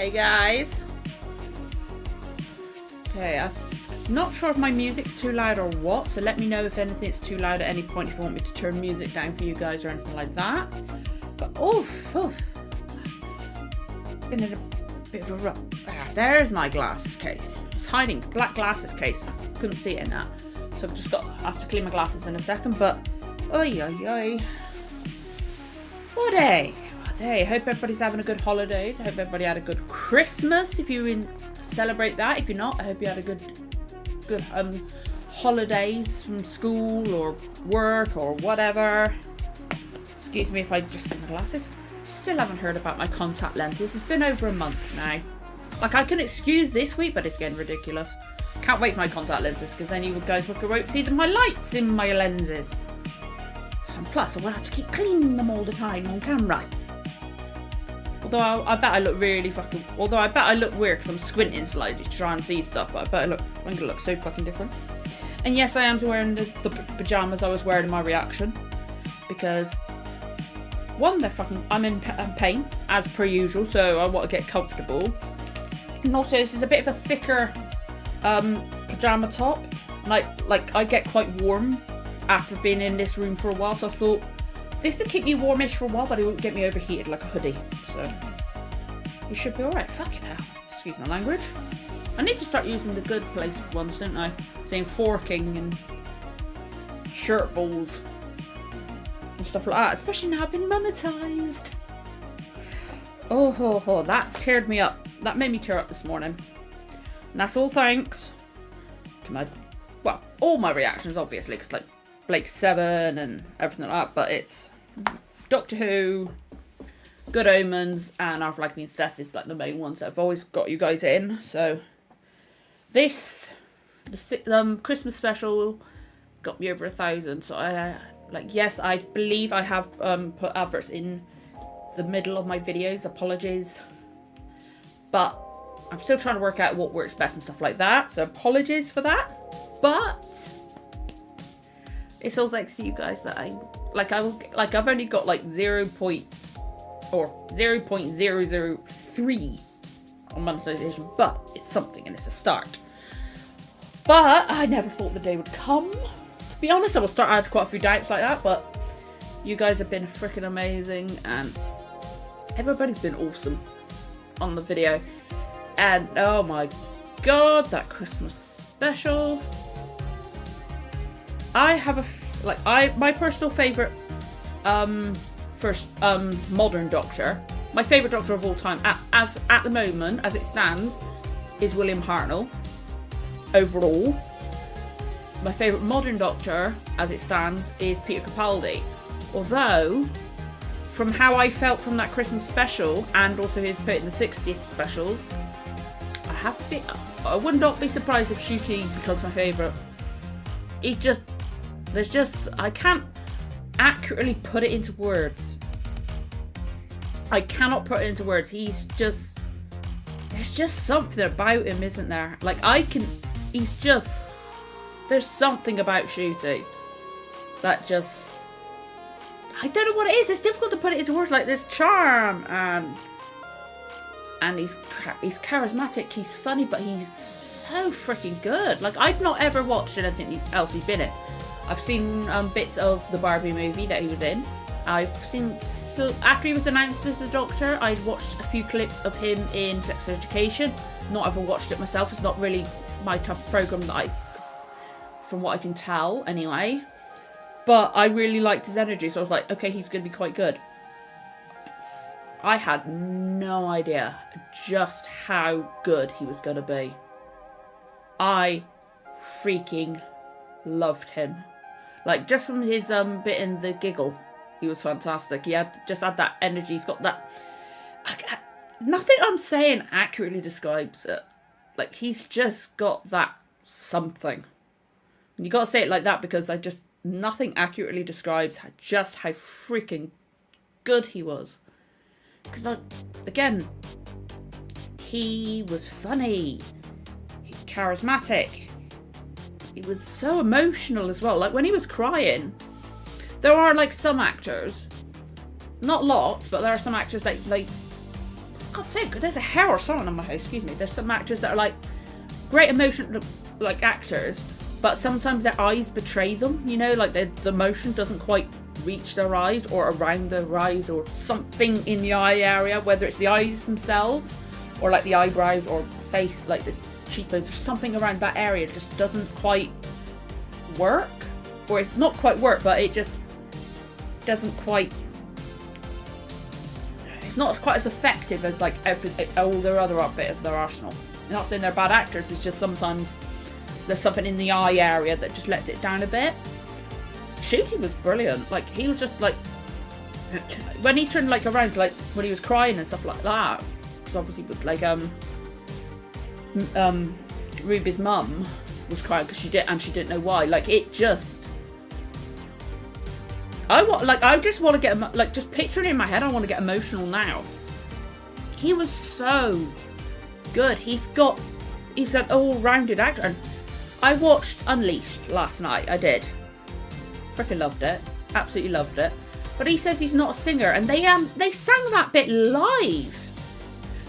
Hey guys. Okay, I'm not sure if my music's too loud or what, so let me know if anything's too loud at any point if you want me to turn music down for you guys or anything like that. But been in a bit of a rut. There's my glasses case. It's hiding. Black glasses case. Couldn't see it in that. So I've just got, I have to clean my glasses in a second, but oi. What a day. I hope everybody's having a good holidays. I hope everybody had a good Christmas if you celebrate that. If you're not, I hope you had a good holidays from school or work or whatever. Excuse me if I just get my glasses. Still haven't heard about my contact lenses. It's been over a month now. Like, I can excuse this week, but it's getting ridiculous. Can't wait for my contact lenses because then you guys won't see my lights in my lenses. And plus, I won't have to keep cleaning them all the time on camera. Although I bet I look really fucking... Although I bet I look weird because I'm squinting slightly to try and see stuff. But I'm going to look so fucking different. And yes, I am wearing the pyjamas I was wearing in my reaction. Because... one, they're fucking... I'm in pain, as per usual. So I want to get comfortable. And also, this is a bit of a thicker pyjama top. Like I get quite warm after being in this room for a while. So I thought... this will keep me warmish for a while, but it won't get me overheated like a hoodie. So, we should be alright. Fucking hell. Excuse my language. I need to start using the good place ones, don't I? Saying forking and shirt balls and stuff like that. Especially now I've been monetized. Oh, that teared me up. That made me tear up this morning. And that's all thanks to my, well, all my reactions, obviously, because like, Blake 7 and everything like that, but it's Doctor Who, Good Omens, and Our Flag Means Death is like the main ones that I've always got you guys in. So this, the Christmas special got me over 1,000. So yes, I believe I have put adverts in the middle of my videos. Apologies, but I'm still trying to work out what works best and stuff like that. So apologies for that, but. It's all thanks to you guys that I've only got like 0.003 on monetization, but it's something and it's a start. But I never thought the day would come. To be honest, I had quite a few doubts like that, but you guys have been freaking amazing and everybody's been awesome on the video. And oh my god, that Christmas special. I have my personal favourite modern Doctor. My favourite Doctor of all time at the moment, as it stands, is William Hartnell. Overall. My favourite modern Doctor, as it stands, is Peter Capaldi. Although, from how I felt from that Christmas special, and also his put in the 60th specials, I would not be surprised if Ncuti becomes my favourite. I can't accurately put it into words. I cannot put it into words. There's just something about him, isn't there? There's something about Ncuti that just, I don't know what it is. It's difficult to put it into words, like this charm and he's charismatic, he's funny, but he's so freaking good. Like, I've not ever watched anything else he's been in. I've seen bits of the Barbie movie that he was in. I've seen, after he was announced as the Doctor, I'd watched a few clips of him in Sex Education. Not ever watched it myself. It's not really my type of programme that from what I can tell anyway. But I really liked his energy, so I was like, okay, he's going to be quite good. I had no idea just how good he was going to be. I freaking loved him. Like, just from his bit in The Giggle, he was fantastic. He had that energy. He's got that... nothing I'm saying accurately describes it. Like, he's just got that something. And you got to say it like that because nothing accurately describes just how freaking good he was. Because, like, again, he was funny. Charismatic. He was so emotional as well. Like, when he was crying, there are like some actors, not lots, but there are some actors that like God's sake, there's a hair or something on my head, excuse me. There's some actors that are like great emotion, like actors, but sometimes their eyes betray them, you know, like the motion doesn't quite reach their eyes or around their eyes or something in the eye area, whether it's the eyes themselves or like the eyebrows or face, like the cheekbones or something around that area just doesn't quite work, or it's not quite work, but it just doesn't quite, it's not quite as effective as like all their other bit of their arsenal. I'm not saying they're bad actors, it's just sometimes there's something in the eye area that just lets it down a bit. Shooting was brilliant. Like, he was just like, when he turned like around, like when he was crying and stuff like that, because obviously with like Ruby's mum was crying because she didn't know why. Like, it just, I just want to get, like, just picturing it in my head, I want to get emotional now. He was so good. He's an all-rounded actor. And I watched Unleashed last night. I did. Freaking loved it. Absolutely loved it. But he says he's not a singer, and they sang that bit live.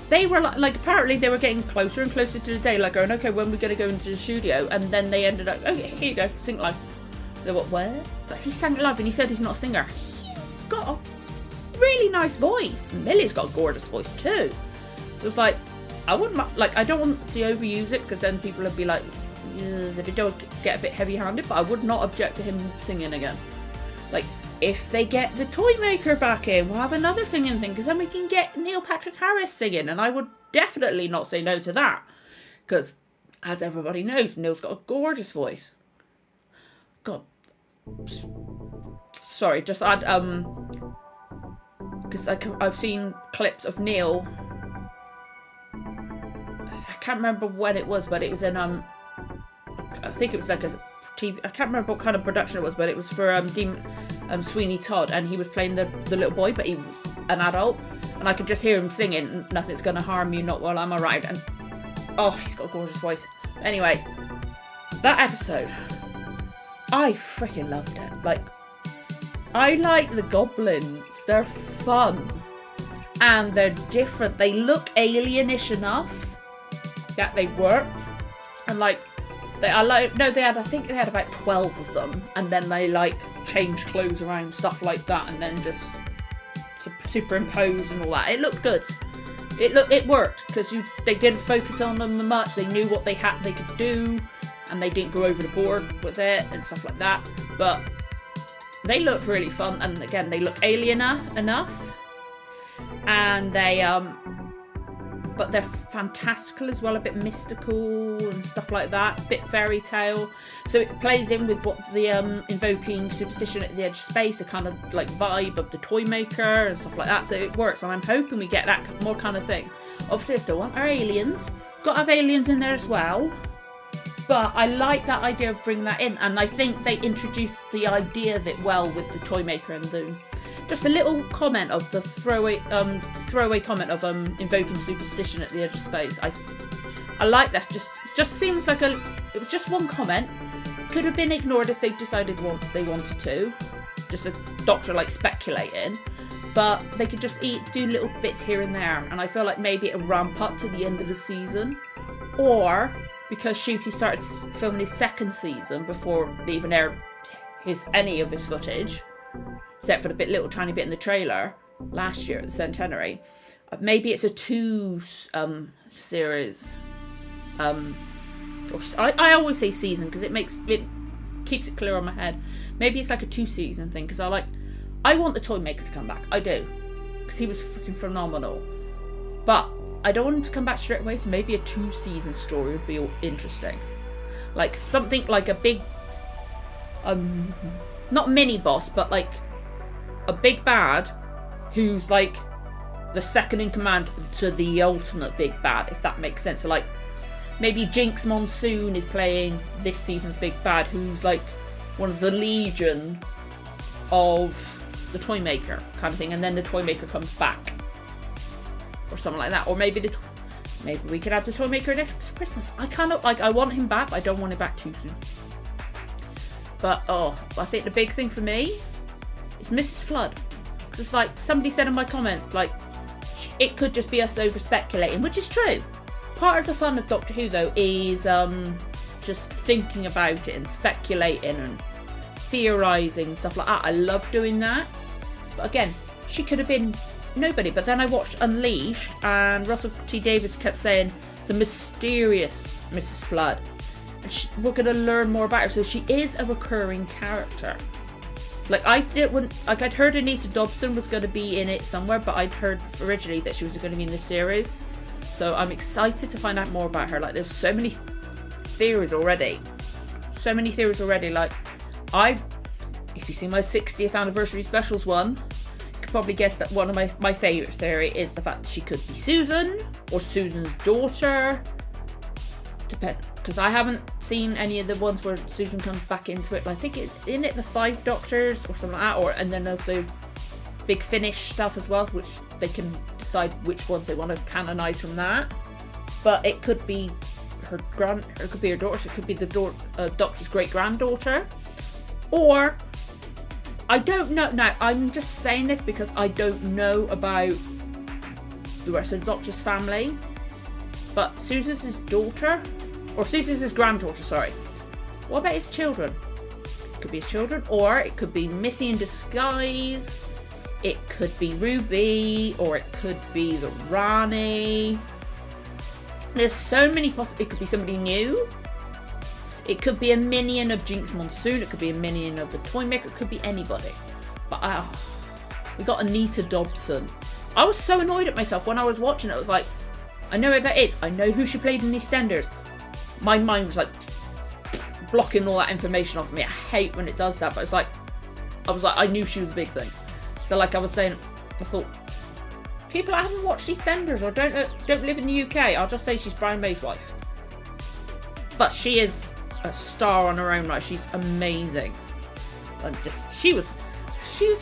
They were like apparently they were getting closer and closer to the day, like going, okay, when we're going to go into the studio, and then they ended up, okay, here you go, sing live. They were, where? But he sang it live, and he said he's not a singer. He's got a really nice voice. Millie's got a gorgeous voice too. So it's like, I wouldn't, like, I don't want to overuse it because then people would be like, if it don't get a bit heavy-handed, but I would not object to him singing again. Like, if they get the toy maker back in, we'll have another singing thing, because then we can get Neil Patrick Harris singing, and I would definitely not say no to that, because, as everybody knows, Neil's got a gorgeous voice. God, sorry, just add, because I've seen clips of Neil, I can't remember when it was, but it was in, I think it was like a TV, I can't remember what kind of production it was, but it was for Sweeney Todd, and he was playing the little boy, but he was an adult, and I could just hear him singing, nothing's gonna harm you, not while I'm around, and oh, he's got a gorgeous voice. Anyway, that episode, I freaking loved it. Like, I like the goblins, they're fun, and they're different, they look alienish enough that they work, and like, I think they had about 12 of them, and then they like changed clothes around, stuff like that, and then just superimpose and all that. It looked good. It worked because they didn't focus on them much. They knew what they could do, and they didn't go over the board with it and stuff like that. But they look really fun, and again, they look alien enough, and they but they're fantastical as well, a bit mystical and stuff like that, a bit fairy tale. So it plays in with what the invoking superstition at the edge of space, a kind of like vibe of the toy maker and stuff like that. So it works, and I'm hoping we get that more kind of thing. Obviously, I still want our aliens. Got to have aliens in there as well. But I like that idea of bringing that in, and I think they introduced the idea of it well with the toy maker and the. Just a little comment of the throwaway comment of invoking superstition at the edge of space. I like that. Just seems like it was just one comment. Could have been ignored if they decided what they wanted to. Just a doctor like speculating, but they could just do little bits here and there. And I feel like maybe it'll ramp up to the end of the season, or because Shooty started filming his second season before they even aired any of his footage. Except for the little tiny bit in the trailer last year at the centenary. Maybe it's a 2 series. I always say season because it keeps it clear on my head. Maybe it's like a 2 season thing because I want the toy maker to come back. I do, because he was freaking phenomenal. But I don't want him to come back straight away. So maybe a 2 season story would be interesting. Like something like a big, not mini boss, but like a big bad who's like the second in command to the ultimate big bad, if that makes sense. So like maybe Jinx Monsoon is playing this season's big bad, who's like one of the legion of the toy maker kind of thing, and then the toy maker comes back or something like that. Or maybe we could have the toy maker next Christmas. I want him back, but I don't want him back too soon. But I think the big thing for me is Mrs. Flood. Just like somebody said in my comments, like it could just be us over speculating, which is true. Part of the fun of Doctor Who, though, is just thinking about it and speculating and theorising and stuff like that. I love doing that. But again, she could have been nobody. But then I watched Unleashed, and Russell T Davies kept saying the mysterious Mrs. Flood. And we're going to learn more about her. So she is a recurring character. Like, I'd heard Anita Dobson was going to be in it somewhere, but I'd heard originally that she was going to be in the series. So I'm excited to find out more about her. Like, there's so many theories already. Like, if you've seen my 60th anniversary specials one, you could probably guess that one of my favourite theory is the fact that she could be Susan or Susan's daughter. Depends. Because I haven't seen any of the ones where Susan comes back into it. I think in it the 5 Doctors or something like that, and then also Big Finish stuff as well, which they can decide which ones they want to canonise from that. But it could be it could be her daughter, it could be the Doctor's great granddaughter, or I don't know. Now I'm just saying this because I don't know about the rest of the Doctor's family, but Susan's his daughter. Or Susan's his granddaughter, sorry. What about his children? It could be his children, or it could be Missy in disguise. It could be Ruby, or it could be the Rani. There's so many possibilities. It could be somebody new. It could be a minion of Jinx Monsoon. It could be a minion of the Toymaker. It could be anybody. But we got Anita Dobson. I was so annoyed at myself when I was watching it. I was like, I know who that is. I know who she played in EastEnders. My mind was like blocking all that information off me. I hate when it does that, but I knew she was a big thing. So like I was saying, I thought, people that haven't watched EastEnders or don't live in the UK, I'll just say she's Brian May's wife. But she is a star on her own, like she's amazing. And she was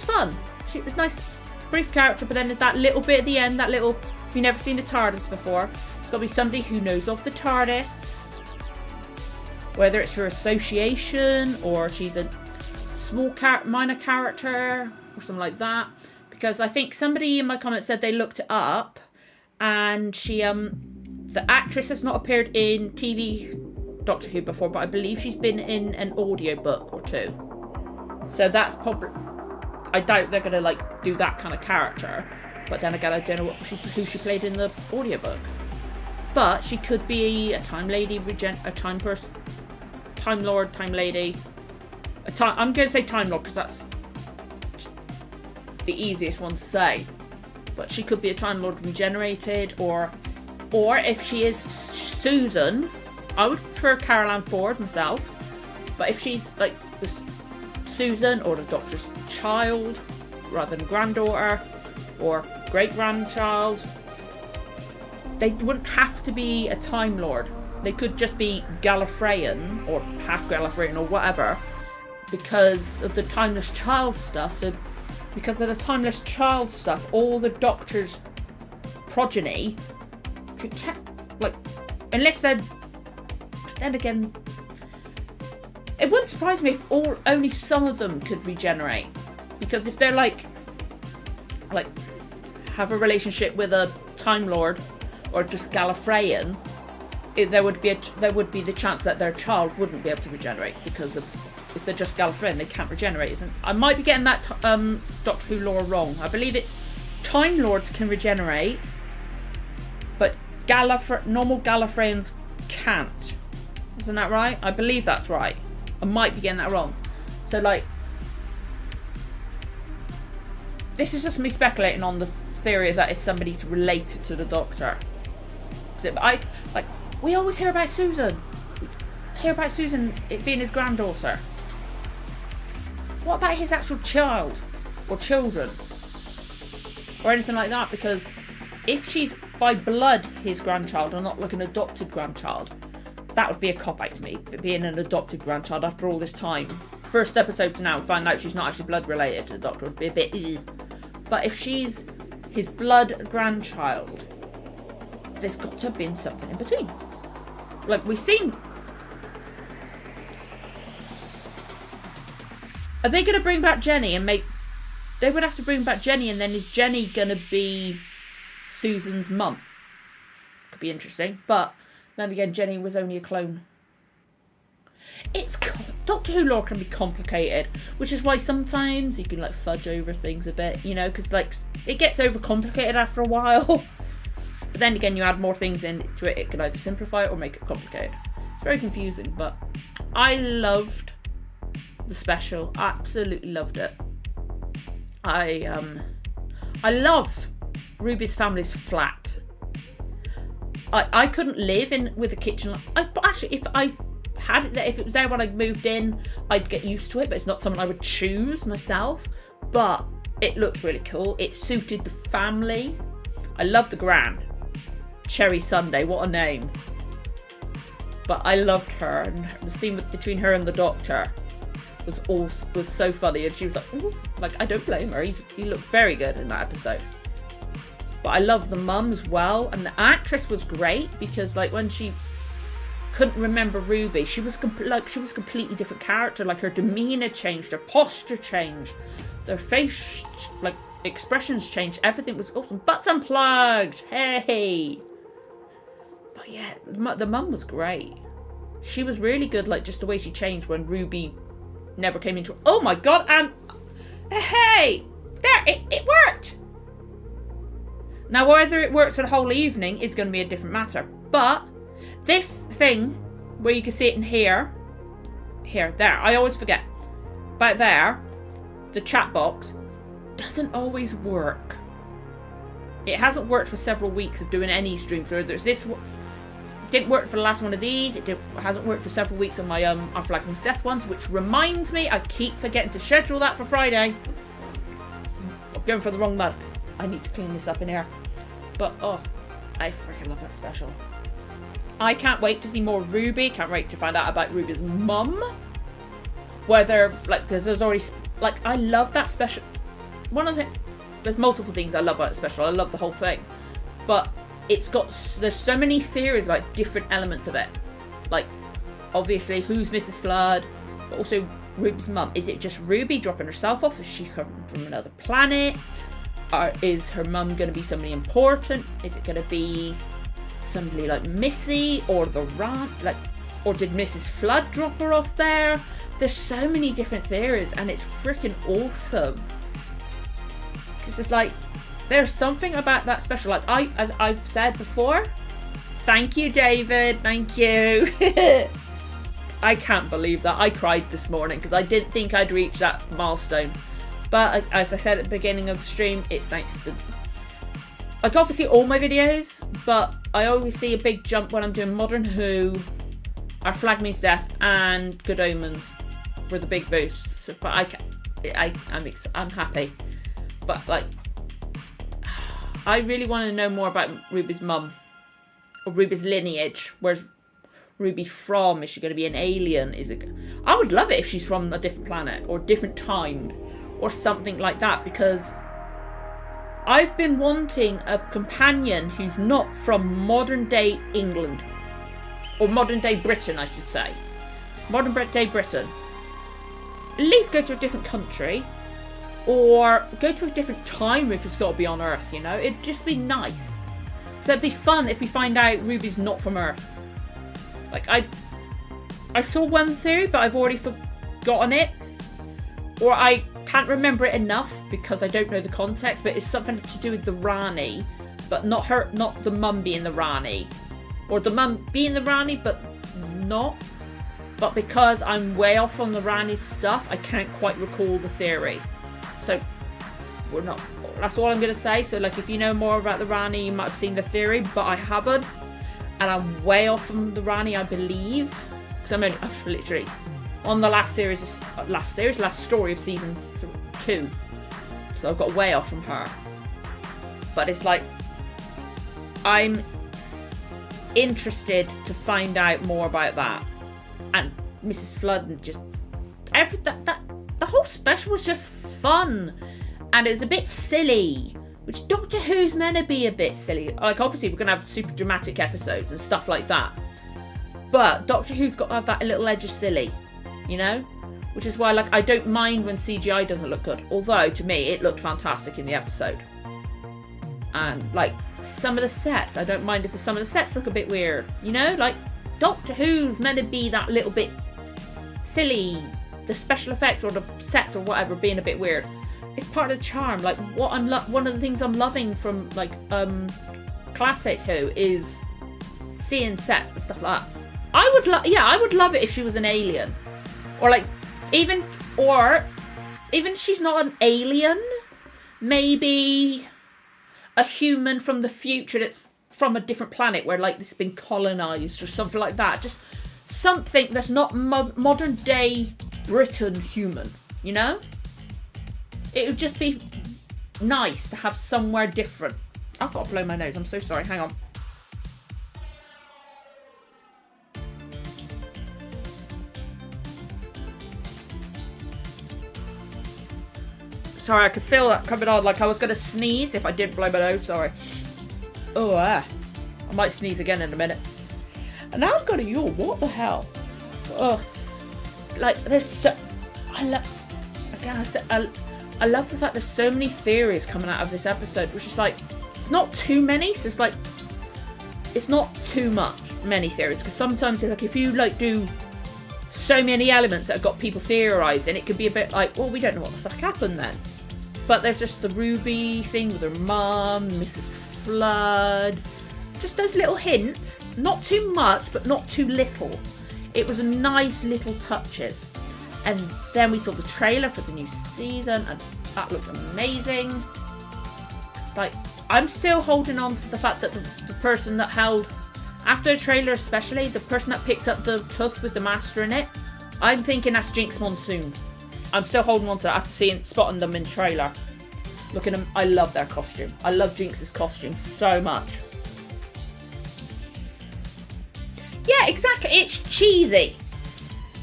fun. She was a nice, brief character, but then that little bit at the end, if you've never seen a TARDIS before, it's got to be somebody who knows of the TARDIS. Whether it's her association or she's a small minor character or something like that. Because I think somebody in my comments said they looked it up, and she the actress has not appeared in TV Doctor Who before, but I believe she's been in an audiobook or two. So that's probably, I doubt they're gonna like do that kind of character. But then again, I don't know who she played in the audiobook. But she could be a time lady, a time person, Time Lord, Time Lady. I'm going to say Time Lord because that's the easiest one to say. But she could be a Time Lord regenerated, or if she is Susan, I would prefer Carol Ann Ford myself. But if she's like Susan or the Doctor's child rather than granddaughter or great grandchild, they wouldn't have to be a Time Lord. They could just be Gallifreyan or half Gallifreyan or whatever, because of the Timeless Child stuff. So because of the Timeless Child stuff, all the Doctor's progeny could unless they're, then again, it wouldn't surprise me if only some of them could regenerate, because if they're like have a relationship with a Time Lord or just Gallifreyan, there would be the chance that their child wouldn't be able to regenerate, because if they're just Gallifreyan, they can't regenerate. I might be getting that Doctor Who lore wrong. I believe it's Time Lords can regenerate, but normal Gallifreyans can't. Isn't that right? I believe that's right. I might be getting that wrong. So this is just me speculating on the theory that it's somebody related to the Doctor. We always hear about Susan. It being his granddaughter. What about his actual child or children or anything like that? Because if she's by blood his grandchild and not like an adopted grandchild, that would be a cop-out to me. But being an adopted grandchild after all this time, first episode to now, find out she's not actually blood related to the Doctor would be a bit But if she's his blood grandchild, there's got to have been something in between. Like we've seen. Are they going to bring back Jenny and make... They would have to bring back Jenny, and then is Jenny going to be Susan's mum. Could be interesting. But then again, Jenny was only a clone. Doctor Who lore can be complicated, which is why sometimes you can like fudge over things a bit, you know, because like it gets overcomplicated after a while. But then again, you add more things into it, it can either simplify it or make it complicated. It's very confusing, but I loved the special. Absolutely loved it. I love Ruby's family's flat. I couldn't live with a kitchen. But actually, if I had it there, if it was there when I moved in, I'd get used to it, but it's not something I would choose myself. But it looked really cool. It suited the family. I love the Gran. Cherry Sunday, what a name. But I loved her, and the scene between her and the Doctor was so funny, and she was like, ooh, like, I don't blame her. He looked very good in that episode. But I love the mum as well, and the actress was great, because like when she couldn't remember Ruby, she was a completely different character. Like her demeanor changed, her posture changed, their face like expressions changed. Everything was awesome. Butts unplugged. Hey. But yeah, the mum was great. She was really good. Like just the way she changed when Ruby never came into. Oh my god! And hey, there it worked. Now whether it works for the whole evening is going to be a different matter. But this thing where you can see it in here, there. I always forget. But there, the chat box doesn't always work. It hasn't worked for several weeks of doing any streams. Where there's this. Didn't work for the last one of these. It hasn't worked for several weeks on my Our Flag Means Death ones, which reminds me, I keep forgetting to schedule that for Friday. I'm going for the wrong mug. I need to clean this up in here. But oh, I freaking love that special. I can't wait to see more Ruby. Can't wait to find out about Ruby's mum. Whether like there's already like I love that special. There's multiple things I love about the special. I love the whole thing, but there's so many theories about different elements of it. Like, obviously, who's Mrs. Flood, but also Ruby's mum. Is it just Ruby dropping herself off? Is she coming from another planet? Or is her mum going to be somebody important? Is it going to be somebody like Missy or the Rat? Or did Mrs. Flood drop her off there? There's so many different theories, and it's freaking awesome. Because it's like, there's something about that special. Like as I've said before, thank you, David. Thank you. I can't believe that. I cried this morning because I didn't think I'd reach that milestone. But as I said at the beginning of the stream, it's thanks to like obviously all my videos, but I always see a big jump when I'm doing Modern Who, Our Flag Means Death, and Good Omens were the big boosts. So, but I'm happy. But like, I really want to know more about Ruby's mum. Or Ruby's lineage. Where's Ruby from? Is she going to be an alien? I would love it if she's from a different planet. Or different time. Or something like that. Because I've been wanting a companion who's not from modern day England. Or modern day Britain, I should say. Modern day Britain. At least go to a different country. Or go to a different time if it's got to be on Earth, you know? It'd just be nice. So it'd be fun if we find out Ruby's not from Earth. Like, I saw one theory, but I've already forgotten it. Or I can't remember it enough because I don't know the context, but it's something to do with the Rani. But not the mum being the Rani. Or the mum being the Rani, but not. But because I'm way off on the Rani's stuff, I can't quite recall the theory. So, we're not. That's all I'm going to say. So, like, if you know more about the Rani, you might have seen the theory, but I haven't. And I'm way off from the Rani, I believe. Because I'm literally on the last story of season 2. So, I've got way off from her. But it's like, I'm interested to find out more about that. And Mrs. Flood and just the whole special was just fun, and it was a bit silly, which Doctor Who's meant to be a bit silly. Like obviously we're gonna have super dramatic episodes and stuff like that, but Doctor Who's got to have that little edge of silly, you know, which is why like I don't mind when CGI doesn't look good, although to me it looked fantastic in the episode. And like some of the sets. I don't mind if some of the sets look a bit weird. You know, like Doctor Who's meant to be that little bit silly. The special effects or the sets or whatever being a bit weird. It's part of the charm. Like what one of the things I'm loving from like classic Who is seeing sets and stuff like that. I would love it if she was an alien, or like even if she's not an alien, maybe a human from the future that's from a different planet where like this has been colonized or something like that. Just something that's not modern day Britain human, you know? It would just be nice to have somewhere different. I've got to blow my nose. I'm so sorry. Hang on. Sorry, I could feel that coming on. Like I was going to sneeze if I didn't blow my nose. Sorry. Oh, I might sneeze again in a minute. And now I'm going to yawn. What the hell? Oh, like there's so... I love the fact there's so many theories coming out of this episode, which is like, it's not too many, so it's like, it's not too many theories, because sometimes like if you like do so many elements that have got people theorising, it could be a bit like, well, we don't know what the fuck happened then. But there's just the Ruby thing with her mum, Mrs. Flood, just those little hints, not too much, but not too little. It was a nice little touches. And then we saw the trailer for the new season, and that looked amazing. It's like, I'm still holding on to the fact that the person that held, after the trailer especially, the person that picked up the tooth with the master in it, I'm thinking that's Jinx Monsoon. I'm still holding on to that after spotting them in trailer. Looking at them, I love their costume. I love Jinx's costume so much. Yeah, exactly. It's cheesy.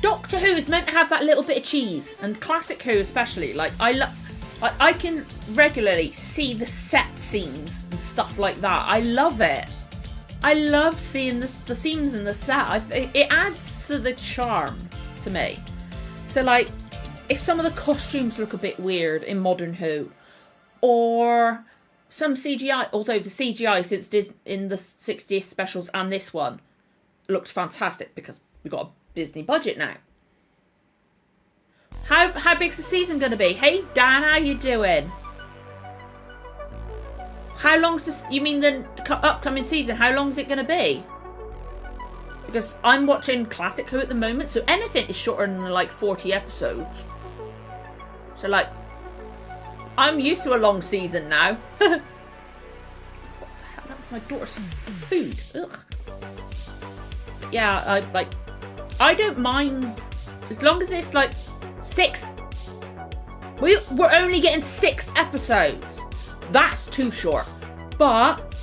Doctor Who is meant to have that little bit of cheese, and classic Who especially. Like I can regularly see the set scenes and stuff like that. I love it. I love seeing the scenes in the set. It adds to the charm to me. So like, if some of the costumes look a bit weird in modern Who, or some CGI, although the CGI since in the 60th specials and this one looked fantastic because we got a Disney budget now. How big's the season going to be? Hey Dan, how you doing? How long's this? You mean the upcoming season? How long's it going to be? Because I'm watching Classic Who at the moment, so anything is shorter than like 40 episodes. So like, I'm used to a long season now. What the hell? That was my daughter's food. Ugh. Yeah, I don't mind as long as it's like 6. We're only getting 6 episodes. That's too short. But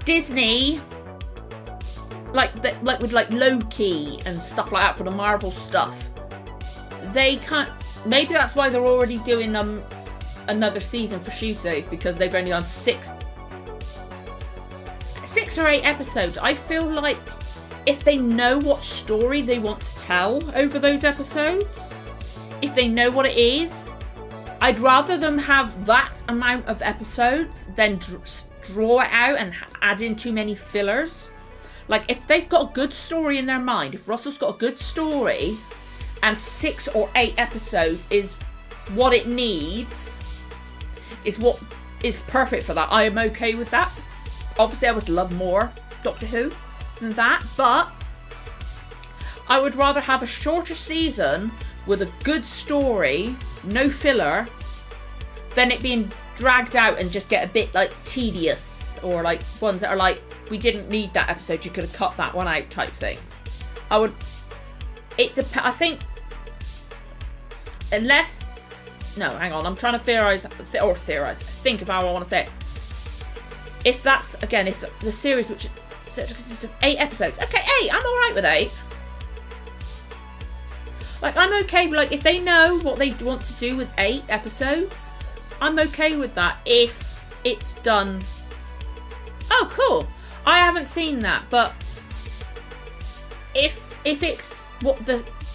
Disney, like with like Loki and stuff like that for the Marvel stuff, they can't. Maybe that's why they're already doing another season for shooting, because they've only done 6 or 8 episodes. I feel like if they know what story they want to tell over those episodes, if they know what it is, I'd rather them have that amount of episodes than draw it out and add in too many fillers. Like, if they've got a good story in their mind, if Russell's got a good story and 6 or 8 episodes is what it needs, is what is perfect for that, I am okay with that. Obviously, I would love more Doctor Who than that, but I would rather have a shorter season with a good story, no filler, than it being dragged out and just get a bit like tedious, or like ones that are like, we didn't need that episode, you could have cut that one out type thing. I think unless, no, hang on, I'm trying to think of how I want to say it. If that's, again, if the series which consists of 8 episodes. Okay, 8. I'm alright with 8. Like, I'm okay with, like, if they know what they want to do with 8 episodes, I'm okay with that if it's done. Oh, cool. I haven't seen that, but if it's what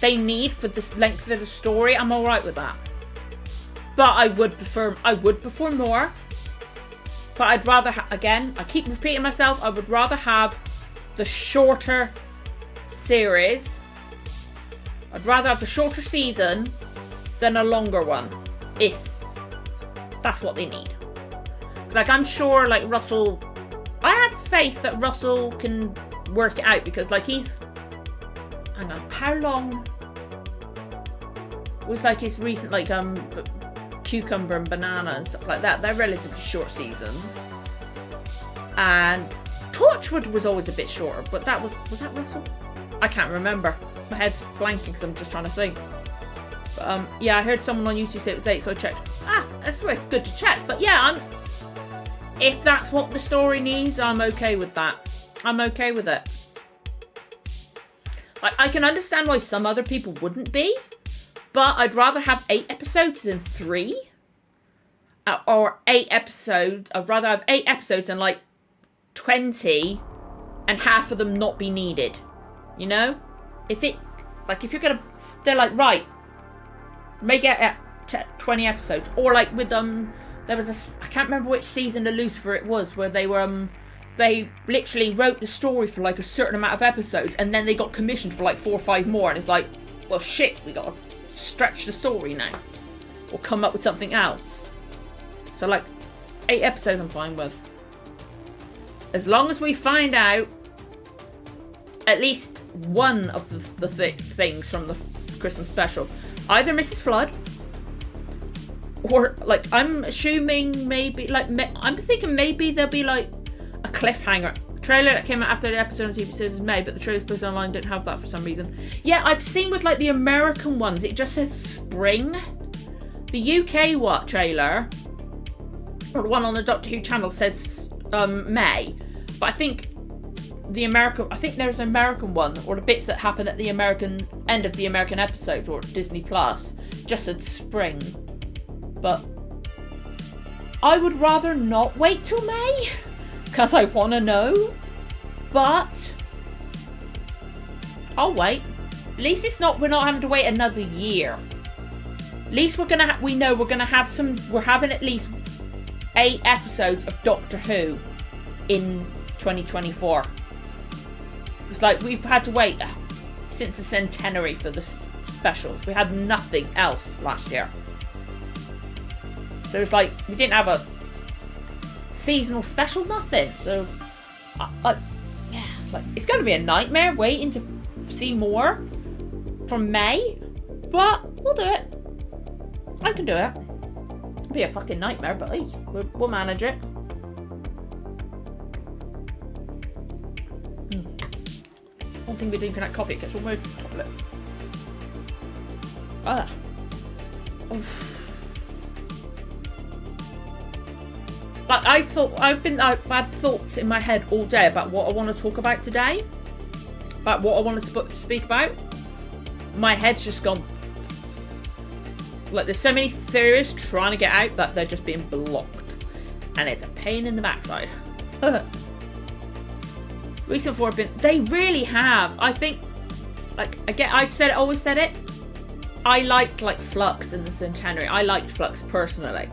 they need for this length of the story, I'm alright with that. But I would prefer more. But I'd rather, again, I keep repeating myself, I would rather have the shorter series. I'd rather have the shorter season than a longer one, if that's what they need. Like, I'm sure, like, Russell, I have faith that Russell can work it out, because, like, he's, hang on, how long was, like, his recent, like, Cucumber and Banana and stuff like that, they're relatively short seasons. And Torchwood was always a bit shorter, but that was that Russell? I can't remember. My head's blanking because I'm just trying to think. But yeah, I heard someone on YouTube say it was 8, so I checked. That's good to check. But yeah, if that's what the story needs, I'm okay with that. I'm okay with it. I can understand why some other people wouldn't be. But I'd rather have 8 episodes than 3. Or 8 episodes. I'd rather have 8 episodes than like 20 and half of them not be needed. You know? If you're gonna, they're like, right, make it 20 episodes. Or like with there was I can't remember which season of Lucifer it was, where they were they literally wrote the story for like a certain amount of episodes, and then they got commissioned for like 4 or 5 more, and it's like, well shit, we gotta stretch the story now or come up with something else. So like 8 episodes I'm fine with, as long as we find out at least one of the things from the Christmas special. Either Mrs. Flood, or like, I'm assuming maybe, like, I'm thinking maybe there'll be like a cliffhanger trailer that came out after the episode on TV says May, but the trailers posted online didn't have that for some reason. Yeah, I've seen with like the American ones, it just says spring. The UK trailer, or the one on the Doctor Who channel, says May, but I think there's an American one, or the bits that happen at the American end of the American episode, or Disney Plus, just said spring. But I would rather not wait till May, because I want to know. But I'll wait. At least we're not having to wait another year. At least we're having at least 8 episodes of Doctor Who in 2024. It's like we've had to wait since the centenary for the specials. We had nothing else last year. So it's like we didn't have a seasonal special, nothing. So it's going to be a nightmare waiting to see more from May, but we'll do it. I can do it. It'll be a fucking nightmare, but hey, we'll manage it. One thing we're doing for that coffee, it gets one more chocolate. Like, I've had thoughts in my head all day about what I want to talk about today, about what I want to speak about. My head's just gone. Like, there's so many theories trying to get out that they're just being blocked, and it's a pain in the backside. Recent 4 have been, they really have. I think, like, again, always said it. I liked like Flux in the Centenary. I liked Flux personally.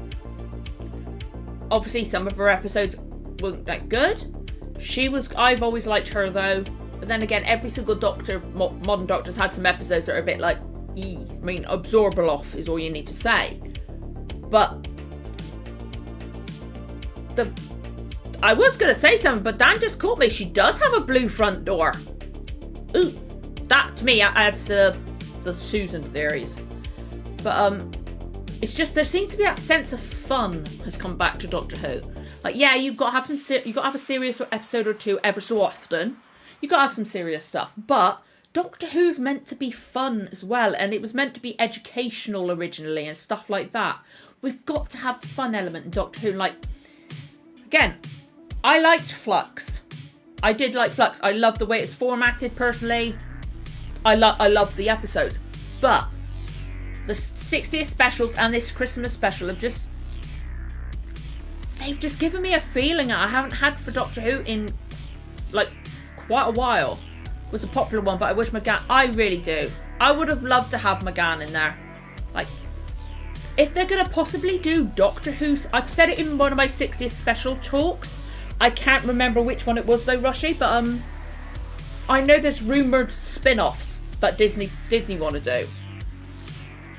Obviously, some of her episodes weren't that good. I've always liked her though. But then again, every single Doctor, modern Doctor's had some episodes that are a bit like, I mean, Absorbaloff is all you need to say. But I was going to say something, but Dan just caught me. She does have a blue front door. Ooh, that to me adds to the Susan theories. But it's just, there seems to be that sense of fun has come back to Doctor Who. Like, yeah, you've got to have a serious episode or two ever so often. You've got to have some serious stuff, but Doctor Who's meant to be fun as well, and it was meant to be educational originally and stuff like that. We've got to have fun element in Doctor Who. Like, again, I liked Flux. I did like Flux. I love the way it's formatted personally. I love the episodes. But the 60th specials and this Christmas special they've just given me a feeling I haven't had for Doctor Who in like quite a while. It was a popular one, but I wish I really do. I would have loved to have McGann in there. Like, if they're going to possibly do Doctor Who, I've said it in one of my 60th special talks. I can't remember which one it was though, Rushy, but I know there's rumoured spin-offs that Disney want to do.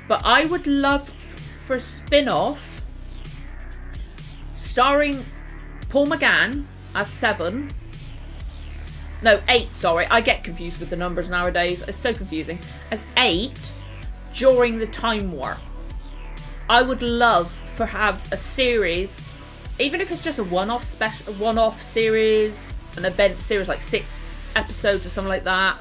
But I would love for a spin-off starring Paul McGann as 7. No, 8, sorry. I get confused with the numbers nowadays. It's so confusing. As 8 during the Time War. I would love for have a series, even if it's just a one-off series, an event series like 6 episodes or something like that.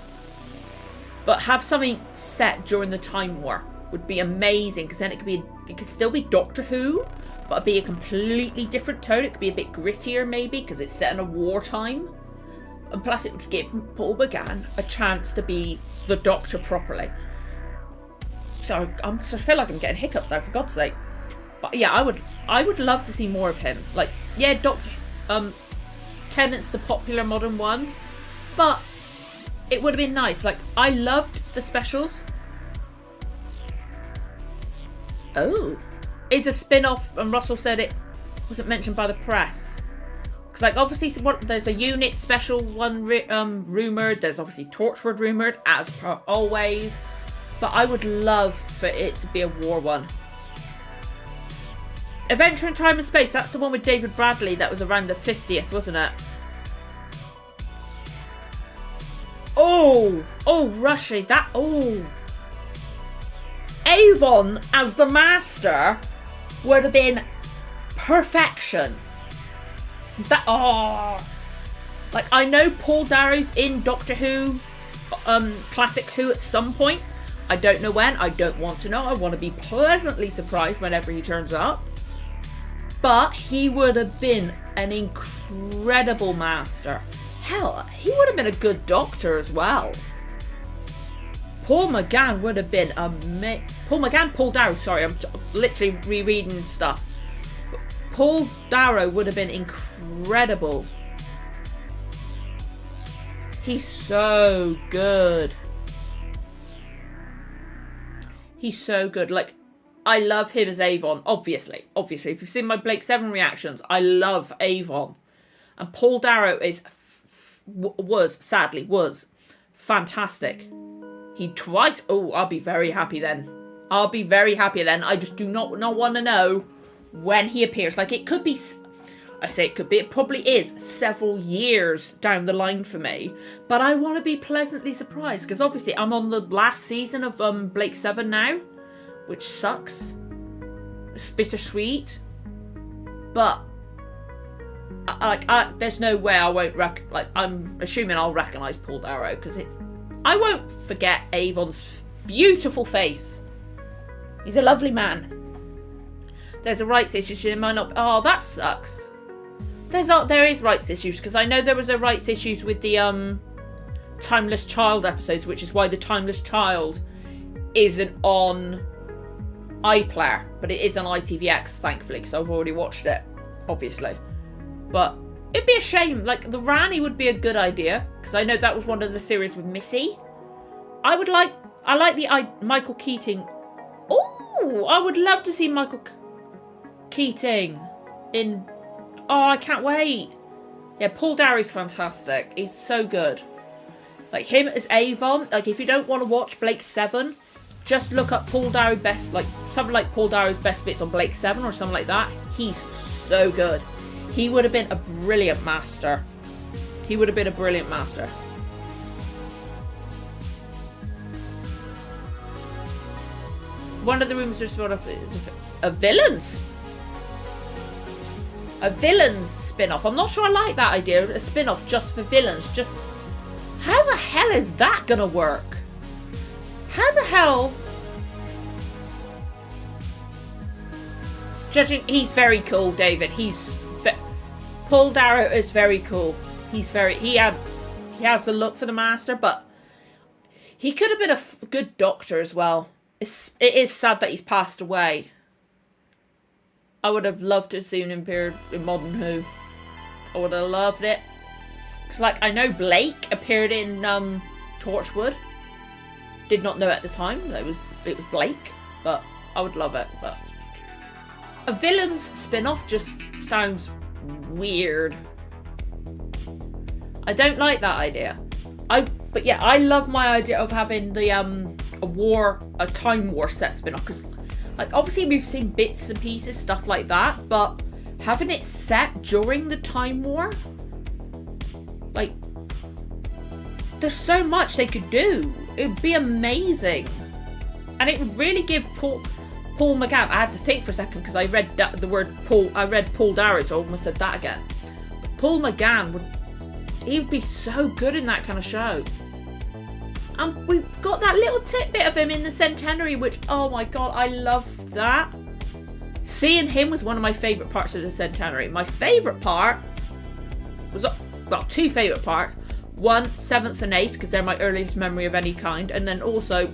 But have something set during the Time War would be amazing, because then it could still be Doctor Who, but it'd be a completely different tone. It could be a bit grittier maybe, because it's set in a wartime. And plus it would give Paul McGann a chance to be the Doctor properly. So I feel like I'm getting hiccups now, for God's sake. But yeah, I would love to see more of him. Like, yeah, Doctor Tennant's the popular modern one, but it would have been nice. Like, I loved the specials. Oh, is a spin-off, and Russell said it wasn't mentioned by the press. Because, like, obviously there's a unit special one rumoured. There's obviously Torchwood rumoured, as per always. But I would love for it to be a war one. Adventure in Time and Space, that's the one with David Bradley that was around the 50th, wasn't it? Oh, Rushy, Avon as the Master would have been perfection. Like, I know Paul Darrow's in Doctor Who, Classic Who at some point. I don't know when. I don't want to know. I want to be pleasantly surprised whenever he turns up. But he would have been an incredible Master. Hell, he would have been a good Doctor as well. Paul McGann would have been Paul Darrow, sorry, I'm literally rereading stuff. Paul Darrow would have been incredible. He's so good. He's so good. Like, I love him as Avon, obviously. If you've seen my Blake 7 reactions, I love Avon. And Paul Darrow was fantastic. He twice... Oh, I'll be very happy then. I just do not want to know when he appears. Like, it could be... it probably is several years down the line for me. But I want to be pleasantly surprised. Because obviously I'm on the last season of Blake 7 now. Which sucks. It's bittersweet. But... there's no way I won't I'm assuming I'll recognise Paul Darrow. Because I won't forget Avon's beautiful face. He's a lovely man. There's a rights issue, so it might not... Oh, that sucks. There is rights issues, because I know there was a rights issues with the Timeless Child episodes, which is why the Timeless Child isn't on iPlayer, but it is on ITVX, thankfully, because I've already watched it, obviously. But it'd be a shame. Like, the Rani would be a good idea, because I know that was one of the theories with Missy. I like the Michael Keating. Oh, I would love to see Michael Keating in... Oh, I can't wait. Yeah, Paul Darrow's fantastic. He's so good. Like, him as Avon. Like, if you don't want to watch Blake 7, just look up Paul Darrow something like Paul Darrow's best bits on Blake 7 or something like that. He's so good. He would have been a brilliant Master. One of the rumors is a villains. A villains spin-off. I'm not sure I like that idea. A spin-off just for villains. Just... How the hell is that gonna work? How the hell... Judging... He's very cool, David. Paul Darrow is very cool. He has the look for the Master, but... He could have been a good Doctor as well. It is sad that he's passed away. I would have loved to have seen him appear in Modern Who. I would have loved it. Like, I know Blake appeared in Torchwood. Did not know at the time that it was Blake, but I would love it. But A villains spin-off just sounds weird. I don't like that idea. But yeah, I love my idea of having the a time war set spin-off, because like obviously we've seen bits and pieces, stuff like that, but having it set during the time war, like there's so much they could do. It would be amazing, and it would really give Paul McGann. I had to think for a second because I read the word Paul. I read Paul Darrow, so I almost said that again. But Paul McGann he would be so good in that kind of show. And we've got that little tidbit of him in the Centenary, which, oh my god, I love that. Seeing him was one of my favourite parts of the Centenary. My favourite part was, well, two favourite parts. One, 7th and 8th, because they're my earliest memory of any kind. And then also,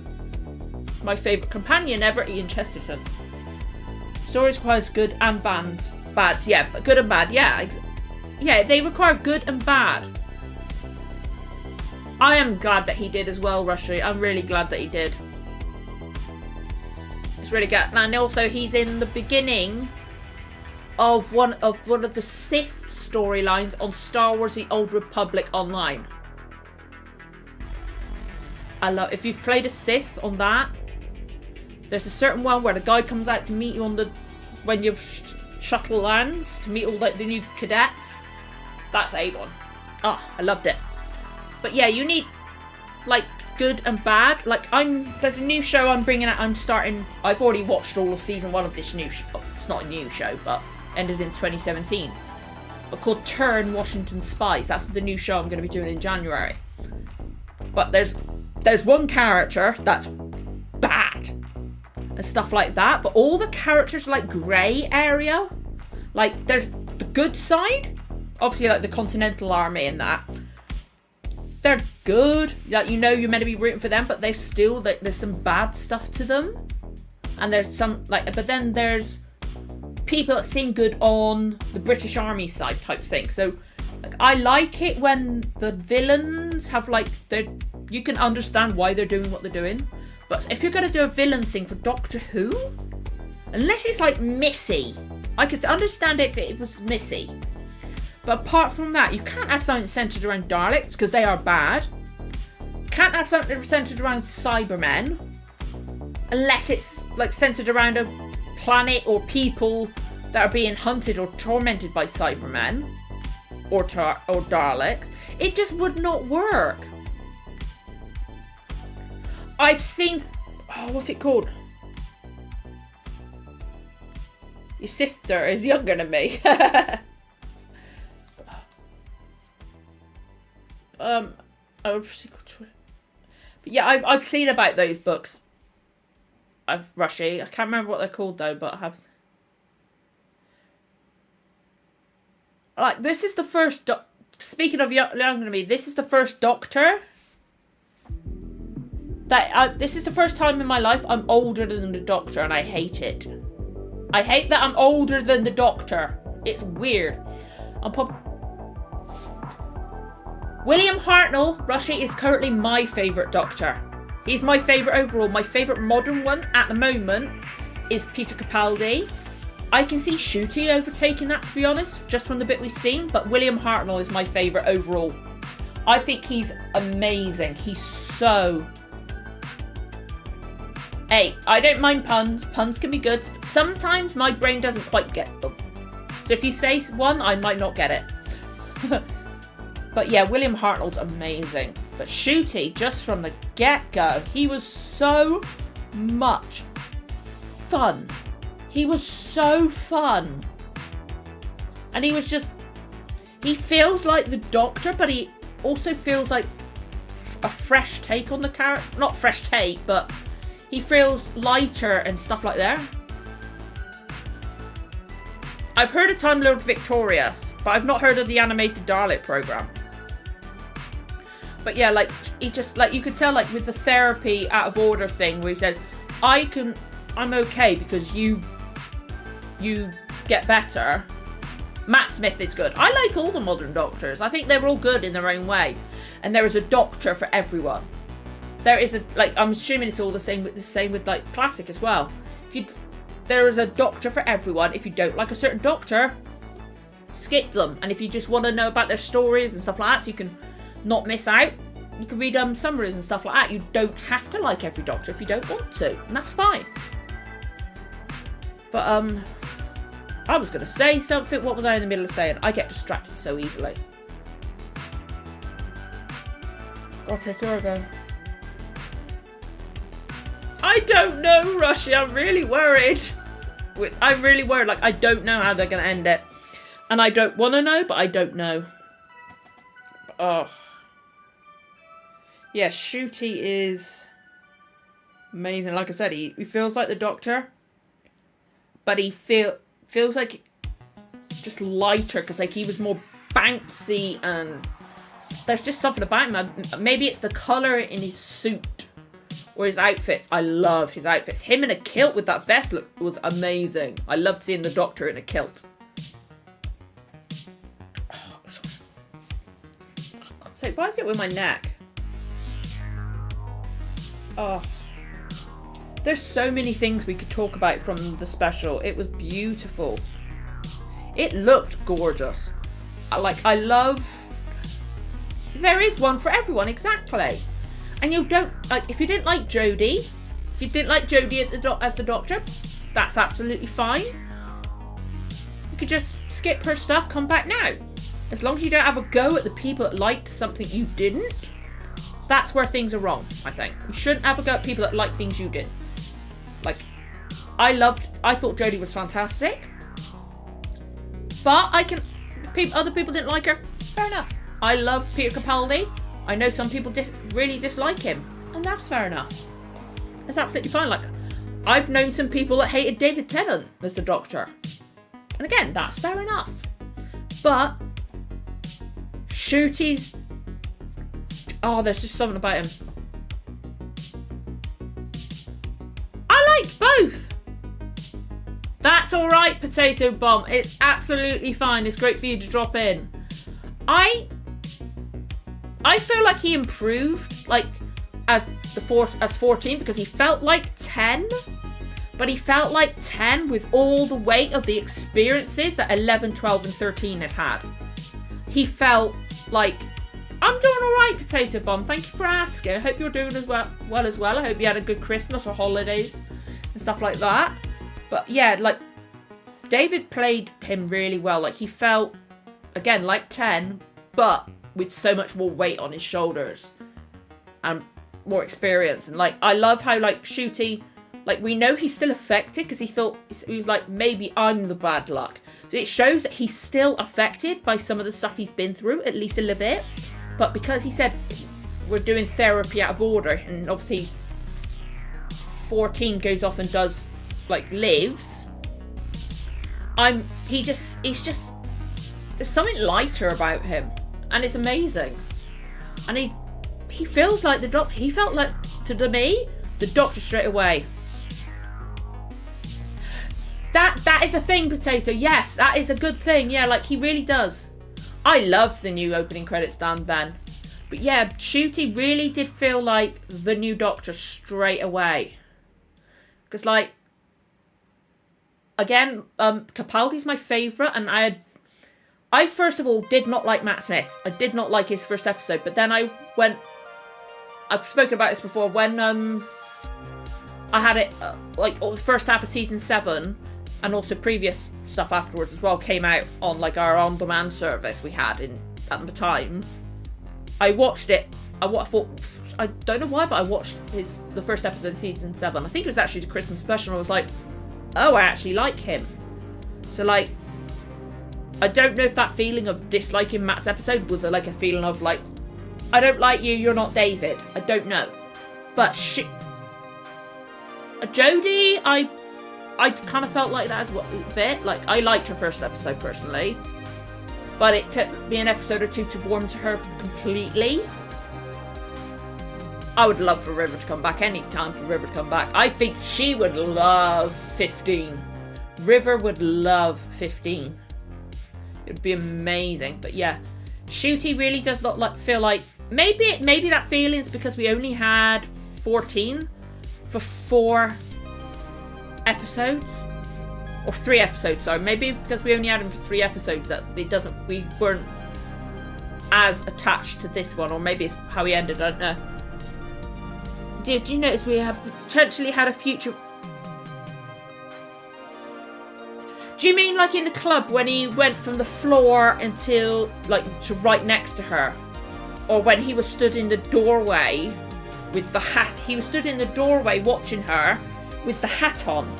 my favourite companion ever, Ian Chesterton. Stories requires good and bad. Yeah, but good and bad, yeah. Yeah, they require good and bad. I am glad that he did as well, Rushy. I'm really glad that he did. It's really good. And also, he's in the beginning of one of the Sith storylines on Star Wars: The Old Republic Online. I love. If you've played a Sith on that, there's a certain one where the guy comes out to meet you on the when your shuttle lands to meet all the new cadets. That's A1. Oh, I loved it. But yeah, you need like good and bad. Like there's a new show I'm bringing out. I've already watched all of season 1 of this new show. It's not a new show, but ended in 2017. Called Turn Washington Spies. That's the new show I'm going to be doing in January. But there's one character that's bad and stuff like that. But all the characters are like grey area. Like there's the good side. Obviously, like the Continental Army and that. They're good. Like, you know you're meant to be rooting for them, but there's still there's some bad stuff to them. And there's some but then there's people that seem good on the British Army side type thing. So like, I like it when the villains have you can understand why they're doing what they're doing. But if you're going to do a villain thing for Doctor Who, unless it's like Missy, I could understand if it was Missy. But apart from that, you can't have something centered around Daleks because they are bad. You can't have something centered around Cybermen unless it's like centered around a planet or people that are being hunted or tormented by Cybermen or Daleks. It just would not work. I've seen... what's it called? Your sister is younger than me. But yeah, I've seen about those books. Rushy. I can't remember what they're called though, but I have. Like, this is the first. Speaking of younger than me, this is the first Doctor. This is the first time in my life I'm older than the Doctor, and I hate it. I hate that I'm older than the Doctor. It's weird. William Hartnell, Rushy, is currently my favourite Doctor. He's my favourite overall. My favourite modern one at the moment is Peter Capaldi. I can see Ncuti overtaking that, to be honest, just from the bit we've seen. But William Hartnell is my favourite overall. I think he's amazing. He's so... Hey, I don't mind puns. Puns can be good. But sometimes my brain doesn't quite get them. So if you say one, I might not get it. But yeah, William Hartnell's amazing. But Ncuti, just from the get-go, he was so much fun. He was so fun. And he was just... He feels like the Doctor, but he also feels like a fresh take on the character. Not fresh take, but he feels lighter and stuff like that. I've heard of Time Lord Victorious, but I've not heard of the animated Dalek program. But yeah, like, he just, like, you could tell, like, with the therapy out of order thing where he says, I'm okay because you get better. Matt Smith is good. I like all the modern Doctors. I think they're all good in their own way. And there is a Doctor for everyone. There is I'm assuming it's all the same with like classic as well. there is a doctor for everyone. If you don't like a certain doctor, skip them. And if you just want to know about their stories and stuff like that, so you can not miss out, you can read summaries and stuff like that. You don't have to like every doctor if you don't want to, and that's fine. But I was going to say something. What was I in the middle of saying? I get distracted so easily. Okay, here I go. I don't know, Rushy. I'm really worried. I'm really worried. Like, I don't know how they're going to end it. And I don't want to know, but I don't know. Oh. Yeah, Shooty is amazing. Like I said, he feels like the Doctor. But he feels like just lighter. Because, like, he was more bouncy. And there's just something about him. Maybe it's the colour in his suit. Or his outfits. I love his outfits. Him in a kilt with that vest was amazing. I loved seeing the Doctor in a kilt. Oh, God's sake, why is it with my neck? Oh. There's so many things we could talk about from the special. It was beautiful. It looked gorgeous. I love... There is one for everyone, exactly. And you don't, like, if you didn't like Jodie, as the Doctor, that's absolutely fine. You could just skip her stuff, come back now. As long as you don't have a go at the people that liked something you didn't, that's where things are wrong, I think. You shouldn't have a go at people that like things you didn't. Like, I thought Jodie was fantastic. But other people didn't like her. Fair enough. I love Peter Capaldi. I know some people really dislike him, and that's fair enough. It's absolutely fine. Like, I've known some people that hated David Tennant as the Doctor. And again, that's fair enough. But Shooty's... Oh, there's just something about him. I liked both. That's alright, Potato Bomb. It's absolutely fine. It's great for you to drop in. I feel like he improved, like, as 14, because he felt like 10, but he felt like 10 with all the weight of the experiences that 11, 12, and 13 had had. He felt like, I'm doing alright, Potato Bomb. Thank you for asking. I hope you're doing as well. I hope you had a good Christmas or holidays and stuff like that. But yeah, like, David played him really well. Like, he felt, again, like 10, but with so much more weight on his shoulders and more experience. And, like, I love how, like, Shooty, like, we know he's still affected because he was like, maybe I'm the bad luck. So it shows that he's still affected by some of the stuff he's been through, at least a little bit. But because he said we're doing therapy out of order, and obviously 14 goes off and does, like, lives, he's just, there's something lighter about him. And it's amazing. And he feels like the Doctor. He felt like, to me, the Doctor straight away. That is a thing, Potato. Yes, that is a good thing. Yeah, like, he really does. I love the new opening credits, Dan Ben. But yeah, Shooty really did feel like the new Doctor straight away. Because, like, again, Capaldi's my favourite, and I first of all did not like Matt Smith. I did not like his first episode, but then I've spoken about this before, when I had it, like, the first half of season 7, and also previous stuff afterwards as well, came out on, like, our on-demand service we had at the time. I watched it. I don't know why, but I watched the first episode of season 7. I think it was actually the Christmas special, and I was like, oh, I actually like him. So, like, I don't know if that feeling of disliking Matt's episode was like a feeling of, like, I don't like you, you're not David. I don't know. But Jodie, I kind of felt like that as well, a bit. Like, I liked her first episode personally, but it took me an episode or two to warm to her completely. I would love for River to come back, any time for River to come back. I think she would love 15. River would love 15. It would be amazing. But yeah, Shooty really does not feel like, maybe that feeling is because we only had 14 for 4 episodes. or 3 episodes, sorry. Maybe because we only had him for 3 episodes that we weren't as attached to this one, or maybe it's how he ended, I don't know. Did you notice we have potentially had a future... Do you mean like in the club when he went from the floor until, like, to right next to her? Or when he was stood in the doorway with the hat? He was stood in the doorway watching her with the hat on.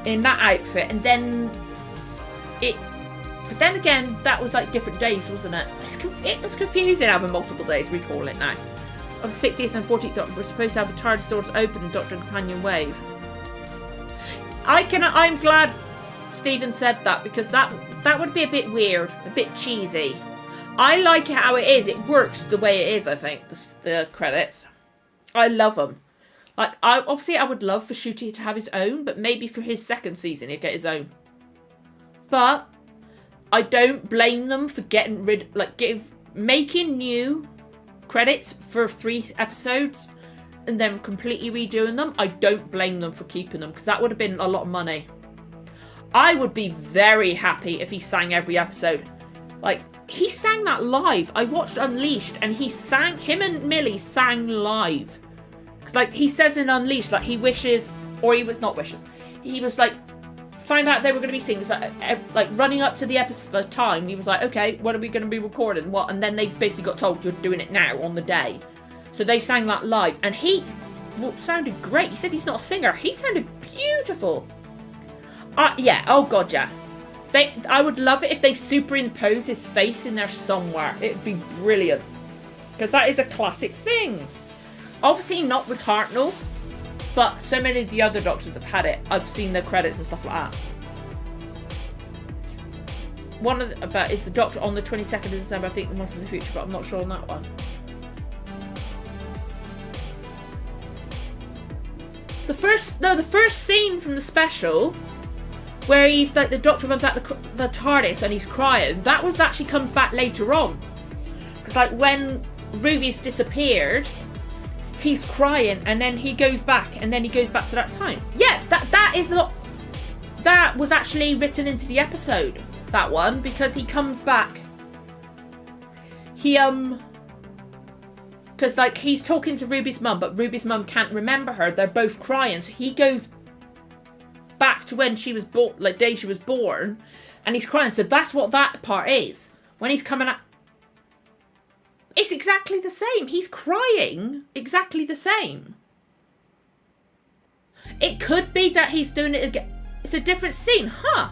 In that outfit, and then but then again, that was like different days, wasn't it? It was confusing having multiple days, we call it now. On the 60th and 14th Doctor, we're supposed to have the TARDIS doors open and Doctor and Companion wave. I'm glad Stephen said that, because that would be a bit weird, a bit cheesy. I like how it is. It works the way it is, I think, the credits. I love them. Like, I would love for Ncuti to have his own, but maybe for his second season he'd get his own. But I don't blame them for making new credits for 3 episodes and then completely redoing them. I don't blame them for keeping them, because that would have been a lot of money. I would be very happy if he sang every episode. Like, he sang that live. I watched Unleashed and him and Millie sang live. Like, he says in Unleashed, like, he wishes, or he was not wishes, he was like, found out they were going to be singing, like running up to the episode time, he was like, okay, what are we going to be recording, what? And then they basically got told, you're doing it now, on the day. So they sang that live, and he sounded great. He said he's not a singer. He sounded beautiful. Yeah, oh god, yeah. I would love it if they superimpose his face in there somewhere. It'd be brilliant. Because that is a classic thing. Obviously not with Hartnell, but so many of the other Doctors have had it. I've seen their credits and stuff like that. One of the, is the Doctor on the 22nd of December, I think the one from the future, but I'm not sure on that one. The first scene from the special, where he's like, the Doctor runs out the TARDIS and he's crying, that was actually comes back later on. Because like when Ruby's disappeared, he's crying, and then he goes back, and then he goes back to that time. Yeah, that was actually written into the episode, that one, because he comes back. Because like he's talking to Ruby's mum, but Ruby's mum can't remember her. They're both crying, so he goes back to when she was born, like day she was born, and he's crying. So that's what that part is. When he's coming out, it's exactly the same. He's crying exactly the same. It could be that he's doing it again. It's a different scene, huh?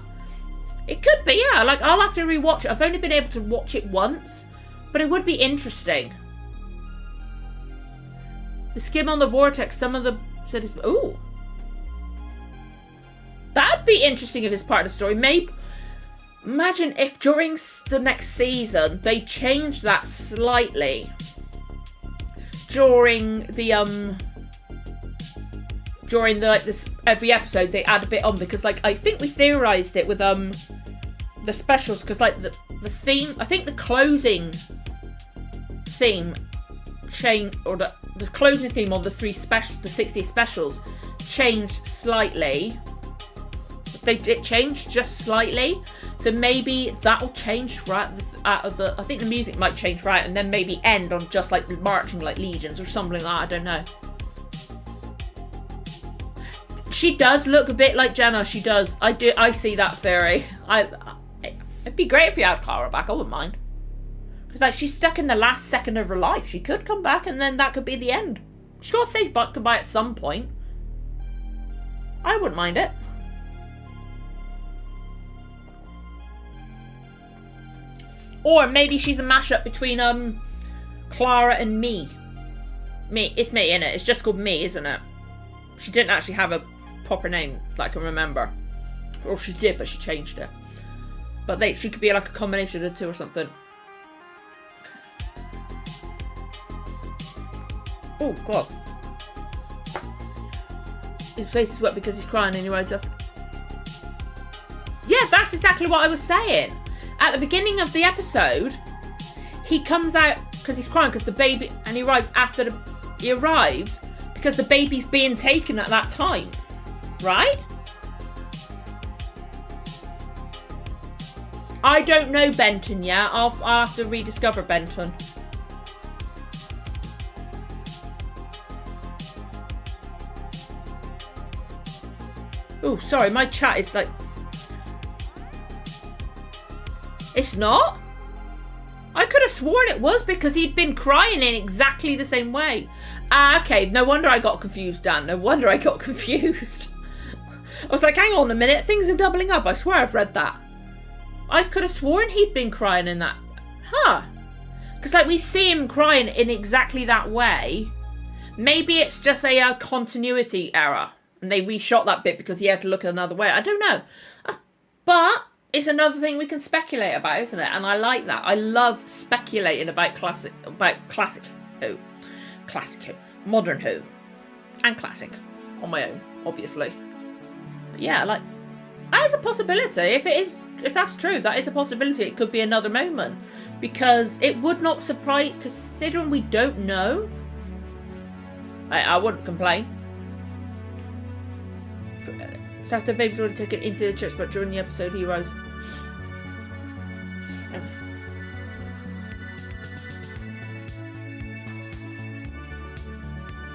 It could be, yeah. Like, I'll have to rewatch it. I've only been able to watch it once, but it would be interesting. The skim on the vortex, some of the said, ooh. That'd be interesting if it's part of the story. Maybe. Imagine if during the next season they change that slightly during the like this every episode they add a bit on, because like I think we theorized it with the specials, because like the theme, I think the closing theme changed, or the closing theme of the 60 specials changed slightly. It changed just slightly, so maybe that'll change right out of the. I think the music might change right, and then maybe end on just like marching like legions or something like that. I don't know. She does look a bit like Jenna. She does. I see that theory. It'd be great if we had Clara back. I wouldn't mind, because like she's stuck in the last second of her life. She could come back, and then that could be the end. She's got to say goodbye at some point. I wouldn't mind it. Or maybe she's a mashup between Clara and Me. It's Me, innit? It's just called Me, isn't it? She didn't actually have a proper name that I can remember. Or she did, but she changed it. But she could be like a combination of the two or something. Oh, God. His face is wet because he's crying and he rides off. Yeah, that's exactly what I was saying. At the beginning of the episode, he comes out because he's crying because the baby, and he arrives because the baby's being taken at that time, right? I don't know Benton yet. I'll have to rediscover Benton. Oh, sorry, my chat is like... It's not? I could have sworn it was because he'd been crying in exactly the same way. Ah, okay, no wonder I got confused, Dan. No wonder I got confused. I was like, hang on a minute, things are doubling up. I swear I've read that. I could have sworn he'd been crying in that. Huh. Because, like, we see him crying in exactly that way. Maybe it's just a continuity error. And they reshot that bit because he had to look another way. I don't know. But it's another thing we can speculate about, isn't it? And I like that. I love speculating about classic Who. Classic Who. Modern Who. And classic. On my own, obviously. But yeah, like, that is a possibility. If that's true, that is a possibility. It could be another moment. Because it would not surprise, considering we don't know. I wouldn't complain. So after baby's already taken into the church, but during the episode he rose.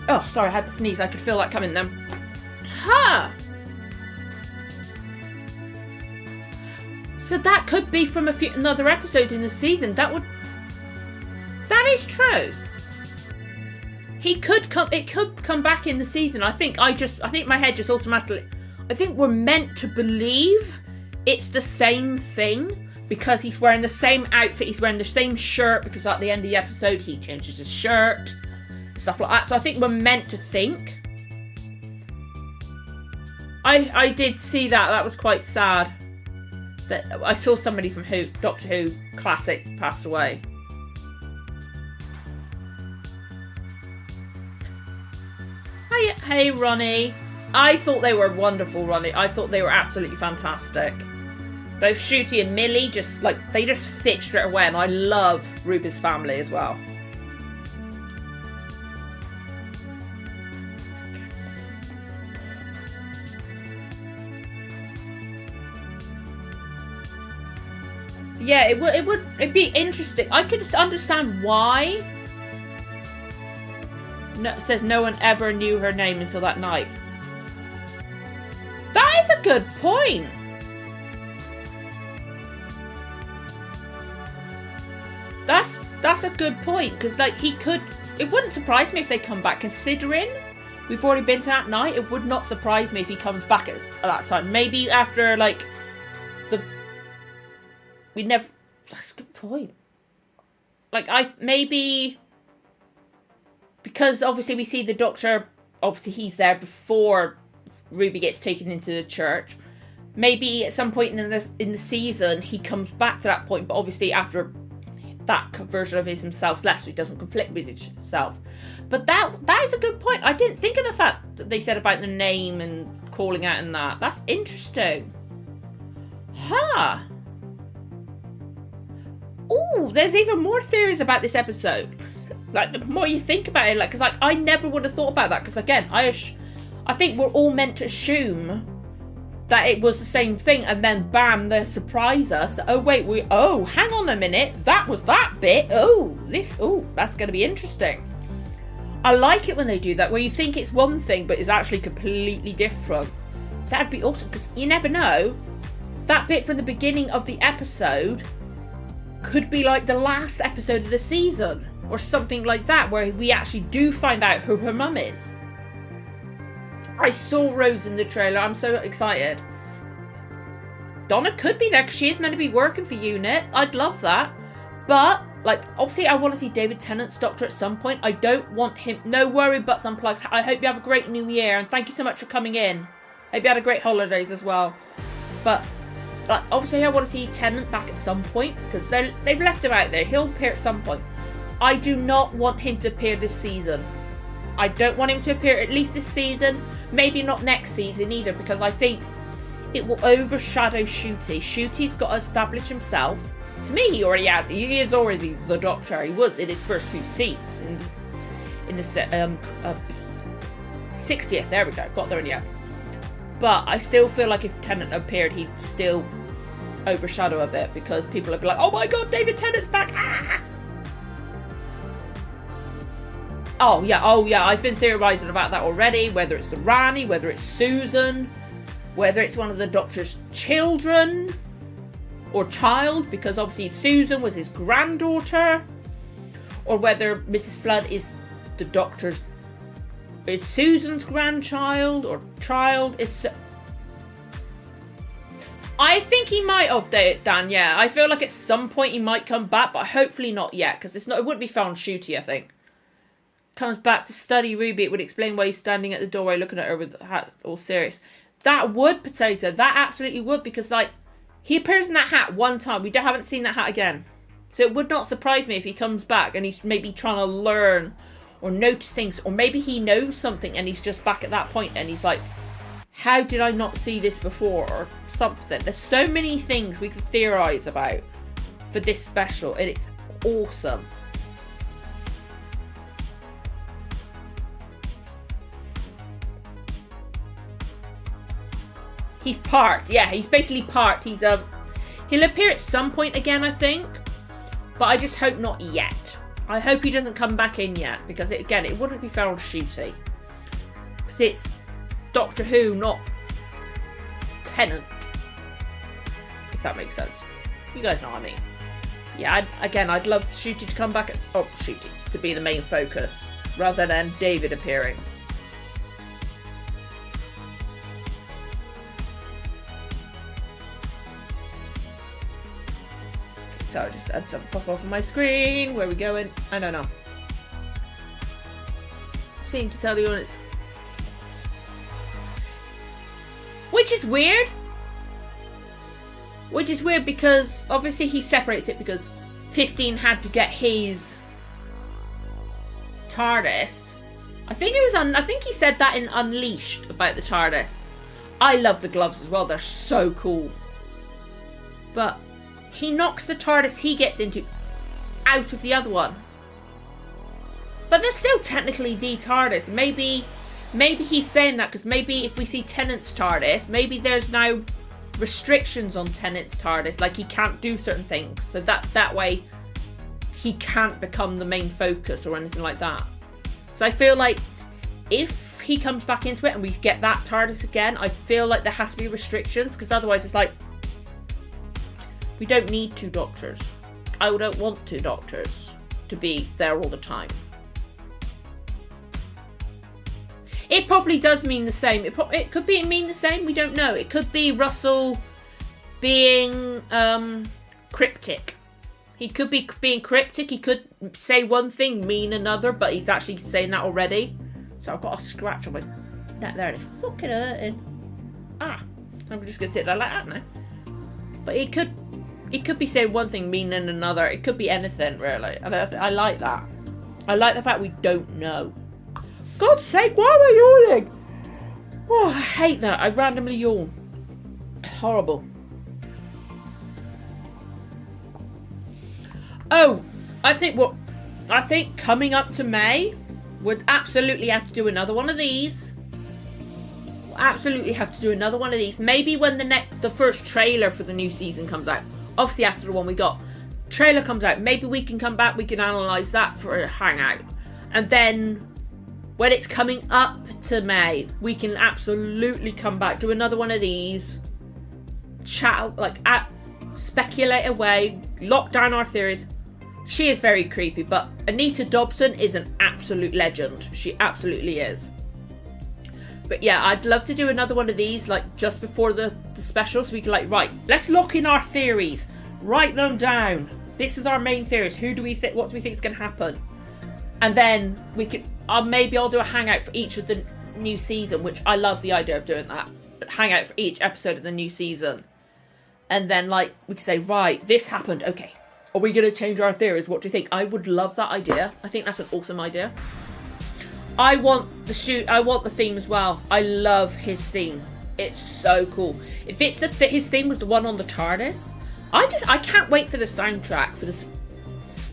Oh, sorry, I had to sneeze. I could feel that coming then. Huh! So that could be from another episode in the season. That is true. It could come back in the season. I think my head just automatically... I think we're meant to believe it's the same thing because he's wearing the same outfit, he's wearing the same shirt because at the end of the episode he changes his shirt, stuff like that. So I think we're meant to think. I did see that. That was quite sad. That I saw somebody from Doctor Who Classic passed away. Hey Ronnie. I thought they were wonderful, Ronnie. I thought they were absolutely fantastic. Both Shooty and Millie they just fit straight away, and I love Ruby's family as well. Yeah, it'd be interesting. I could understand why. No, it says no one ever knew her name until that night. That is a good point. That's a good point because it wouldn't surprise me if they come back considering we've already been to that night. It would not surprise me if he comes back at that time. Maybe after that's a good point. Because obviously we see the Doctor, obviously he's there before Ruby gets taken into the church. Maybe at some point in the season he comes back to that point, but obviously after that version of himself's left, so he doesn't conflict with himself. But that is a good point. I didn't think of the fact that they said about the name and calling out and that. That's interesting. Huh. Ooh, there's even more theories about this episode. Like, the more you think about it, because I never would have thought about that. Because again, I think we're all meant to assume that it was the same thing, and then bam, they surprise us. Oh wait, hang on a minute, that was that bit. That's going to be interesting. I like it when they do that, where you think it's one thing, but it's actually completely different. That'd be awesome, because you never know. That bit from the beginning of the episode could be like the last episode of the season, or something like that, where we actually do find out who her mum is. I saw Rose in the trailer. I'm so excited. Donna could be there because she is meant to be working for UNIT. I'd love that. But, obviously I want to see David Tennant's Doctor at some point. I don't want him... No worry, Butts Unplugged. I hope you have a great new year. And thank you so much for coming in. Hope you had a great holidays as well. But obviously I want to see Tennant back at some point. Because they've left him out there. He'll appear at some point. I do not want him to appear this season. I don't want him to appear at least this season. Maybe not next season either, because I think it will overshadow Shooty. Shooty's got to establish himself. To me, he already has. He is already the Doctor. He was in his first 2 scenes. In the 60th. There we go. Got there in the end. But I still feel like if Tennant appeared, he'd still overshadow a bit because people will be like, oh my god, David Tennant's back. Ah! Oh yeah, I've been theorising about that already, whether it's the Rani, whether it's Susan, whether it's one of the Doctor's children or child, because obviously Susan was his granddaughter, or whether Mrs. Flood is the Doctor's, is Susan's grandchild or child. I think he might have done, yeah. I feel like at some point he might come back, but hopefully not yet, because it wouldn't be found shooty, I think. Comes back to study Ruby, it would explain why he's standing at the doorway looking at her with the hat all serious. That would, Potato, that absolutely would, because like, he appears in that hat one time, we haven't seen that hat again. So it would not surprise me if he comes back and he's maybe trying to learn or notice things, or maybe he knows something and he's just back at that point and he's like, how did I not see this before, or something. There's so many things we could theorise about for this special, and it's awesome. He's parked, yeah, he's basically parked. He'll appear at some point again, I think, but I just hope not yet. I hope he doesn't come back in yet, because it wouldn't be found shooty. Because it's Doctor Who, not Tennant. If that makes sense. You guys know what I mean. Yeah, I'd love Shooty to come back Shooty to be the main focus, rather than David appearing. So I just had some pop up on my screen. Where are we going? I don't know. Seem to tell you on it. Which is weird. Which is weird because obviously he separates it because 15 had to get his TARDIS. I think he said that in Unleashed about the TARDIS. I love the gloves as well. They're so cool. But he knocks the TARDIS he gets into out of the other one. But they're still technically the TARDIS. Maybe he's saying that because maybe if we see Tennant's TARDIS, maybe there's now restrictions on Tennant's TARDIS, like he can't do certain things. So that way he can't become the main focus or anything like that. So I feel like if he comes back into it and we get that TARDIS again, I feel like there has to be restrictions, because otherwise it's like, we don't need two doctors. I don't want two doctors to be there all the time. It probably does mean the same. It could mean the same. We don't know. It could be Russell being cryptic. He could be being cryptic. He could say one thing, mean another, but he's actually saying that already. So I've got a scratch on my neck there and it's fucking hurting. I'm just going to sit there like that now. But he could be saying one thing, meaning another. It could be anything, really. And I like that. I like the fact we don't know. God's sake, why am I yawning? Oh, I hate that. I randomly yawn. It's horrible. Oh, I think coming up to May, would absolutely have to do another one of these. Absolutely have to do another one of these. Maybe when the first trailer for the new season comes out. Obviously after the one we got. Trailer comes out. Maybe we can come back. We can analyse that for a hangout. And then when it's coming up to May, we can absolutely come back. Do another one of these. Chat, speculate away. Lock down our theories. She is very creepy, but Anita Dobson is an absolute legend. She absolutely is. But yeah, I'd love to do another one of these, just before the special, so we can right, let's lock in our theories. Write them down. This is our main theories. What do we think is going to happen? And then we could, maybe I'll do a hangout for each of the new season, which I love the idea of doing that. Hangout for each episode of the new season. And then we could say, right, this happened. Okay. Are we going to change our theories? What do you think? I would love that idea. I think that's an awesome idea. I want the theme as well. I love his theme. It's so cool. If it's his theme was the one on the TARDIS, I can't wait for the soundtrack for this.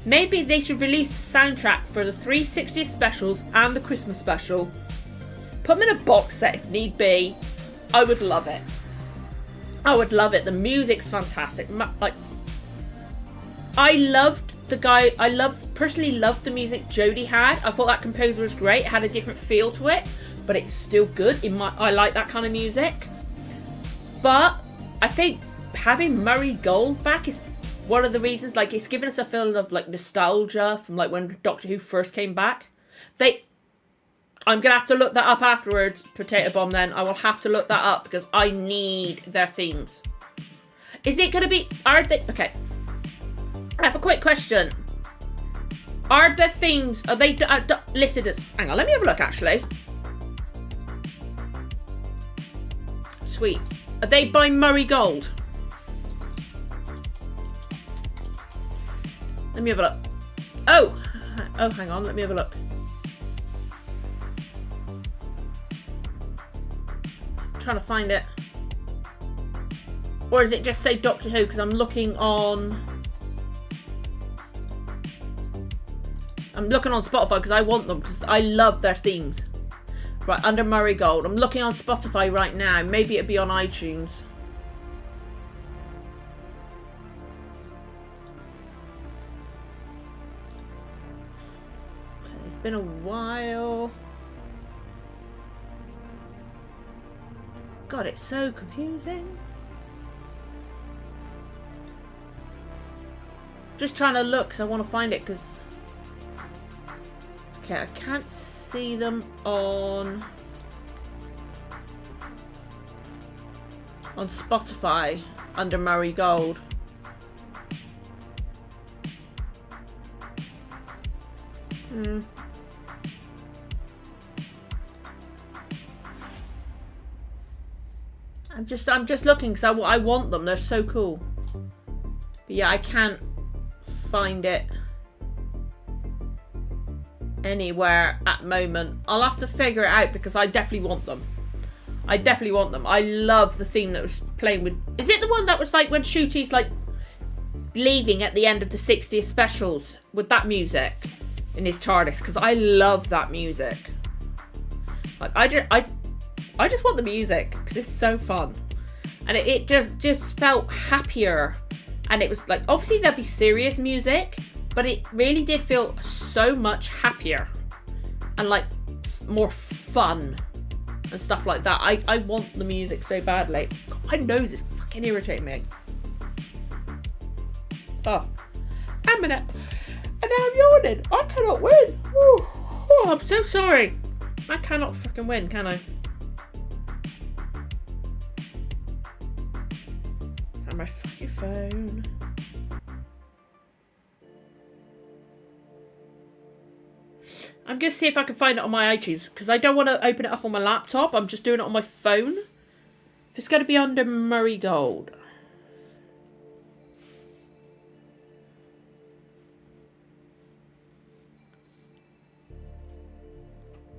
Maybe they should release the soundtrack for the 360th specials and the Christmas special. Put them in a box set if need be. I would love it. I would love it. The music's fantastic. Like, I loved the guy. Personally loved the music Jody had. I thought that composer was great. It had a different feel to it, but it's still good. I like that kind of music. But I think having Murray Gold back is one of the reasons. Like, it's given us a feeling of like nostalgia from like when Doctor Who first came back. I'm gonna have to look that up afterwards, Potato Bomb. Then I will have to look that up because I need their themes. Is it gonna be? Okay? I have a quick question. Are their themes? Are they listed as? Hang on, let me have a look. Actually, sweet. Are they by Murray Gold? Let me have a look. Oh, hang on. Let me have a look. I'm trying to find it. Or does it just say Doctor Who? Because I'm looking on Spotify because I want them because I love their themes. Right, under Murray Gold. I'm looking on Spotify right now. Maybe it'd be on iTunes. Okay, it's been a while. God, it's so confusing. Just trying to look because I want to find it because... Okay, I can't see them on Spotify under Murray Gold. I'm just looking because I want them. They're so cool. But yeah, I can't find it anywhere at the moment. I'll have to figure it out because I definitely want them. I love the theme that was playing with... Is it the one that was like when Shooty's like leaving at the end of the 60th specials with that music in his TARDIS? Because I love that music. Like, I just want the music because it's so fun. And it just felt happier. And it was like, obviously there'd be serious music, but it really did feel so much happier and like more fun and stuff like that. I want the music so badly. God, my nose is fucking irritating me. Oh, and now I'm yawning. I cannot win. Oh, I'm so sorry. I cannot fucking win, can I? And my fucking phone. I'm going to see if I can find it on my iTunes because I don't want to open it up on my laptop. I'm just doing it on my phone. If it's going to be under Murray Gold.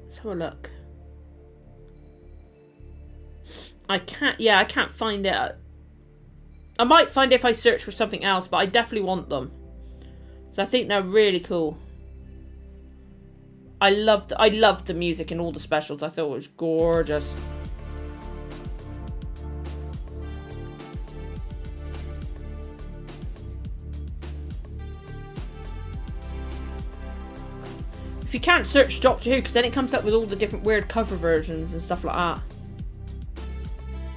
Let's have a look. I can't find it. I might find it if I search for something else, but I definitely want them. So I think they're really cool. I loved the music in all the specials. I thought it was gorgeous. If you can't search Doctor Who, because then it comes up with all the different weird cover versions and stuff like that.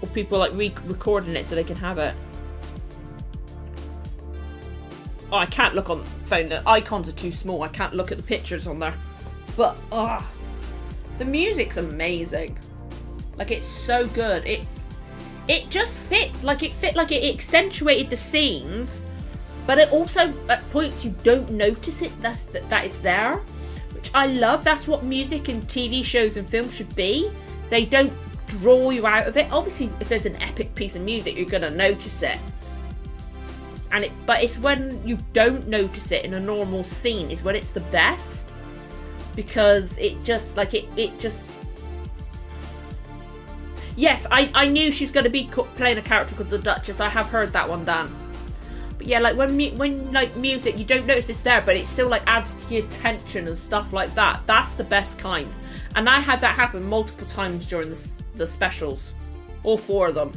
Or people like re-recording it so they can have it. Oh, I can't look on the phone. The icons are too small. I can't look at the pictures on there. But, the music's amazing. Like, it's so good. It just fit. Like, it accentuated the scenes. But it also, at points, you don't notice it. That is there. Which I love. That's what music in TV shows and films should be. They don't draw you out of it. Obviously, if there's an epic piece of music, you're going to notice it. But it's when you don't notice it in a normal scene is when it's the best. Because it just, like, it just... Yes, I knew she was going to be playing a character called the Duchess. I have heard that one, Dan. But yeah, like, when like, music, you don't notice it's there, but it still, like, adds to your attention and stuff like that. That's the best kind. And I had that happen multiple times during the specials. All 4 of them.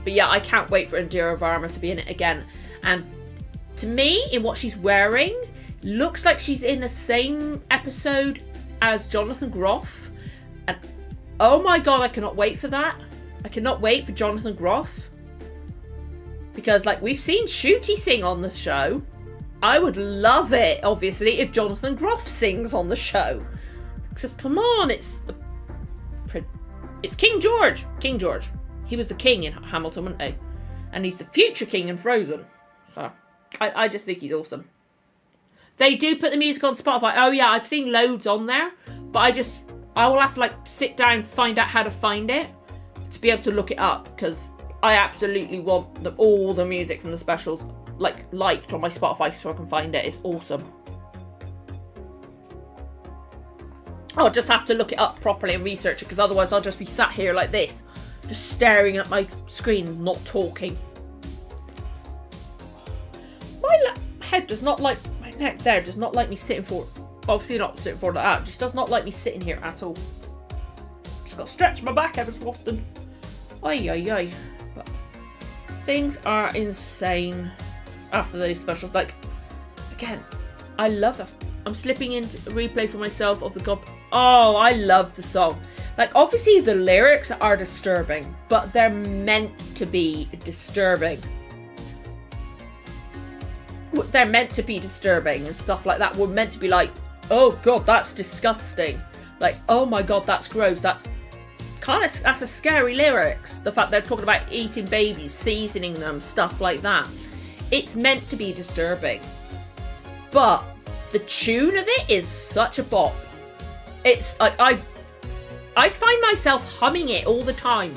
But yeah, I can't wait for Indira Varma to be in it again. And to me, in what she's wearing, looks like she's in the same episode as Jonathan Groff. And oh my god, I cannot wait for that. I cannot wait for Jonathan Groff. Because, like, we've seen Shooty sing on the show. I would love it, obviously, if Jonathan Groff sings on the show. Because, come on, it's King George. King George. He was the king in Hamilton, wasn't he? And he's the future king in Frozen. So, I just think he's awesome. They do put the music on Spotify. Oh, yeah, I've seen loads on there. But I will have to, like, sit down, find out how to find it. To be able to look it up. Because I absolutely want all the music from the specials, like, liked on my Spotify so I can find it. It's awesome. I'll just have to look it up properly and research it, because otherwise I'll just be sat here like this, just staring at my screen, not talking. My head does not like, my neck there does not like me sitting forward. Obviously not sitting forward like that, just does not like me sitting here at all. Just got to stretch my back ever so often. Ay. But things are insane after those specials. Like, again, I love it. I'm slipping into a replay for myself of the God. Oh, I love the song. Like, obviously the lyrics are disturbing, but they're meant to be disturbing. They're meant to be disturbing and stuff like that. We're meant to be like, oh god, that's disgusting. Like, oh my god, that's gross. That's a scary lyrics. The fact they're talking about eating babies, seasoning them, stuff like that. It's meant to be disturbing. But the tune of it is such a bop. It's like, I find myself humming it all the time.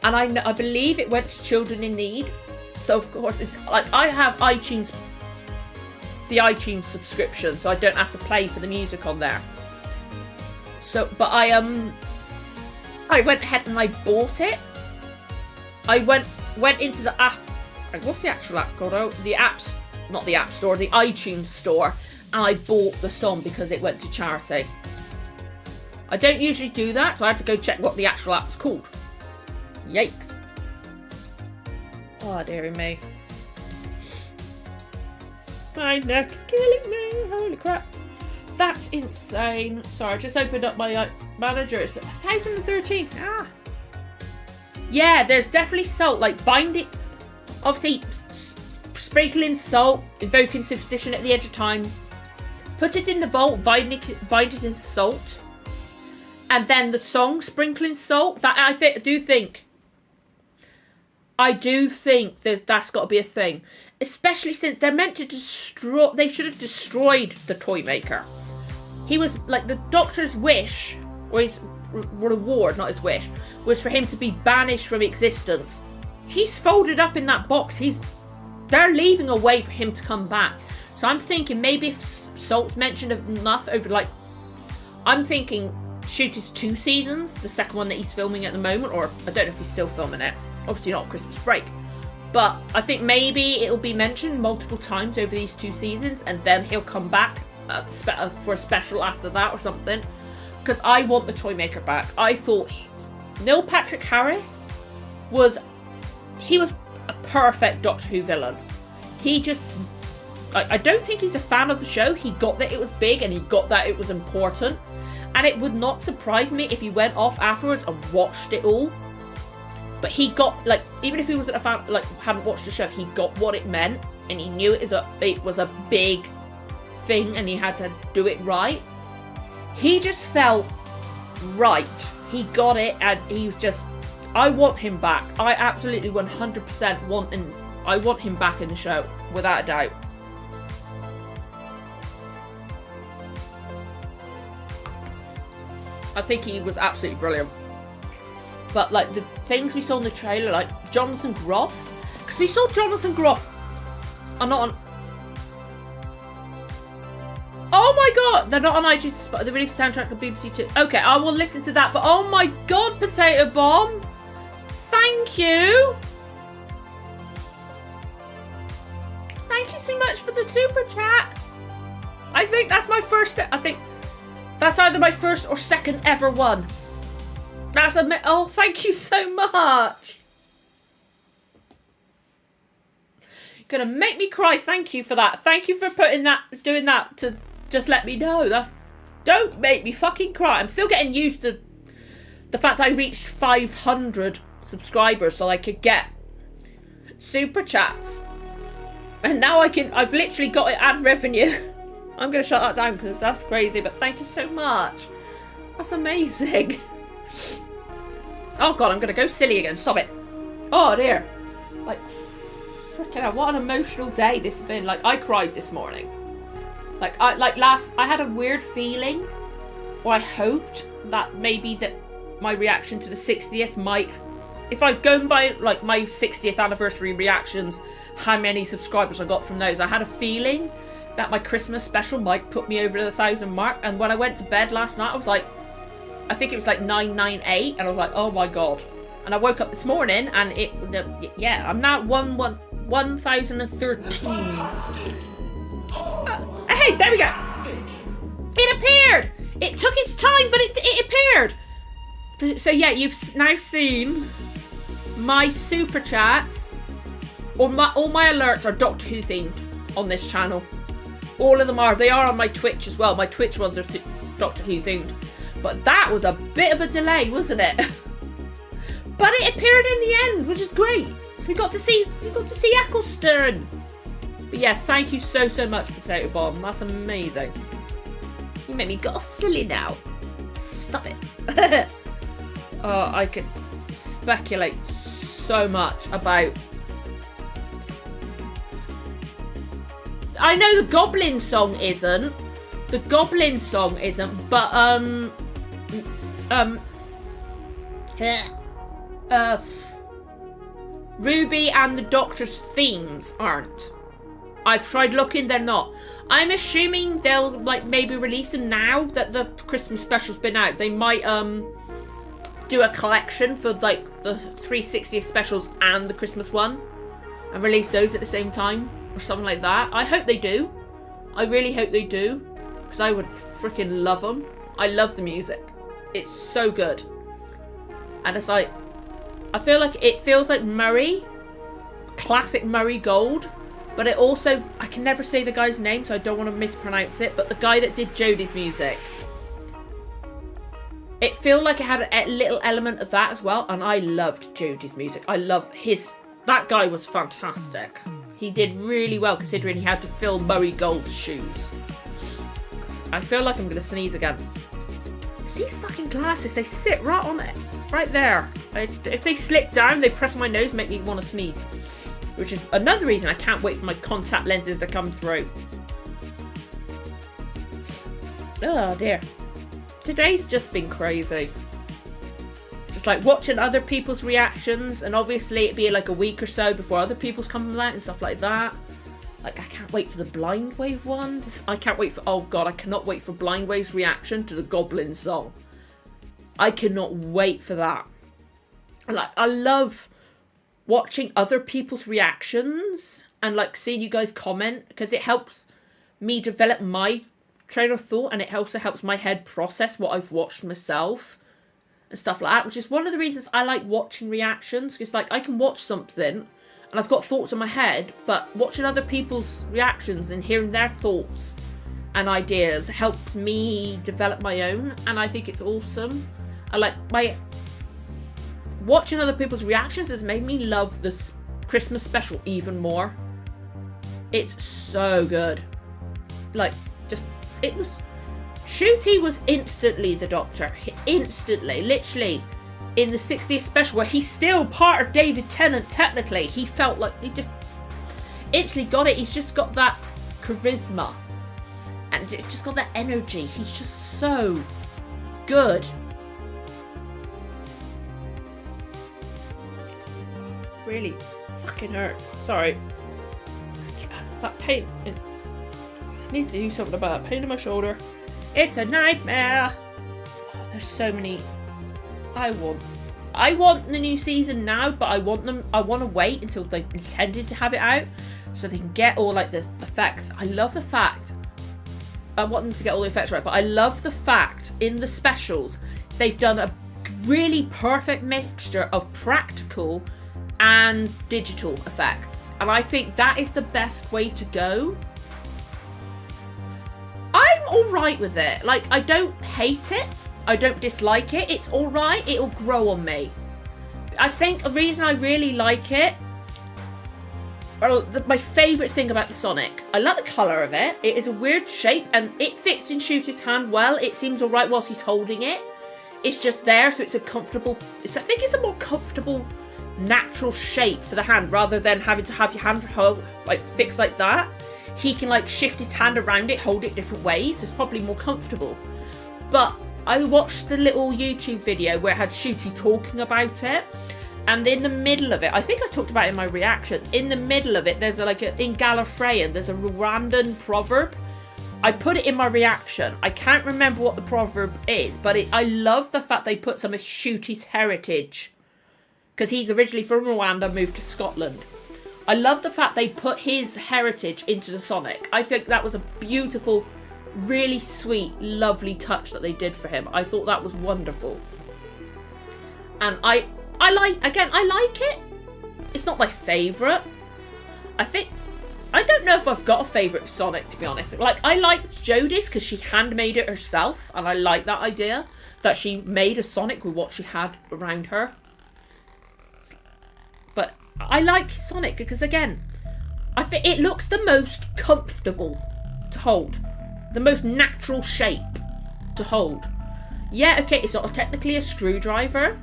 And I believe it went to Children in Need. So of course, it's like, I have the iTunes subscription, so I don't have to pay for the music on there. So, but I went ahead and I bought it. I went into the app. What's the actual app called? Oh, not the App Store, the iTunes Store. And I bought the song because it went to charity. I don't usually do that, so I had to go check what the actual app's called. Yikes. Oh, dearie me. My neck is killing me. Holy crap. That's insane. Sorry, I just opened up my manager. It's 1013. Ah. Yeah, there's definitely salt. Like, bind it. Obviously, sprinkling salt, invoking superstition at the edge of time. Put it in the vault, bind it in salt. And then the song, Sprinkling Salt. That I do think that's got to be a thing. Especially since they're meant to destroy. They should have destroyed the toy maker. He was like, the Doctor's wish, or his reward, not his wish, was for him to be banished from existence. He's folded up in that box. They're leaving a way for him to come back. So I'm thinking maybe if Salt's mentioned enough over, like, I'm thinking shoot is 2 seasons, the second one that he's filming at the moment, or I don't know if he's still filming it. Obviously not Christmas break. But I think maybe it'll be mentioned multiple times over these 2 seasons, and then he'll come back for a special after that or something. Because I want the toy maker back. I thought Neil Patrick Harris was a perfect Doctor Who villain. He just, I don't think he's a fan of the show. He got that it was big and he got that it was important. And it would not surprise me if he went off afterwards and watched it all. But he got, like, even if he wasn't a fan, like, hadn't watched the show, he got what it meant. And he knew it was a big thing and he had to do it right. He just felt right. He got it and he was just, I want him back. I absolutely 100% want him back in the show, without a doubt. I think he was absolutely brilliant. But, like, the things we saw in the trailer, like Jonathan Groff, because we saw Jonathan Groff. I'm not on. Oh my god, they're not on iTunes, but they released the soundtrack of BBC Two. Okay, I will listen to that. But oh my god, Potato Bomb, thank you. Thank you so much for the super chat. I think that's my first. I think that's either my first or second ever one. Oh, thank you so much. gonna make me cry. Thank you for that. Thank you for doing that to just let me know. That don't make me fucking cry. I'm still getting used to the fact I reached 500 subscribers so I could get super chats. And now I've literally got it ad revenue. I'm going to shut that down because that's crazy, but thank you so much. That's amazing. Oh God, I'm going to go silly again. Stop it. Oh dear. Like, freaking hell, what an emotional day this has been. Like, I cried this morning. I had a weird feeling, or I hoped that maybe that my reaction to the 60th might, if I'd gone by like my 60th anniversary reactions, how many subscribers I got from those, I had a feeling that my Christmas special might put me over the 1,000 mark. And when I went to bed last night, I was like, I think it was like 998, and I was like, oh my God. And I woke up this morning and yeah, I'm now 1,013. Hey, there we go. It appeared. It took its time, but it appeared. So yeah, you've now seen my super chats, or all my alerts are Doctor Who themed on this channel. All of them are. They are on my Twitch as well. My Twitch ones are Doctor Who themed. But that was a bit of a delay, wasn't it? But it appeared in the end, which is great. So we got to see Eccleston. But yeah, thank you so much, Potato Bomb. That's amazing. You made me go silly now. Stop it. Oh, I could speculate so much about. I know the Goblin song isn't. But Ruby and the Doctor's themes aren't. I've tried looking, they're not. I'm assuming they'll like maybe release them now that the Christmas special's been out. They might do a collection for like the 360th specials and the Christmas one and release those at the same time or something like that. I hope they do. I really hope they do, because I would freaking love them. I love the music. It's so good. And it's like, I feel like it feels like Murray, classic Murray Gold. But it also, I can never say the guy's name, so I don't want to mispronounce it, but the guy that did Jodie's music. It felt like it had a little element of that as well, and I loved Jodie's music. I love that guy was fantastic. He did really well considering he had to fill Murray Gold's shoes. I feel like I'm going to sneeze again. These fucking glasses, they sit right on it. Right there. If they slip down, they press on my nose and make me want to sneeze. Which is another reason I can't wait for my contact lenses to come through. Oh dear. Today's just been crazy. Just like watching other people's reactions, and obviously it'd be like a week or so before other people's come out and stuff like that. Like, I can't wait for the Blind Wave one. I can't wait for, oh God, I cannot wait for Blind Wave's reaction to the Goblin song. I cannot wait for that. Like, I love watching other people's reactions and like seeing you guys comment, because it helps me develop my train of thought, and it also helps my head process what I've watched myself and stuff like that, which is one of the reasons I like watching reactions, because like I can watch something and I've got thoughts in my head, but watching other people's reactions and hearing their thoughts and ideas helps me develop my own, and I think it's awesome. I like watching other people's reactions has made me love this Christmas special even more. It's so good. Like, just, it was, Shooty was instantly the Doctor. Instantly, literally, in the 60th special, where he's still part of David Tennant, technically, he felt like he just instantly got it. He's just got that charisma. And just got that energy. He's just so good. Really fucking hurts. Sorry. That pain. I need to do something about that pain in my shoulder. It's a nightmare. Oh, there's so many. I want the new season now, but I want to wait until they intended to have it out, so they can get all like the effects. I love the fact. I want them to get all the effects right, but I love the fact in the specials they've done a really perfect mixture of practical and digital effects. And I think that is the best way to go. I'm alright with it. Like, I don't hate it. I don't dislike it. It's alright. It'll grow on me. I think the reason I really like it, well, my favourite thing about the Sonic, I love the colour of it. It is a weird shape and it fits in Shooty's hand well. It seems alright whilst he's holding it. It's just there, so it's a comfortable, I think it's a more comfortable, natural shape for the hand rather than having to have your hand held, like fixed like that. He can like shift his hand around it, hold it different ways. So it's probably more comfortable. But I watched the little YouTube video where it had Shooty talking about it. And in the middle of it, I think I talked about it in my reaction. In the middle of it, there's in Gallifreyan, there's a Rwandan proverb. I put it in my reaction. I can't remember what the proverb is, but I love the fact they put some of Shooty's heritage. Because he's originally from Rwanda, moved to Scotland. I love the fact they put his heritage into the Sonic. I think that was a beautiful, really sweet, lovely touch that they did for him. I thought that was wonderful. And I like it. It's not my favourite. I don't know if I've got a favourite Sonic, to be honest. Like, I like Jodie's because she handmade it herself. And I like that idea that she made a Sonic with what she had around her. But I like Sonic because, again, I think it looks the most comfortable to hold. The most natural shape to hold. Yeah, okay, it's not technically a screwdriver.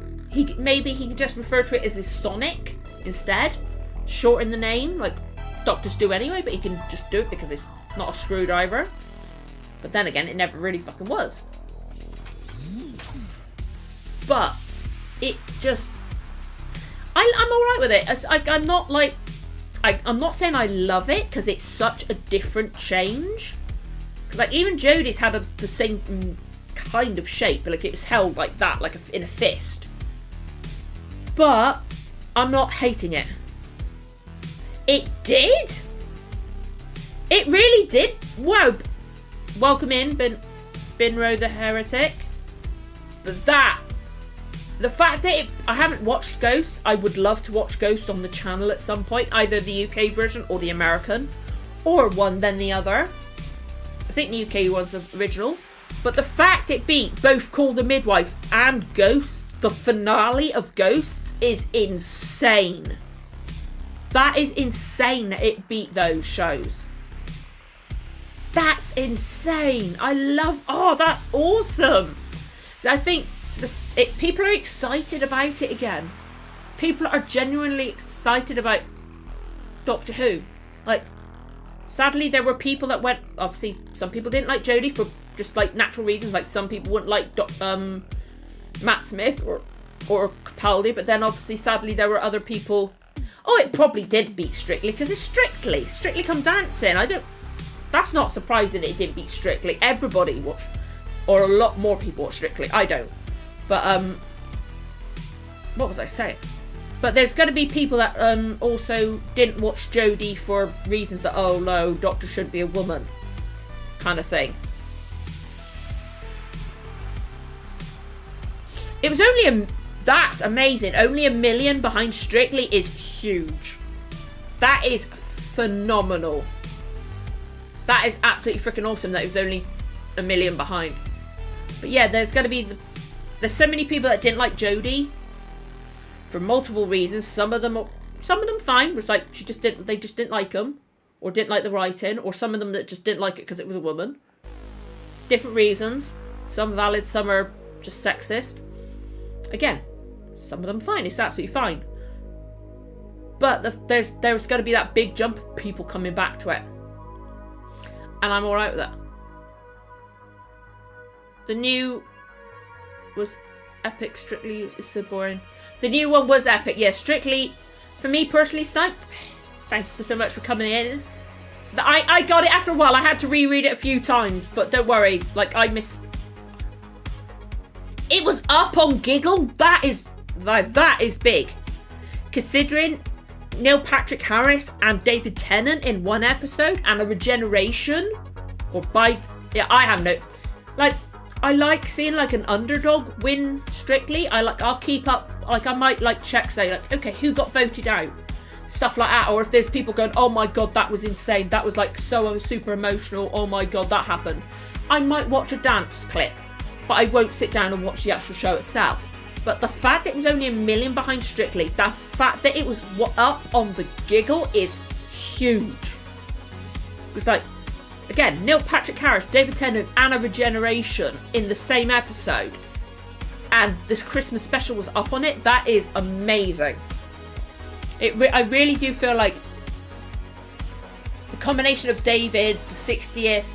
Maybe he can just refer to it as his Sonic instead. Shorten the name, like doctors do anyway, but he can just do it because it's not a screwdriver. But then again, it never really fucking was. But it just... I'm alright with it. I'm not like... I'm not saying I love it because it's such a different change. Like, even Jodie's had the same kind of shape. Like, it was held like that, like in a fist. But I'm not hating it. It did? It really did? Wow. Welcome in, Binro the Heretic. But the fact that I haven't watched Ghosts, I would love to watch Ghosts on the channel at some point. Either the UK version or the American. Or one then the other. I think the UK was the original. But the fact it beat both Call the Midwife and Ghosts, the finale of Ghosts, is insane. That is insane that it beat those shows. That's insane. I love... Oh, that's awesome. So I think people are excited about it again. People are genuinely excited about Doctor Who. Like, sadly, there were people that went... Obviously, some people didn't like Jodie for just, like, natural reasons. Like, some people wouldn't like Matt Smith or Capaldi. But then, obviously, sadly, there were other people... Oh, it probably did beat Strictly, because it's Strictly. Strictly Come Dancing. That's not surprising it didn't beat Strictly. Everybody watched... Or a lot more people watch Strictly. I don't. But, what was I saying? But there's going to be people that also didn't watch Jodie for reasons that, oh no, Doctor shouldn't be a woman. Kind of thing. It was only that's amazing. Only 1 million behind Strictly is huge. That is phenomenal. That is absolutely freaking awesome that it was only 1 million behind. But yeah, there's going to be... There's so many people that didn't like Jodie for multiple reasons. Some of them fine. Was like they just didn't like them, or didn't like the writing, or some of them that just didn't like it because it was a woman. Different reasons. Some valid, some are just sexist. Again, some of them fine. It's absolutely fine. But there's going to be that big jump of people coming back to it, and I'm all right with that. The new was epic. Strictly is so boring. The new one was epic. Yeah, Strictly, for me personally, Snipe, thank you so much for coming in. I got it after a while. I had to reread it a few times, but don't worry. Like, it was up on Giggle. That is big. Considering Neil Patrick Harris and David Tennant in one episode and a regeneration, I have no... Like, I like seeing like an underdog win Strictly. I'll keep up like, I might like check, say like, okay, who got voted out? Stuff like that. Or if there's people going, oh my God, that was insane. That was like so super emotional. Oh my God, that happened. I might watch a dance clip, but I won't sit down and watch the actual show itself. But the fact that it was only 1 million behind Strictly, the fact that it was up on the giggle is huge. It's like, again, Neil Patrick Harris, David Tennant, and a Regeneration in the same episode. And this Christmas special was up on it. That is amazing. I really do feel like the combination of David, the 60th,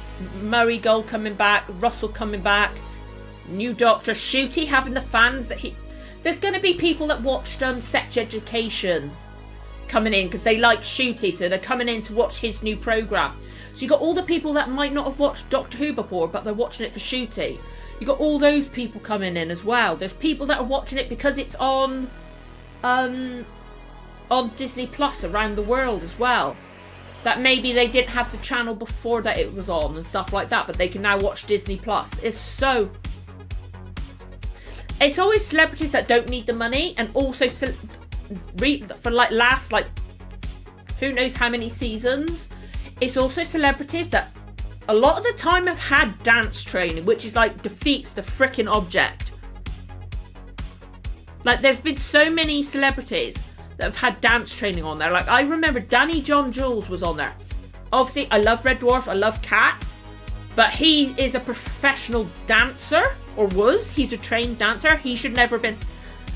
Murray Gold coming back, Russell coming back, new Doctor, Shooty having the fans that he... There's going to be people that watched Sex Education coming in because they like Shooty, so they're coming in to watch his new programme. So you got all the people that might not have watched Doctor Who before, but they're watching it for Shooty. You got all those people coming in as well. There's people that are watching it because it's on Disney Plus around the world as well. That maybe they didn't have the channel before that it was on and stuff like that, but they can now watch Disney Plus. It's always celebrities that don't need the money, and also for like last like who knows how many seasons. It's also celebrities that a lot of the time have had dance training, which is like defeats the freaking object. Like there's been so many celebrities that have had dance training on there. Like I remember Danny John Jules was on there. Obviously I love Red Dwarf, I love Cat, but he is a professional dancer, or was. He's a trained dancer. He should never have been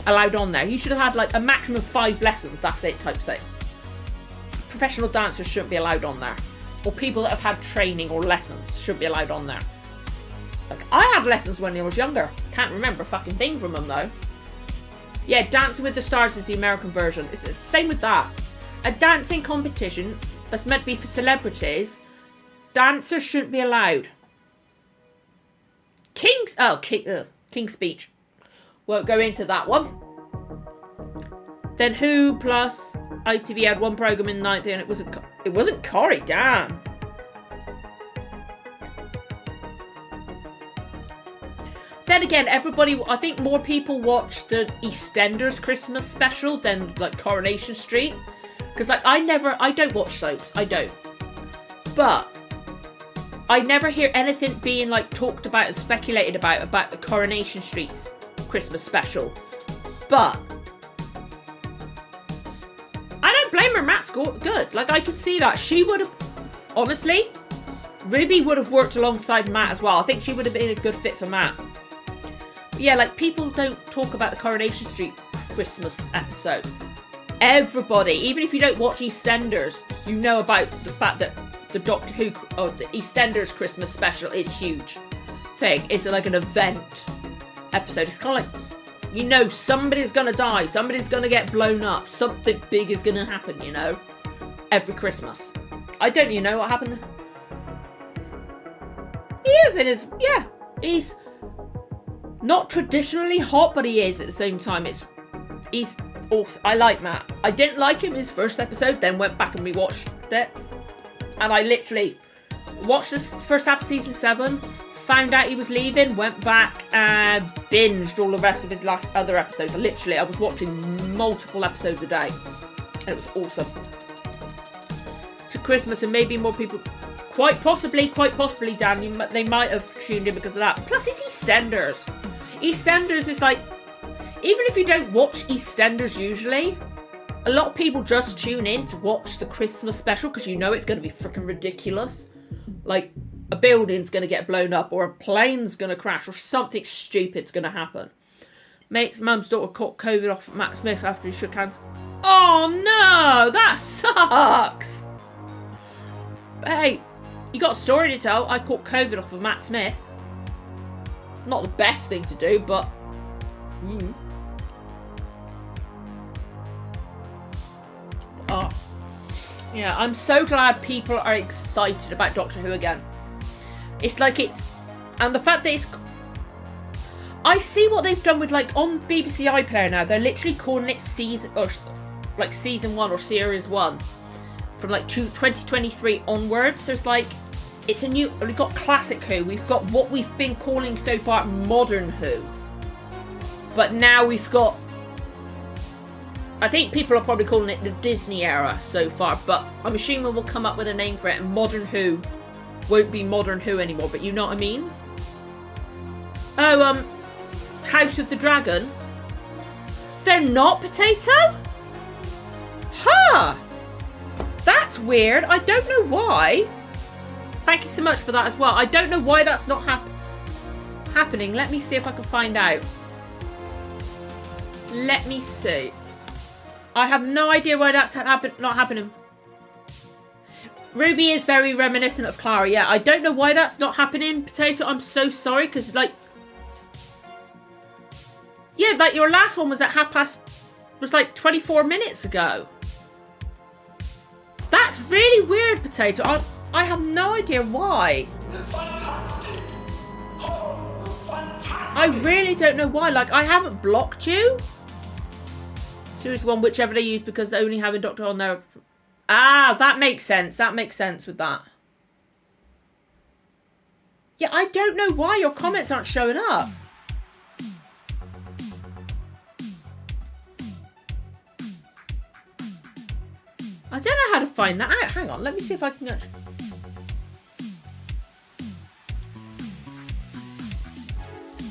allowed on there. He should have had like a maximum of 5 lessons, that's it type thing. Professional dancers shouldn't be allowed on there. Or people that have had training or lessons shouldn't be allowed on there. Like I had lessons when I was younger. Can't remember a fucking thing from them though. Yeah, Dancing with the Stars is the American version. It's the same with that. A dancing competition that's meant to be for celebrities, dancers shouldn't be allowed. King's Speech. Won't go into that one. Then Who plus ITV had one programme in the 90s and it wasn't Corrie, damn. Then again, I think more people watch the EastEnders Christmas special than like Coronation Street. Because like I don't watch soaps, I don't. But I never hear anything being like talked about and speculated about the Coronation Street's Christmas special. But I don't blame her, Matt's good. Like I could see that. She would have, honestly, Ruby would have worked alongside Matt as well. I think she would have been a good fit for Matt. Yeah, like people don't talk about the Coronation Street Christmas episode. Everybody, even if you don't watch EastEnders, you know about the fact that the Doctor Who or the EastEnders Christmas special is huge thing. It's like an event episode. It's kind of like, somebody's gonna die, somebody's gonna get blown up, something big is gonna happen, every Christmas. I don't know what happened. He is he's not traditionally hot, but he is at the same time. He's awesome. I like Matt. I didn't like him his first episode, then went back and rewatched it. And I literally watched this first half of season 7, found out he was leaving, went back and binged all the rest of his other episodes. I was watching multiple episodes a day. And it was awesome. To Christmas, and maybe more people, quite possibly, Dan, they might have tuned in because of that. Plus, it's EastEnders. EastEnders is like, even if you don't watch EastEnders usually, a lot of people just tune in to watch the Christmas special because it's going to be freaking ridiculous. Like, a building's going to get blown up, or a plane's going to crash, or something stupid's going to happen. Mate's mum's daughter caught COVID off Matt Smith after he shook hands. Oh no, that sucks! But hey, you got a story to tell. I caught COVID off of Matt Smith. Not the best thing to do, but... Oh. Yeah, I'm so glad people are excited about Doctor Who again. It's like and the fact that it's... I see what they've done with, like, on BBC iPlayer now. They're literally calling it season 1 or series 1 from like 2023 onwards. So it's like, it's a new... We've got classic Who. We've got what we've been calling so far modern Who. But now we've got I think people are probably calling it the Disney era so far, but I'm assuming we'll come up with a name for it, and Modern Who won't be Modern Who anymore, but you know what I mean? Oh, House of the Dragon. They're not Potato? Huh! That's weird. I don't know why. Thank you so much for that as well. I don't know why that's not happening. Let me see if I can find out. Let me see. I have no idea why that's not happening. Ruby is very reminiscent of Clara. Yeah, I don't know why that's not happening, Potato. I'm so sorry, because, like... Yeah, like, your last one was at was like 24 minutes ago. That's really weird, Potato. I have no idea why. Fantastic. Oh, fantastic. I really don't know why. Like, I haven't blocked you. Series 1, whichever they use, because they only have a doctor on there. Ah, that makes sense. That makes sense with that. Yeah, I don't know why your comments aren't showing up. I don't know how to find that out. Hang on, let me see if I can...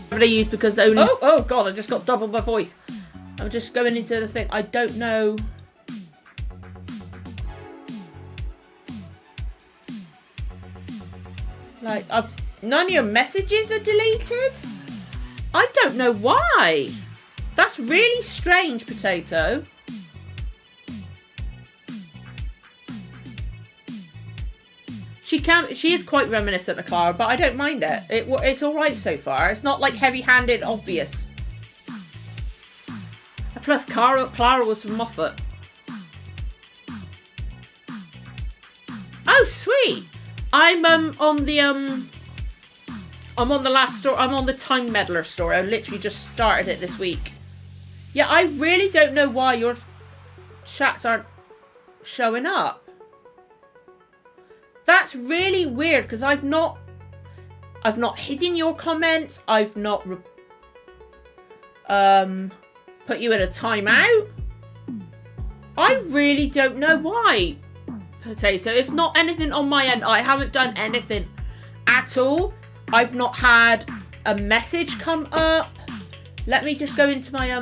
They use because only... Oh god, I just got double my voice. I'm just going into the thing. I don't know... Like, none of your messages are deleted? I don't know why. That's really strange, Potato. She is quite reminiscent of Clara, but I don't mind it. It's alright so far. It's not like heavy-handed, obvious. Plus, Clara was from Moffat. Oh, sweet! I'm on the last story. I'm on the Time Meddler story. I literally just started it this week. Yeah, I really don't know why your chats aren't showing up. That's really weird, because I've not hidden your comments. I've not put you in a timeout. I really don't know why, Potato. It's not anything on my end. I haven't done anything at all. I've not had a message come up. Let me just go into my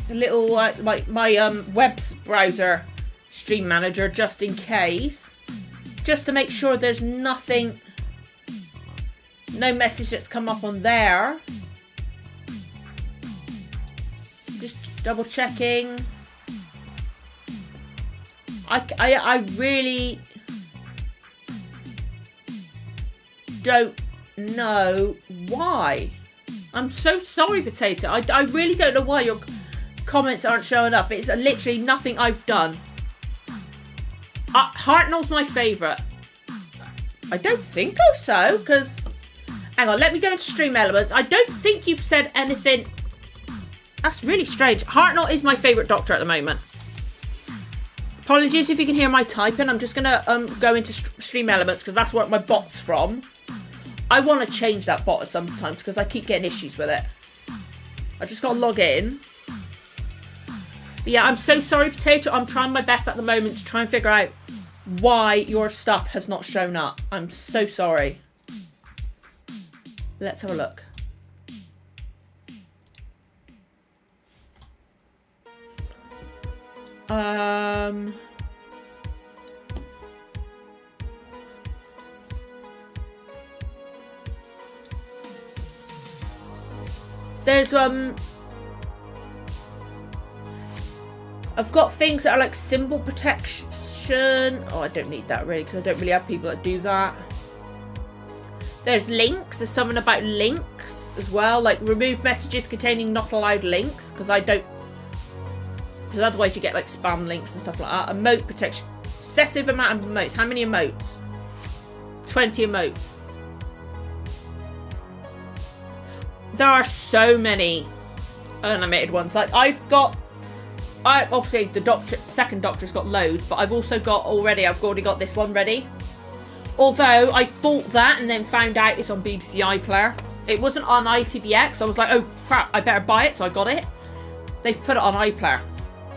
little my web browser stream manager, just in case, just to make sure there's nothing, no message that's come up on there. Just double checking. I really don't know why. I'm so sorry, Potato. I really don't know why your comments aren't showing up. It's literally nothing I've done. Hartnell's my favourite. I don't think so, because... Hang on, let me go into Stream Elements. I don't think you've said anything... That's really strange. Hartnell is my favourite Doctor at the moment. Apologies if you can hear my typing. I'm just going to go into Stream Elements, because that's what my bot's from. I want to change that bot sometimes, because I keep getting issues with it. I just got to log in. But yeah, I'm so sorry, Potato. I'm trying my best at the moment to try and figure out why your stuff has not shown up. I'm so sorry. Let's have a look. There's I've got things that are like symbol protection. Oh, I don't need that really, because I don't really have people that do that. There's links. There's something about links as well, like remove messages containing not allowed links, because I don't, because otherwise you get like spam links and stuff like that. Emote protection. Excessive amount of emotes. How many emotes? 20 emotes. There are so many animated ones. Like obviously the second Doctor's got loads, but I've already got this one ready. Although I bought that and then found out it's on BBC iPlayer. It wasn't on ITVX. I was like, oh crap, I better buy it, so I got it. They've put it on iPlayer.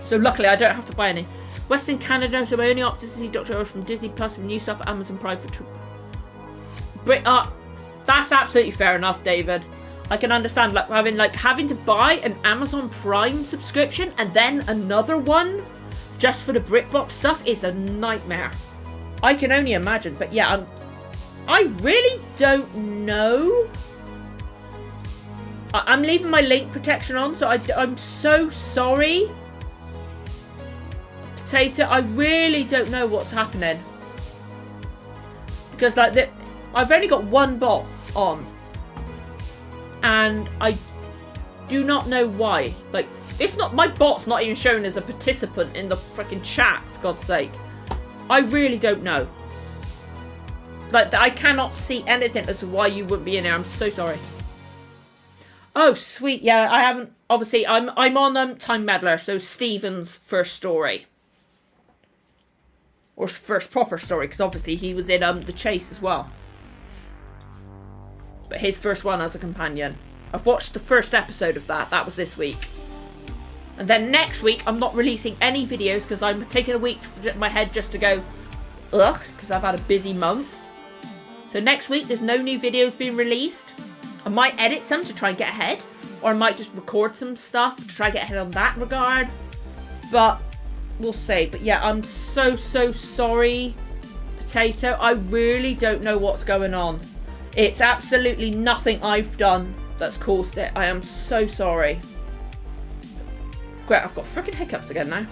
So luckily I don't have to buy any. Western Canada, so I only opted to see Doctor Who from Disney Plus with new stuff at Amazon Prime for that's absolutely fair enough, David. I can understand having to buy an Amazon Prime subscription and then another one just for the BritBox stuff is a nightmare. I can only imagine, but yeah, I really don't know. I'm leaving my link protection on, so I'm so sorry. Potato, I really don't know what's happening. Because I've only got one bot on. And I do not know why. Like, it's not, my bot's not even showing as a participant in the freaking chat, for God's sake. I really don't know. Like, I cannot see anything as to why you wouldn't be in there. I'm so sorry. Oh, sweet. Yeah, I haven't, obviously, I'm on Time Meddler, so Stephen's first story. Or first proper story, because obviously he was in The Chase as well. But his first one as a companion. I've watched the first episode of that. That was this week. And then next week, I'm not releasing any videos because I'm taking a week to get my head just to go, ugh, because I've had a busy month. So next week, there's no new videos being released. I might edit some to try and get ahead. Or I might just record some stuff to try and get ahead on that regard. But we'll see. But yeah, I'm so sorry, Potato. I really don't know what's going on. It's absolutely nothing I've done that's caused it. I am so sorry. Great, I've got freaking hiccups again now.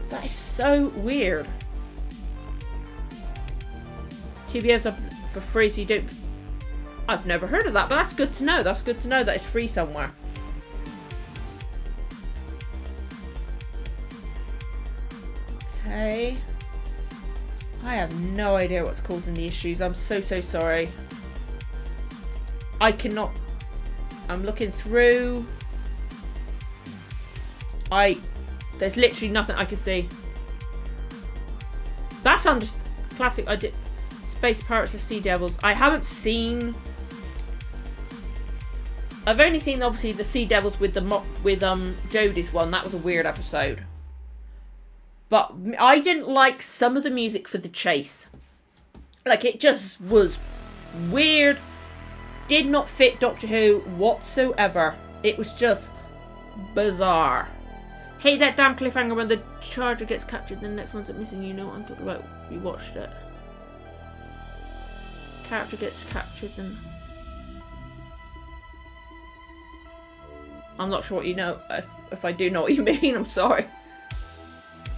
That is so weird. TBS up for free, so you don't... I've never heard of that, but that's good to know. That's good to know that it's free somewhere. Okay. I have no idea what's causing the issues. I'm so sorry. I cannot... I'm looking through. There's literally nothing I can see. That's under classic. I did Space Pirates of Sea Devils. I haven't seen... I've only seen obviously the Sea Devils with Jodie's one. That was a weird episode. But I didn't like some of the music for The Chase. Like, it just was weird. Did not fit Doctor Who whatsoever. It was just bizarre. Hate that damn cliffhanger when the charger gets captured, the next one's missing. You know what I'm talking about. We watched it. Character gets captured and... I'm not sure what you know. If I do know what you mean, I'm sorry.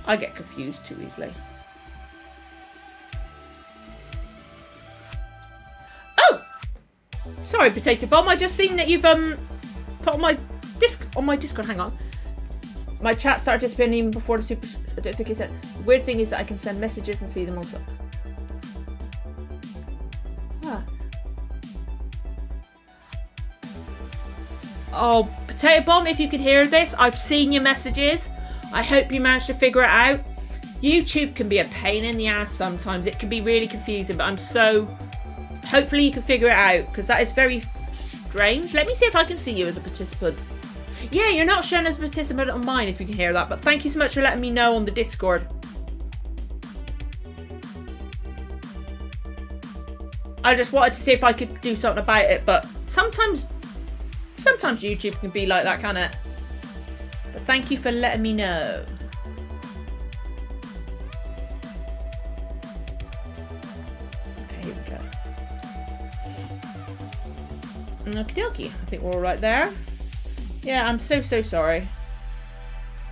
I get confused too easily. Oh! Sorry, Potato Bomb. I just seen that you've put on my Discord. Hang on. My chat started disappearing even before the super... I don't think it's it. The weird thing is that I can send messages and see them also. Ah. Oh, Potato Bomb, if you could hear this, I've seen your messages. I hope you managed to figure it out. YouTube can be a pain in the ass sometimes. It can be really confusing, but hopefully you can figure it out, because that is very strange. Let me see if I can see you as a participant. Yeah, you're not shown as a participant on mine, if you can hear that, but thank you so much for letting me know on the Discord. I just wanted to see if I could do something about it, but sometimes YouTube can be like that, can't it? But thank you for letting me know. Okay, here we go. Okie dokie. I think we're all right there. Yeah, I'm so sorry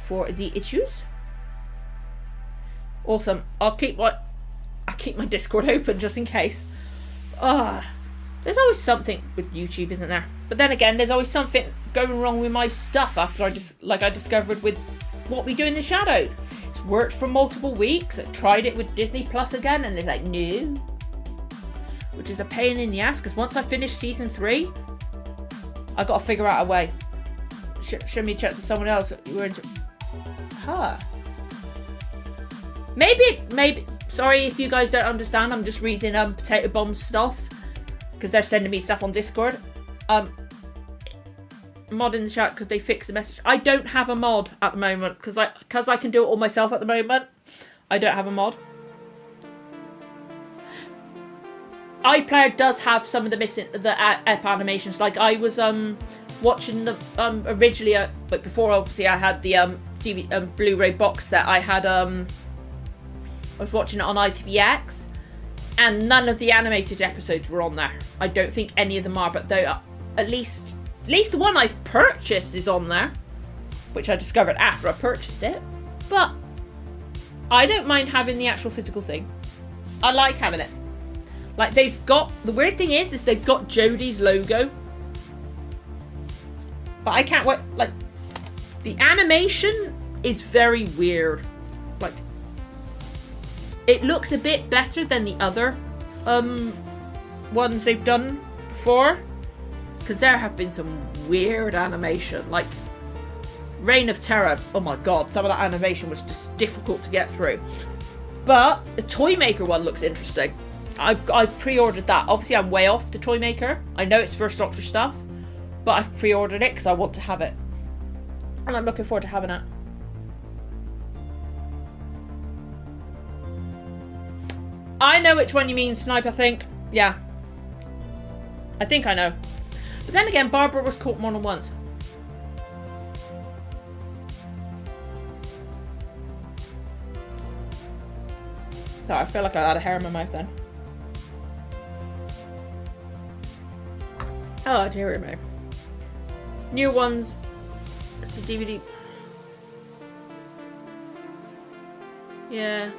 for the issues. Awesome. I'll keep my Discord open just in case. There's always something with YouTube, isn't there? But then again, there's always something going wrong with my stuff after I discovered with What We Do in the Shadows. It's worked for multiple weeks. I tried it with Disney Plus again, and they're like, no. Which is a pain in the ass, because once I finish season 3, I got to figure out a way. Show me a chat to someone else. You were into... Huh. Maybe... Sorry if you guys don't understand. I'm just reading Potato Bomb stuff because they're sending me stuff on Discord. Mod in the chat, could they fix the message? I don't have a mod at the moment because I can do it all myself at the moment. I don't have a mod. iPlayer does have some of the ep animations. Like I was watching the originally like before obviously I had the DVD Blu-ray box set. I was watching it on ITVX, and none of the animated episodes were on there. I don't think any of them are, but though at least the one I've purchased is on there, which I discovered after I purchased it. But I don't mind having the actual physical thing. I like having it. Like they've got, the weird thing is they've got Jodie's logo. But I can't wait, like, the animation is very weird. Like, it looks a bit better than the other ones they've done before. Because there have been some weird animation. Like, Reign of Terror. Oh my god, some of that animation was just difficult to get through. But the Toy Maker one looks interesting. I've pre-ordered that. Obviously, I'm way off the Toy Maker. I know it's First Doctor stuff. But I've pre-ordered it because I want to have it. And I'm looking forward to having it. I know which one you mean, Snipe, I think. Yeah. I think I know. But then again, Barbara was caught more than once. Sorry, I feel like I had a hair in my mouth then. Oh, dear me. New ones to DVD. Yeah.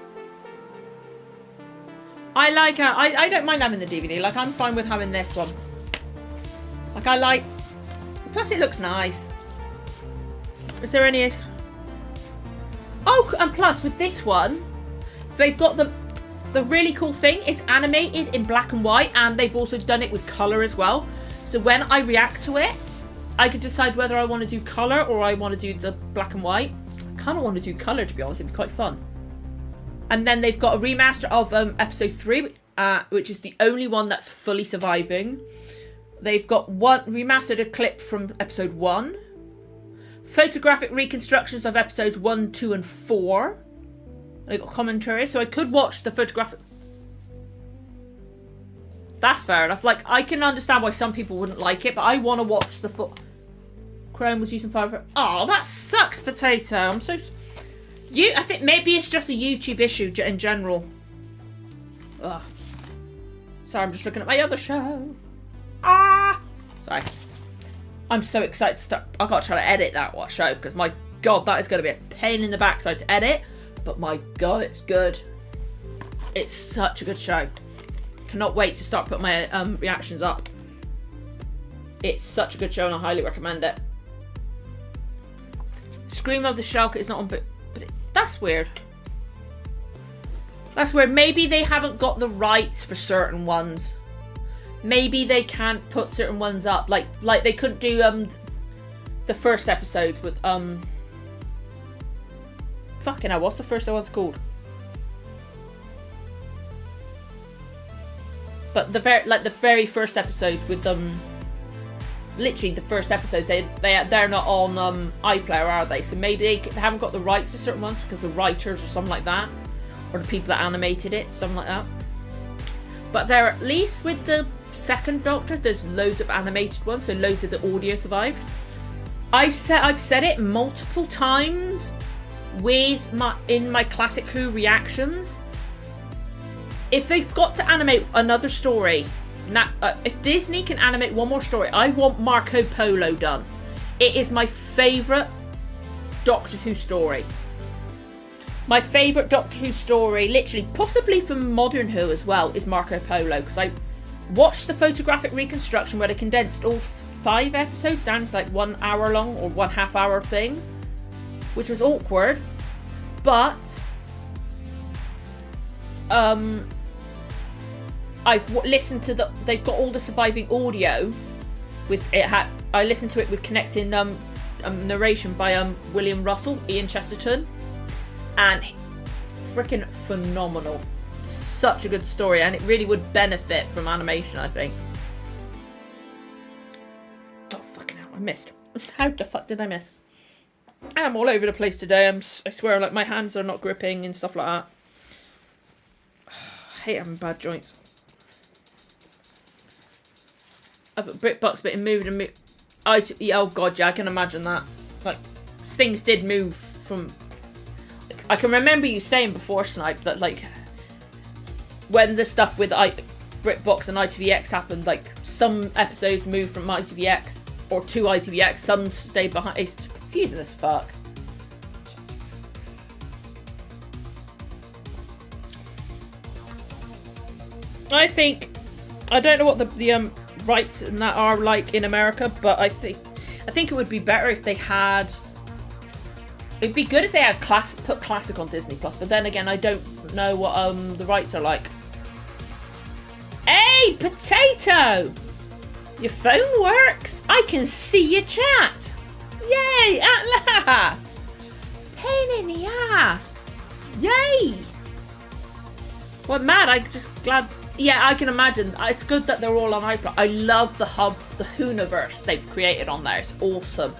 I like it. I don't mind having the DVD. Like, I'm fine with having this one. Like, I like... Plus, it looks nice. Is there any... Oh, and plus, with this one, they've got the really cool thing. It's animated in black and white, and they've also done it with colour as well. So when I react to it, I could decide whether I want to do colour or I want to do the black and white. I kind of want to do colour, to be honest. It'd be quite fun. And then they've got a remaster of episode 3, which is the only one that's fully surviving. They've got remastered a clip from episode 1. Photographic reconstructions of episodes 1, 2 and 4. They got commentary, so I could watch the photographic... That's fair enough. Like, I can understand why some people wouldn't like it, but I want to watch the Chrome was using fire. Oh, that sucks, Potato. I'm so... I think maybe it's just a YouTube issue in general. Ugh. Sorry, I'm just looking at my other show. Sorry. I'm so excited to start. I've got to try to edit that show, because my god, that is going to be a pain in the backside to edit. But my god, it's good. It's such a good show. Cannot wait to start putting my reactions up. It's such a good show and I highly recommend it. Scream of the Shark is not on, but that's weird. That's weird. Maybe they haven't got the rights for certain ones. Maybe they can't put certain ones up. Like they couldn't do the first episode with fucking hell, what's the first one's called? But the very first episodes with literally the first episodes, they're not on iPlayer, are they? So maybe they haven't got the rights to certain ones because the writers or something like that, or the people that animated it, something like that. But they're at least with the second Doctor, there's loads of animated ones, so loads of the audio survived. I've said it multiple times in my Classic Who reactions. If they've got to animate another story, if Disney can animate one more story, I want Marco Polo done. It is my favourite Doctor Who story. My favourite Doctor Who story, literally, possibly from Modern Who as well, is Marco Polo. Because I watched the photographic reconstruction where they condensed all 5 episodes down to like 1 hour long or 1/2 hour thing. Which was awkward. But... I've listened to they've got all the surviving audio with it. I listened to it with connecting narration by William Russell, Ian Chesterton, and freaking phenomenal. such a good story, and it really would benefit from animation, I think. Oh, fucking hell, I missed. How the fuck did I miss? I'm all over the place today. I swear, like, my hands are not gripping and stuff like that. I hate having bad joints. I put BritBox, but it moved and moved. Oh god, yeah, I can imagine that. Like, things did move from... I can remember you saying before, Snipe, that, like, when the stuff with BritBox and ITVX happened, like, some episodes moved from ITVX or to ITVX, some stayed behind. It's confusing as fuck. I think... I don't know what the rights and that are like in America, but I think it would be better if they had... It'd be good if they had put Classic on Disney Plus, but then again, I don't know what the rights are like. Hey, Potato! Your phone works? I can see your chat! Yay, at last! Pain in the ass! Yay! Well, mad, I'm just glad... Yeah, I can imagine. It's good that they're all on iPlayer. I love the hub, the Hooniverse they've created on there. It's awesome.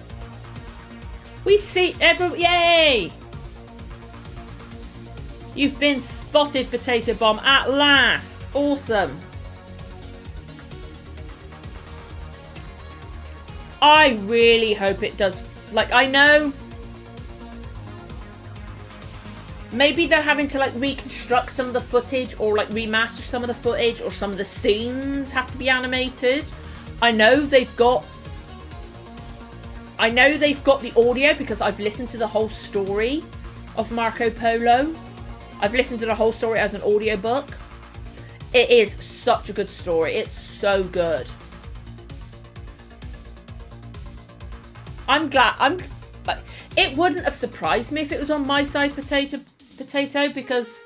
We see yay! You've been spotted, Potato Bomb, at last. Awesome. I really hope it does. Like, I know maybe they're having to, like, reconstruct some of the footage or, like, remaster some of the footage, or some of the scenes have to be animated. I know they've got the audio because I've listened to the whole story of Marco Polo. I've listened to the whole story as an audiobook. It is such a good story. It's so good. I'm glad. Like, it wouldn't have surprised me if it was on my side, Potato, because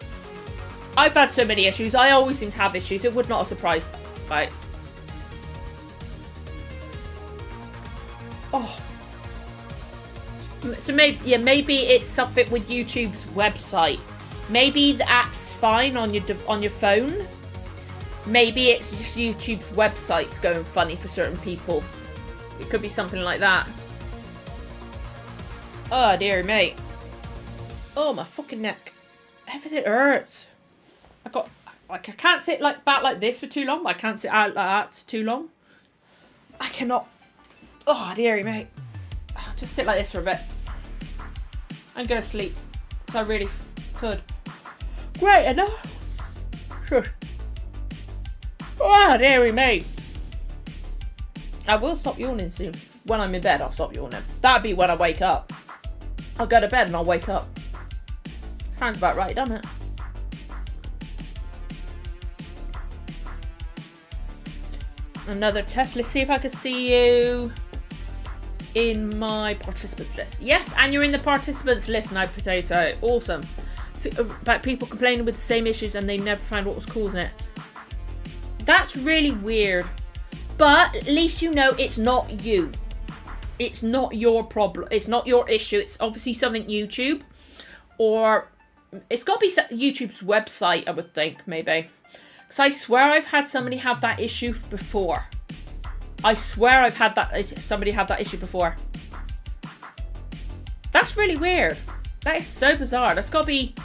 I've had so many issues. I always seem to have issues. It would not have surprised me. Right. Oh. So maybe it's something with YouTube's website. Maybe the app's fine on your phone. Maybe it's just YouTube's website's going funny for certain people. It could be something like that. Oh, dear me. Oh, my fucking neck. Everything hurts. I can't sit back like this for too long. I can't sit out like that for too long. I cannot. Oh, dearie me. I'll just sit like this for a bit. And go to sleep. So I really could. Great enough. Shush. Oh, dearie me. I will stop yawning soon. When I'm in bed, I'll stop yawning. That'd be when I wake up. I'll go to bed and I'll wake up. Sounds about right, doesn't it? Another test. Let's see if I can see you in my participants list. Yes, and you're in the participants list now, Potato. Awesome. About people complaining with the same issues and they never found what was causing it. That's really weird. But at least you know it's not you. It's not your problem. It's not your issue. It's obviously something YouTube, or it's got to be YouTube's website, I would think, maybe. Because I swear I've had somebody have that issue before. I swear I've had somebody have that issue before. That's really weird. That is so bizarre. That's definitely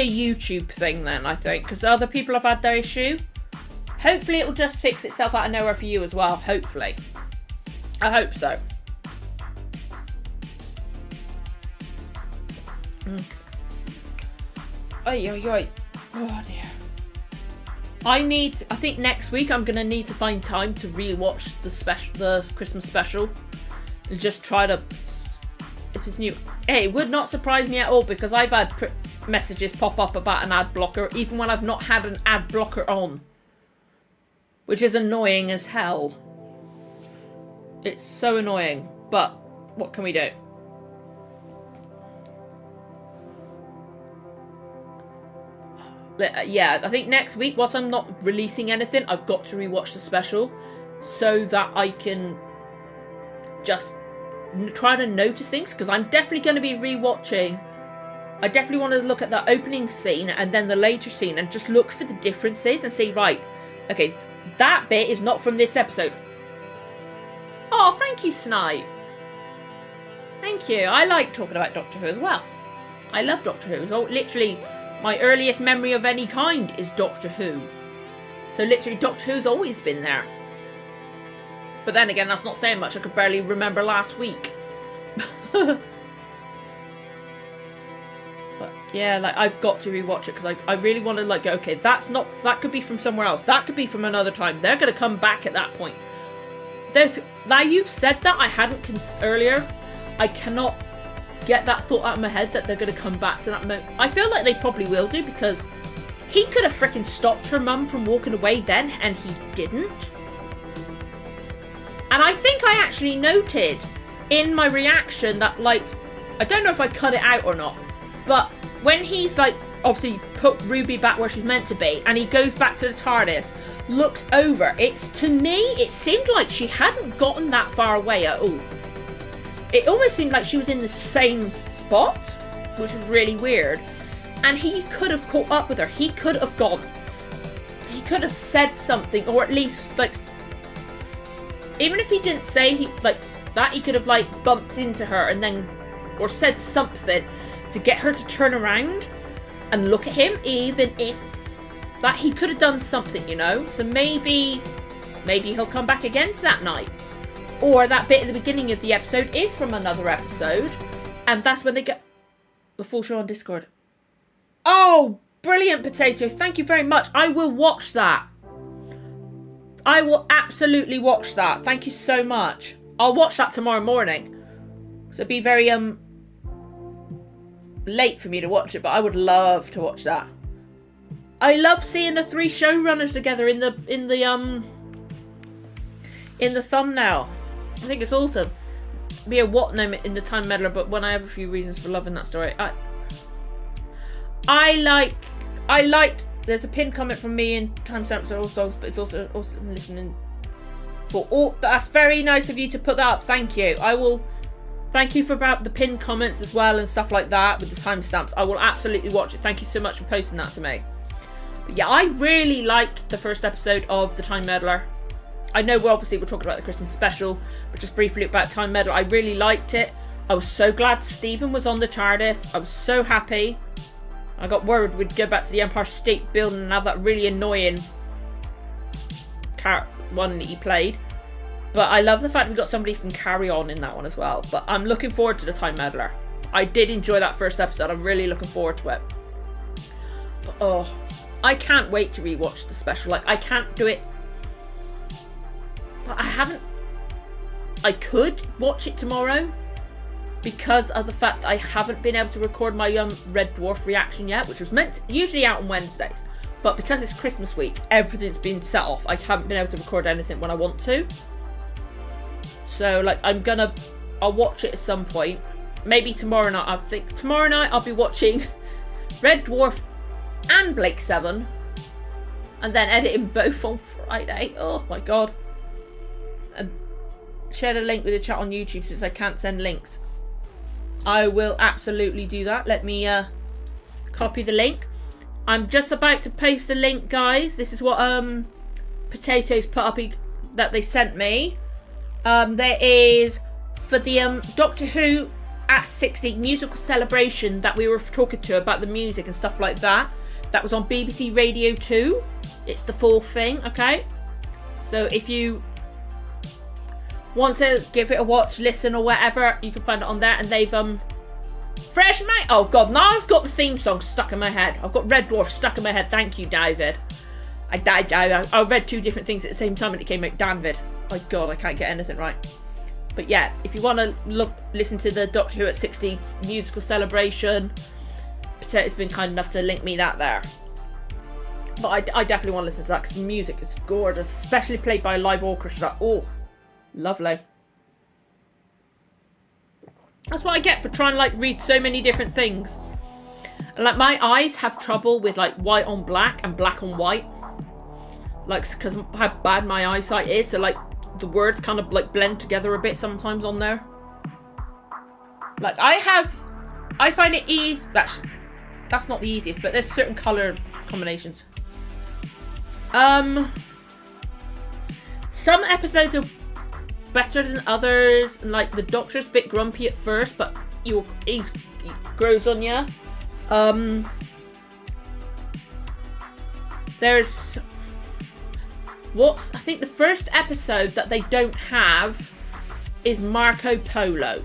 a YouTube thing then, I think. Because other people have had their issue. Hopefully it will just fix itself out of nowhere for you as well. Hopefully. I hope so. Oi, oi, oi. Oh dear. I think next week I'm gonna need to find time to rewatch the Christmas special, and just try to. If it's new, hey, it would not surprise me at all because I've had messages pop up about an ad blocker, even when I've not had an ad blocker on, which is annoying as hell. It's so annoying, but what can we do? Yeah, I think next week, whilst I'm not releasing anything, I've got to rewatch the special so that I can just try to notice things, because I'm definitely going to be rewatching I definitely want to look at the opening scene and then the later scene and just look for the differences and see, right, okay, that bit is not from this episode. Oh, thank you, Snipe. Thank you. I like talking about Doctor Who as well. I love Doctor Who. So literally, my earliest memory of any kind is Doctor Who. So literally, Doctor Who's always been there. But then again, that's not saying much. I could barely remember last week. But yeah, like I've got to rewatch it because I really want to like go, okay, that could be from somewhere else. That could be from another time. They're going to come back at that point. Now you've said that, I hadn't earlier. I cannot get that thought out of my head that they're going to come back to that moment. I feel like they probably will do because he could have freaking stopped her mum from walking away then and he didn't. And I think I actually noted in my reaction that, like, I don't know if I cut it out or not, but when he's like obviously put Ruby back where she's meant to be and he goes back to the TARDIS, looks over, to me it seemed like she hadn't gotten that far away at all. It almost seemed like she was in the same spot, which was really weird, and he could have caught up with her. He could have said something, or at least like, even if he didn't say he could have like bumped into her and then, or said something to get her to turn around and look at him, even if that he could have done something, you know? So maybe he'll come back again to that night. Or that bit at the beginning of the episode is from another episode, and that's when they get the full show on Discord. Oh, brilliant, Potato. Thank you very much. I will watch that. I will absolutely watch that. Thank you so much. I'll watch that tomorrow morning. So it'd be very late for me to watch it, but I would love to watch that. I love seeing the three showrunners together in the thumbnail. I think it's awesome. Be a what name in the Time Meddler, but when I have a few reasons for loving that story. I liked. There's a pinned comment from me in Timestamps Are All Songs, but it's also listening for all. That's very nice of you to put that up. Thank you. I will. Thank you for about the pinned comments as well and stuff like that with the timestamps. I will absolutely watch it. Thank you so much for posting that to me. But yeah, I really liked the first episode of The Time Meddler. I know we're talking about the Christmas special, but just briefly about Time Meddler, I really liked it. I was so glad Stephen was on the TARDIS. I was so happy. I got worried we'd go back to the Empire State Building and have that really annoying one that he played. But I love the fact we got somebody from Carry On in that one as well. But I'm looking forward to the Time Meddler. I did enjoy that first episode. I'm really looking forward to it. But I can't wait to rewatch the special. Like, I can't do it. But I could watch it tomorrow because of the fact I haven't been able to record my Red Dwarf reaction yet, which was usually out on Wednesdays. But because it's Christmas week, everything's been set off. I haven't been able to record anything when I want to. So, like, I'll watch it at some point. Maybe tomorrow night. I think tomorrow night I'll be watching Red Dwarf and Blake 7. And then editing both on Friday. Oh my god. And share the link with the chat on YouTube since I can't send links. I will absolutely do that. Let me copy the link. I'm just about to post a link, guys. This is what Potatoes put up that they sent me. There is for the Doctor Who at 60 musical celebration that we were talking to about the music and stuff like that. That was on BBC Radio 2. It's the full thing, okay? So if you want to give it a watch, listen or whatever, you can find it on there. And they've fresh mate. Oh god, now I've got the theme song stuck in my head. I've got Red Dwarf stuck in my head. Thank you, David. I read two different things at the same time and it came out Danvid. Oh god, I can't get anything right. But yeah, if you want to listen to the Doctor Who at 60 musical celebration, Potato's been kind enough to link me that there. But I definitely want to listen to that because the music is gorgeous, especially played by a live orchestra. Oh, lovely. That's what I get for trying to like read so many different things. And like my eyes have trouble with like white on black and black on white. Like, because how bad my eyesight is, so like the words kind of like blend together a bit sometimes on there. Like I have I find it easy. That's not the easiest, but there's certain colour combinations. Some episodes are better than others, and like the Doctor's a bit grumpy at first, but he grows on you. There's I think the first episode that they don't have is Marco Polo.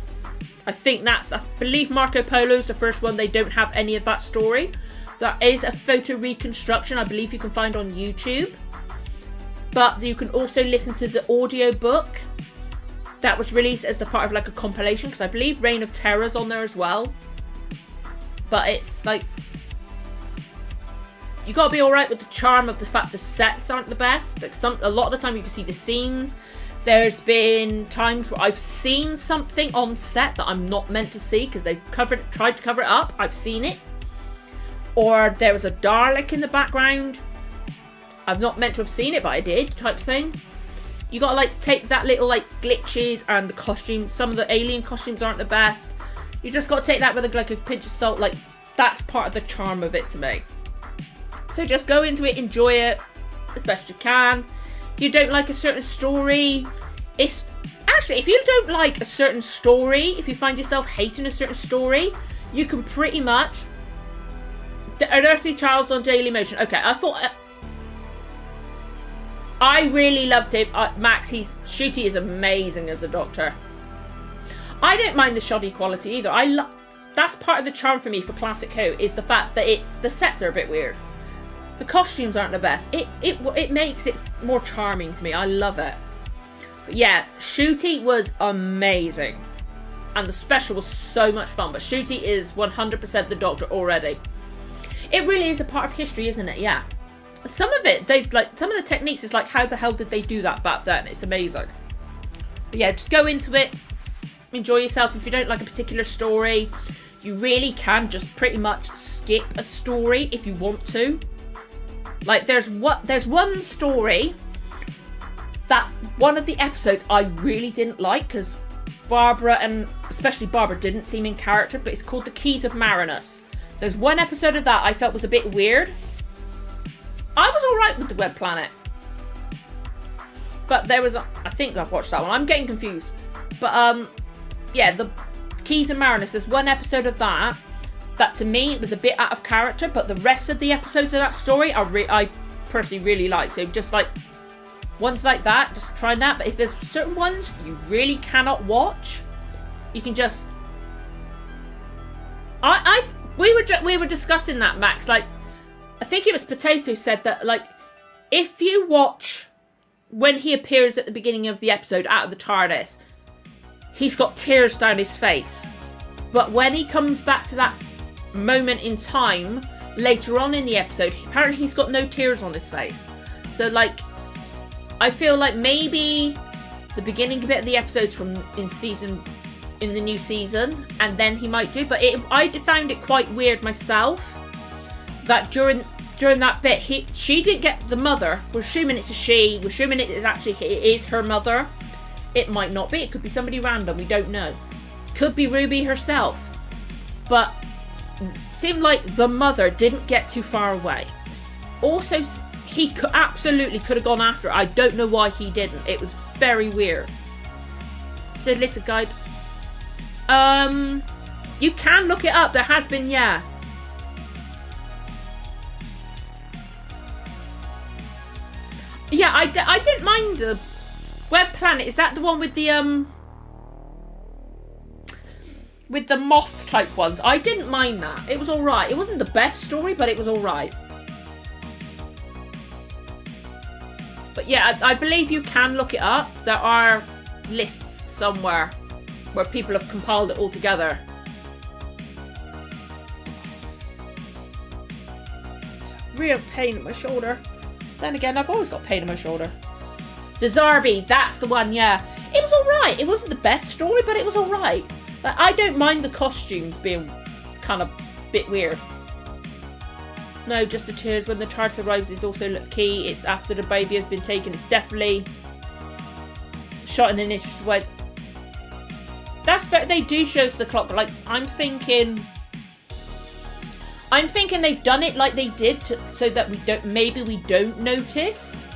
I believe Marco Polo is the first one they don't have any of that story. There is a photo reconstruction I believe you can find on YouTube. But you can also listen to the audio book that was released as a part of like a compilation, because I believe Reign of Terror's on there as well. But it's like, you gotta be alright with the charm of the fact the sets aren't the best. Like a lot of the time you can see the scenes. There's been times where I've seen something on set that I'm not meant to see because they've tried to cover it up. I've seen it. Or there was a Dalek in the background. I've not meant to have seen it, but I did, type thing. You gotta like take that little like glitches and the costumes. Some of the alien costumes aren't the best. You just gotta take that with like a pinch of salt. Like, that's part of the charm of it to me. So just go into it, enjoy it as best you can. You don't like a certain story, it's actually, if you don't like a certain story, if you find yourself hating a certain story, you can pretty much An Earthly Child's on Daily Motion. Okay, I really loved him. Max, Shooty is amazing as a Doctor. I don't mind the shoddy quality either. That's part of the charm for me for Classic Who, is the fact that the sets are a bit weird. The costumes aren't the best. It makes it more charming to me. I love it. But yeah, Shooty was amazing. And the special was so much fun. But Shooty is 100% the Doctor already. It really is a part of history, isn't it? Yeah. Some of it, some of the techniques is like, how the hell did they do that back then? It's amazing. But yeah, just go into it. Enjoy yourself. If you don't like a particular story, you really can just pretty much skip a story if you want to. Like, there's one story that one of the episodes I really didn't like, because Barbara, and especially Barbara, didn't seem in character, but it's called The Keys of Marinus. There's one episode of that I felt was a bit weird. I was alright with the Web Planet. But there was I think I've watched that one. I'm getting confused. But, yeah, The Keys of Marinus, there's one episode of that to me, it was a bit out of character, but the rest of the episodes of that story, I personally really like. So just like, ones like that, just try that. But if there's certain ones you really cannot watch, you can just... We were discussing that, Max. Like, I think it was Potato said that, like, if you watch when he appears at the beginning of the episode out of the TARDIS, he's got tears down his face. But when he comes back to that moment in time later on in the episode, apparently he's got no tears on his face. So, like, I feel like maybe the beginning bit of the episodes in the new season, and then he might do. But I found it quite weird myself that during that bit she didn't get the mother. We're assuming it's a she. We're assuming it is her mother. It might not be. It could be somebody random. We don't know. Could be Ruby herself. But seemed like the mother didn't get too far away. Also, he absolutely could have gone after her. I don't know why he didn't. It was very weird. So listen, guide. You can look it up. There has been, yeah. Yeah, I didn't mind the Web Planet. Is that the one with the moth type ones? I didn't mind that. It was alright. It wasn't the best story, but it was alright. But yeah, I believe you can look it up. There are lists somewhere where people have compiled it all together. Real pain in my shoulder. Then again, I've always got pain in my shoulder. The Zarbi, that's the one, yeah. It was alright. It wasn't the best story, but it was alright. Like, I don't mind the costumes being kind of a bit weird. No, just the tears when the TARDIS arrives is also key. It's after the baby has been taken. It's definitely shot in an interesting way. That's better. They do show us the clock, but like, I'm thinking I'm thinking they've done it like they did so that maybe we don't notice,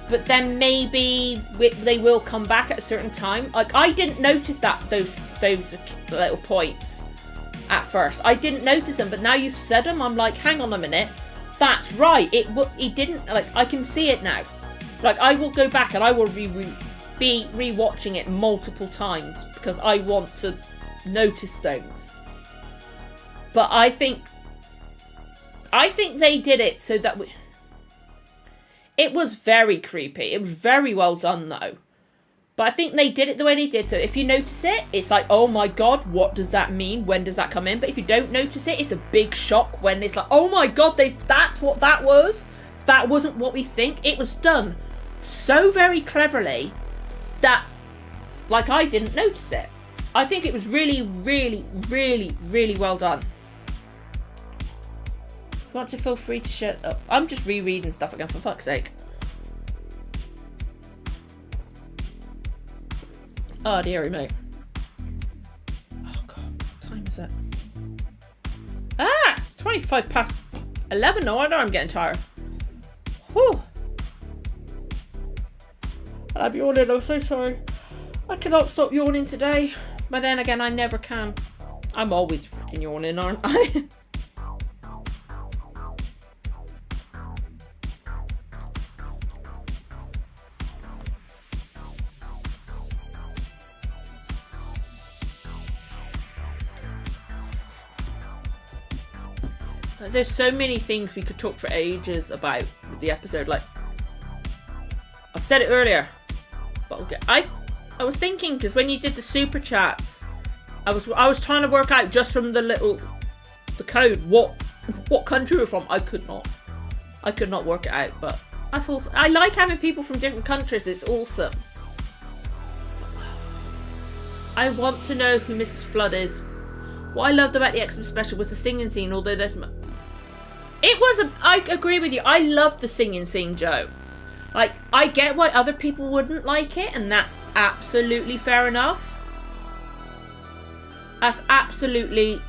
but then maybe they will come back at a certain time. Like, I didn't notice those little points at first. I didn't notice them, but now you've said them, I'm like, hang on a minute, that's right. He didn't, like, I can see it now. Like, I will go back and I will be rewatching it multiple times because I want to notice things. But I think they did it so that it was very creepy. It was very well done though. But I think they did it the way they did. So if you notice it, it's like, oh my god, what does that mean? When does that come in? But if you don't notice it, it's a big shock when it's like, oh my god, that's what that was. That wasn't what we think. It was done so very cleverly that, like, I didn't notice it. I think it was really, really, really, really well done. Want to feel free to shut up. I'm just rereading stuff again, for fuck's sake. Oh, dearie me. Oh, God. What time is it? Ah! It's 25 past 11. No wonder I'm getting tired. Whew. I'm yawning. I'm so sorry. I cannot stop yawning today. But then again, I never can. I'm always freaking yawning, aren't I? There's so many things we could talk for ages about with the episode. Like, I've said it earlier, but okay. I was thinking, because when you did the super chats, I was trying to work out just from the code what country we're from. I could not work it out. But that's all. I like having people from different countries. It's awesome. I want to know who Mrs. Flood is. What I loved about the Xmas special was the singing scene, although there's... I agree with you. I loved the singing scene, Joe. Like, I get why other people wouldn't like it, and that's absolutely fair enough. That's absolutely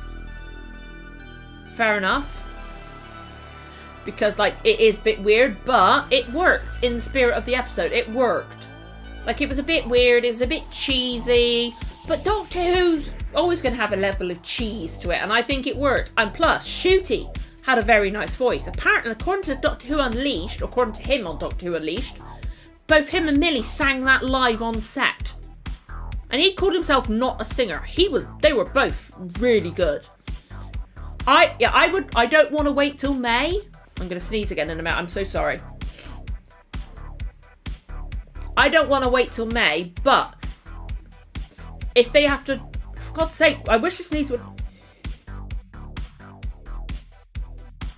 fair enough. Because, like, it is a bit weird, but it worked in the spirit of the episode. It worked. Like, it was a bit weird, it was a bit cheesy, but Doctor Who's always going to have a level of cheese to it, and I think it worked. And plus, Shooty had a very nice voice. Apparently, according to Doctor Who Unleashed, according to him on Doctor Who Unleashed, both him and Millie sang that live on set. And he called himself not a singer. They were both really good. I don't want to wait till May. I'm going to sneeze again in a minute. I'm so sorry. I don't want to wait till May, but if they have to, for God's sake, I wish the sneeze would.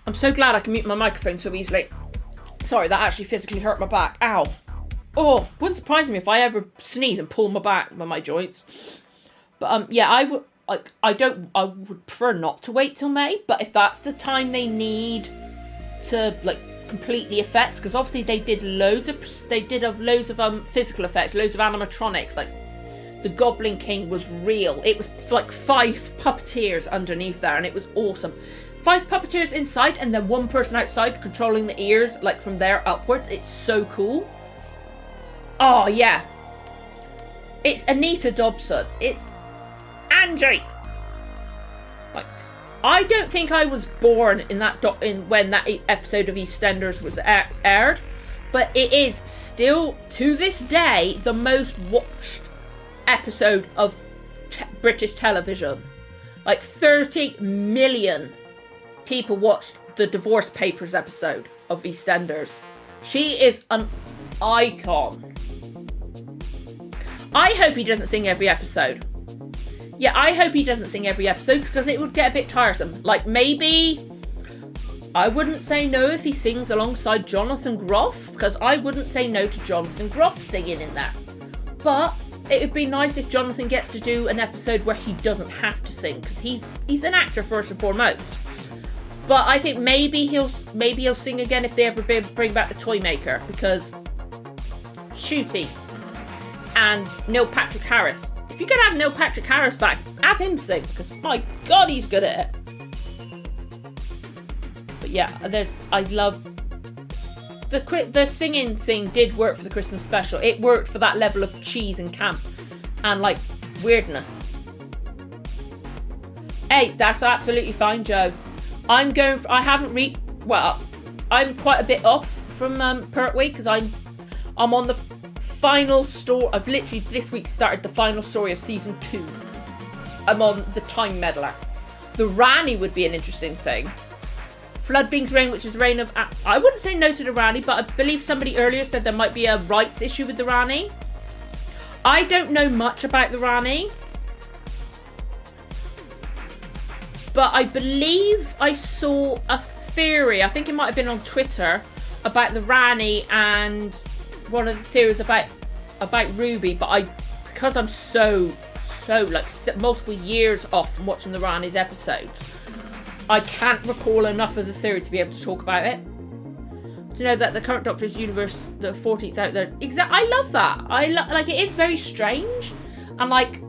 I'm so glad I can mute my microphone so easily. Sorry, that actually physically hurt my back. Ow. Oh, wouldn't surprise me if I ever sneeze and pull my back with my joints. But yeah, I would prefer not to wait till May, but if that's the time they need to complete the effects, because obviously they did loads of physical effects, loads of animatronics, like the Goblin King was real. It was like 5 puppeteers underneath there, and it was awesome. 5 puppeteers inside and then 1 person outside controlling the ears, like from there upwards. It's so cool. Oh yeah, it's Anita Dobson. It's Angie. Like, I don't think I was born in when that episode of EastEnders was aired, but it is still to this day the most watched episode of British television. Like 30 million people watched the Divorce Papers episode of EastEnders. She is an icon. I hope he doesn't sing every episode. Yeah, I hope he doesn't sing every episode because it would get a bit tiresome. Like, maybe I wouldn't say no if he sings alongside Jonathan Groff, because I wouldn't say no to Jonathan Groff singing in that. But it would be nice if Jonathan gets to do an episode where he doesn't have to sing, because he's an actor first and foremost. But I think maybe he'll sing again if they ever bring back the Toymaker, because Shooty and Neil Patrick Harris. If you're gonna have Neil Patrick Harris back, have him sing, because my God, he's good at it. But yeah, I love the singing scene did work for the Christmas special. It worked for that level of cheese and camp and like weirdness. Hey, that's absolutely fine, Joe. I'm quite a bit off from Pertwee because I'm on the final story. I've literally this week started the final story of season 2. I'm on the Time Meddler. The Rani would be an interesting thing. Floodbeing's reign, which is the reign of... I wouldn't say no to the Rani, but I believe somebody earlier said there might be a rights issue with the Rani. I don't know much about the Rani. But I believe I saw a theory, I think it might have been on Twitter, about the Rani, and one of the theories about Ruby, but because I'm so like multiple years off from watching the Rani's episodes, I can't recall enough of the theory to be able to talk about it. To know that the current Doctor's universe, the 14th out there, I love that. Like, it is very strange, and like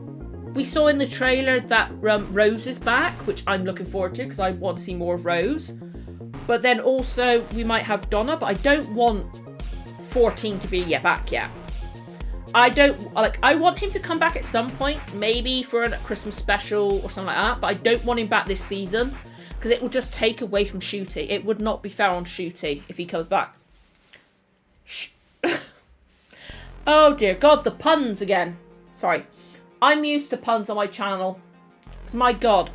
we saw in the trailer that Rose is back, which I'm looking forward to because I want to see more of Rose. But then also we might have Donna, but I don't want 14 to be back yet. I want him to come back at some point, maybe for a Christmas special or something like that, but I don't want him back this season because it will just take away from Shooty. It would not be fair on Shooty if he comes back. Oh dear God, the puns again. Sorry. I'm used to puns on my channel. My God.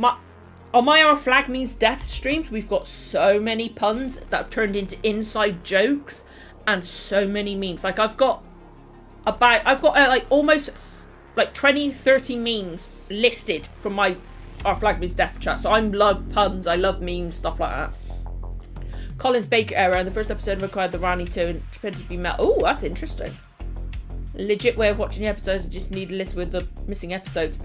On my Our Flag Means Death streams, we've got so many puns that have turned into inside jokes and so many memes. Like I've got like almost like 20, 30 memes listed from my Our Flag Means Death chat. So I love puns, I love memes, stuff like that. Colin's Baker error, and the first episode required the Rani 2 and pretended to be met. Oh, that's interesting. Legit way of watching the episodes. I just need a list with the missing episodes.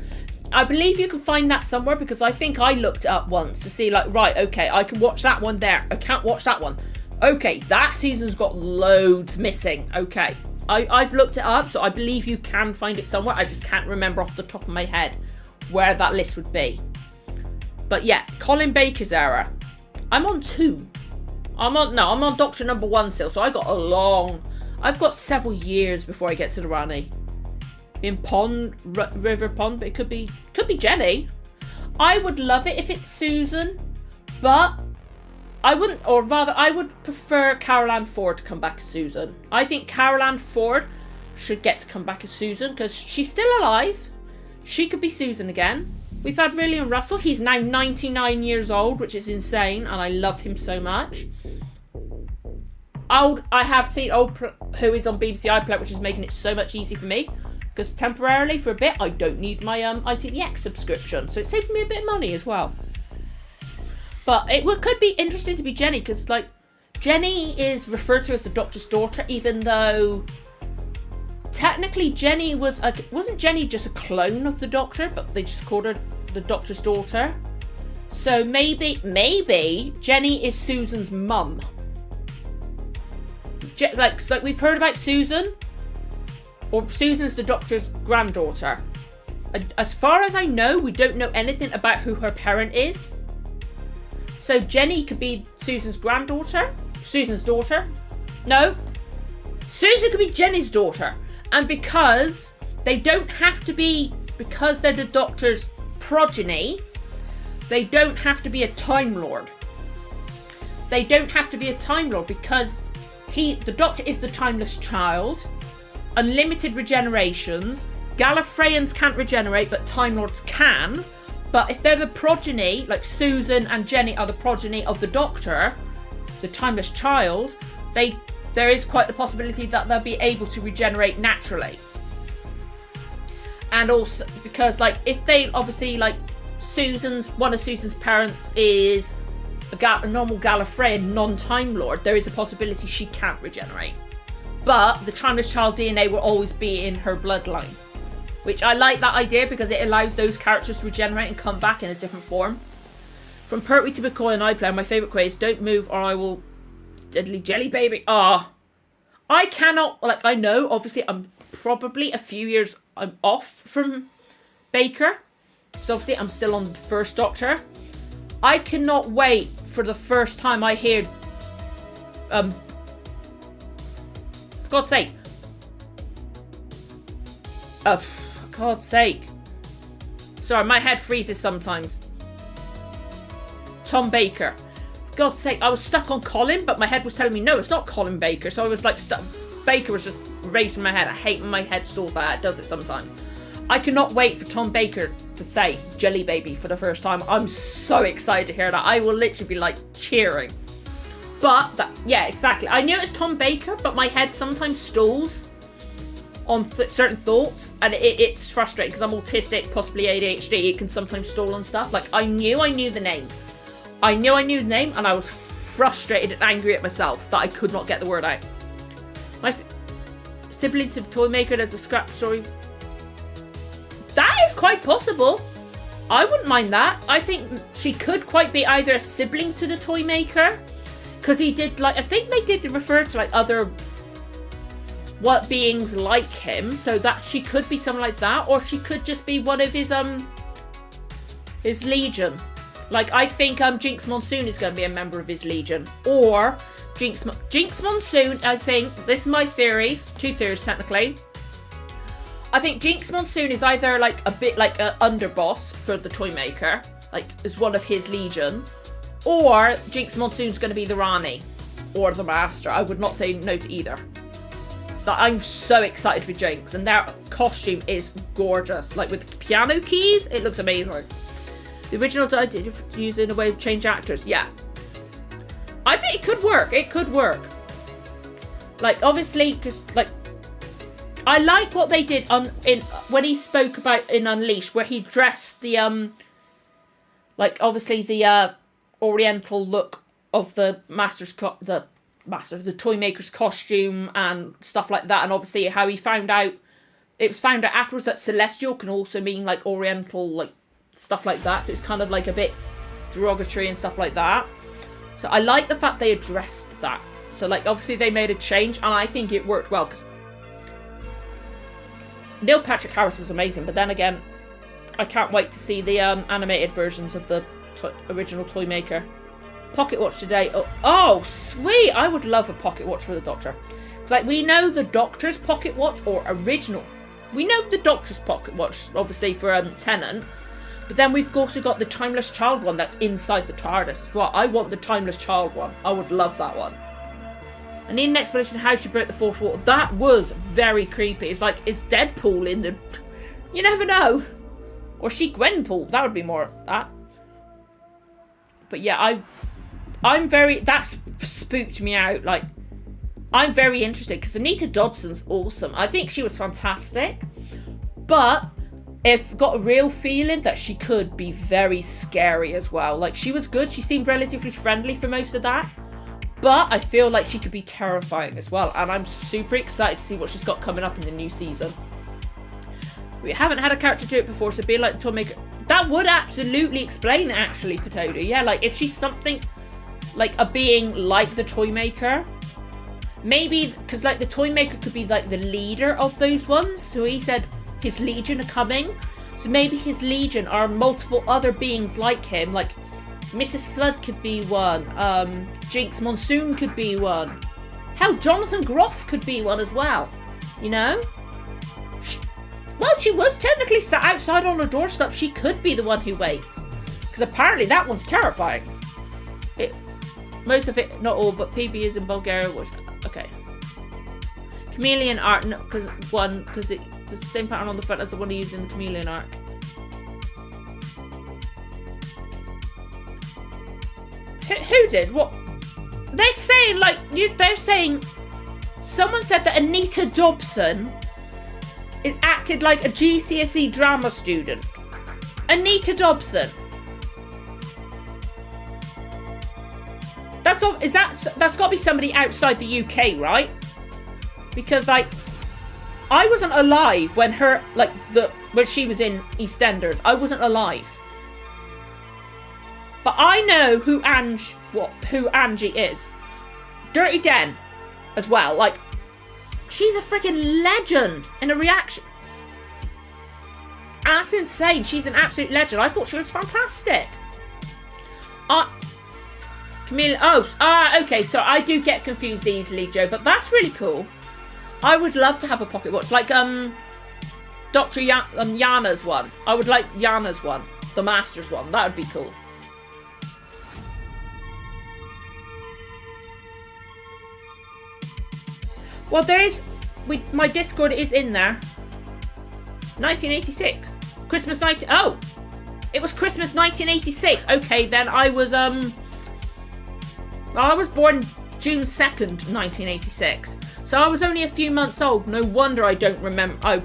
I believe you can find that somewhere because I think I looked it up once to see like, right, okay, I can watch that one there. I can't watch that one. Okay, that season's got loads missing. Okay. I've looked it up, so I believe you can find it somewhere. I just can't remember off the top of my head where that list would be. But yeah, Colin Baker's error. I'm on 2. I'm on Doctor number 1 still, so I've got several years before I get to the Rani. In River Pond, but it could be Jenny. I would love it if it's Susan, but I wouldn't, or rather I would prefer Carol Ann Ford to come back as Susan. I think Carol Ann Ford should get to come back as Susan because she's still alive. She could be Susan again. We've had William Russell. He's now 99 years old, which is insane, and I love him so much. I have seen who is on BBC iPlayer, which is making it so much easier for me because temporarily for a bit I don't need my ITVX subscription, so it saves me a bit of money as well. But could be interesting to be Jenny because like Jenny is referred to as the Doctor's daughter, even though technically Jenny wasn't Jenny just a clone of the Doctor, but they just called her the Doctor's daughter. So maybe Jenny is Susan's mum. Like we've heard about Susan, or Susan's the Doctor's granddaughter. As far as I know, we don't know anything about who her parent is. So Jenny could be Susan's granddaughter, Susan's daughter. No, Susan could be Jenny's daughter. And because they don't have to be, because they're the Doctor's progeny, they don't have to be a Time Lord. They don't have to be a Time Lord because the Doctor is the timeless child. Unlimited regenerations. Gallifreyans can't regenerate, but Time Lords can. But if they're the progeny, like Susan and Jenny are the progeny of the Doctor, the timeless child, there is quite the possibility that they'll be able to regenerate naturally. And also because like if they obviously like one of Susan's parents is a normal Gallifreyan non-Time Lord, there is a possibility she can't regenerate. But the timeless child DNA will always be in her bloodline. Which I like that idea because it allows those characters to regenerate and come back in a different form. From Pertwee to McCoy and iPlayer, my favourite quote is don't move or I will deadly jelly baby. I cannot, like I know obviously I'm probably a few years off from Baker. So obviously I'm still on the first Doctor. I cannot wait for the first time I hear, for God's sake. Oh, for God's sake. Sorry, my head freezes sometimes. Tom Baker. For God's sake, I was stuck on Colin, but my head was telling me, no, it's not Colin Baker. So I was like, stuck. Baker was just racing my head. I hate when my head stalls like that. It does it sometimes. I cannot wait for Tom Baker to say Jelly Baby for the first time. I'm so excited to hear that. I will literally be like cheering. But, yeah, exactly. I knew it was Tom Baker, but my head sometimes stalls on certain thoughts. And it's frustrating because I'm autistic, possibly ADHD. It can sometimes stall on stuff. Like, I knew the name. I knew the name, and I was frustrated and angry at myself that I could not get the word out. My sibling to Toy Maker, there's a scrap story. That is quite possible. I wouldn't mind that. I think she could quite be either a sibling to the Toy Maker, because he did, like, I think they did refer to, like, other beings like him, so that she could be something like that, or she could just be one of his legion. Like, I think Jinx Monsoon is going to be a member of his legion, or Jinx Monsoon, I think, this is my theories, 2 theories technically. I think Jinx Monsoon is either like a bit like an underboss for the Toy Maker, like is one of his legion, or Jinx Monsoon's going to be the Rani or the Master. I would not say no to either. So I'm so excited for Jinx, and their costume is gorgeous. Like with the piano keys, it looks amazing. The original did use in a way to change actors. Yeah, I think it could work. It could work. Like obviously, because like. I like what they did when he spoke about in Unleashed, where he dressed the like obviously the Oriental look of the the Toy Maker's costume and stuff like that, and obviously how he found out it was found out afterwards that Celestial can also mean like Oriental, like stuff like that. So it's kind of like a bit derogatory and stuff like that. So I like the fact they addressed that. So like obviously they made a change, and I think it worked well because Neil Patrick Harris was amazing, but then again, I can't wait to see the animated versions of the original Toy Maker. Pocket watch today. Oh, sweet! I would love a pocket watch for the Doctor. It's like we know the Doctor's pocket watch or original. We know the Doctor's pocket watch, obviously for Tennant, but then we've also got the Timeless Child one that's inside the TARDIS as well. I want the Timeless Child one. I would love that one. I need an explanation of how she broke the fourth wall. That was very creepy. It's like, is Deadpool in the... You never know. Or she Gwenpool. That would be more that. But yeah, I'm very... That's spooked me out. Like, I'm very interested because Anita Dobson's awesome. I think she was fantastic. But I've got a real feeling that she could be very scary as well. Like, she was good. She seemed relatively friendly for most of that. But I feel like she could be terrifying as well. And I'm super excited to see what she's got coming up in the new season. We haven't had a character do it before, so being like the Toy Maker... That would absolutely explain it, actually, Potato. Yeah, like, if she's something... Like, a being like the Toy Maker. Maybe... Because, like, the Toy Maker could be, like, the leader of those ones. So he said his Legion are coming. So maybe his Legion are multiple other beings like him. Like... Mrs. Flood could be one. Jinx Monsoon could be one. Hell, Jonathan Groff could be one as well. You know? Well, she was technically sat outside on her doorstep. She could be the one who waits. Because apparently that one's terrifying. Most of it, not all, but PB is in Bulgaria. Okay. Chameleon art, because it's the same pattern on the front as the one he used in the Chameleon arc. Who did? What? They're saying, like, they're saying... Someone said that Anita Dobson is acted like a GCSE drama student. Anita Dobson. That's got to be somebody outside the UK, right? Because, like, I wasn't alive when when she was in EastEnders. I wasn't alive. But I know who Angie is. Dirty Den as well. Like, she's a freaking legend in a reaction. That's insane. She's an absolute legend. I thought she was fantastic. Okay, so I do get confused easily, Joe, but that's really cool. I would love to have a pocket watch, like Dr. Yana's one. I would like Yana's one, the Master's one. That would be cool. Well, my Discord is in there. 1986. Christmas night. Oh, it was Christmas 1986. Okay, then I was born June 2nd, 1986. So I was only a few months old. No wonder I don't remember.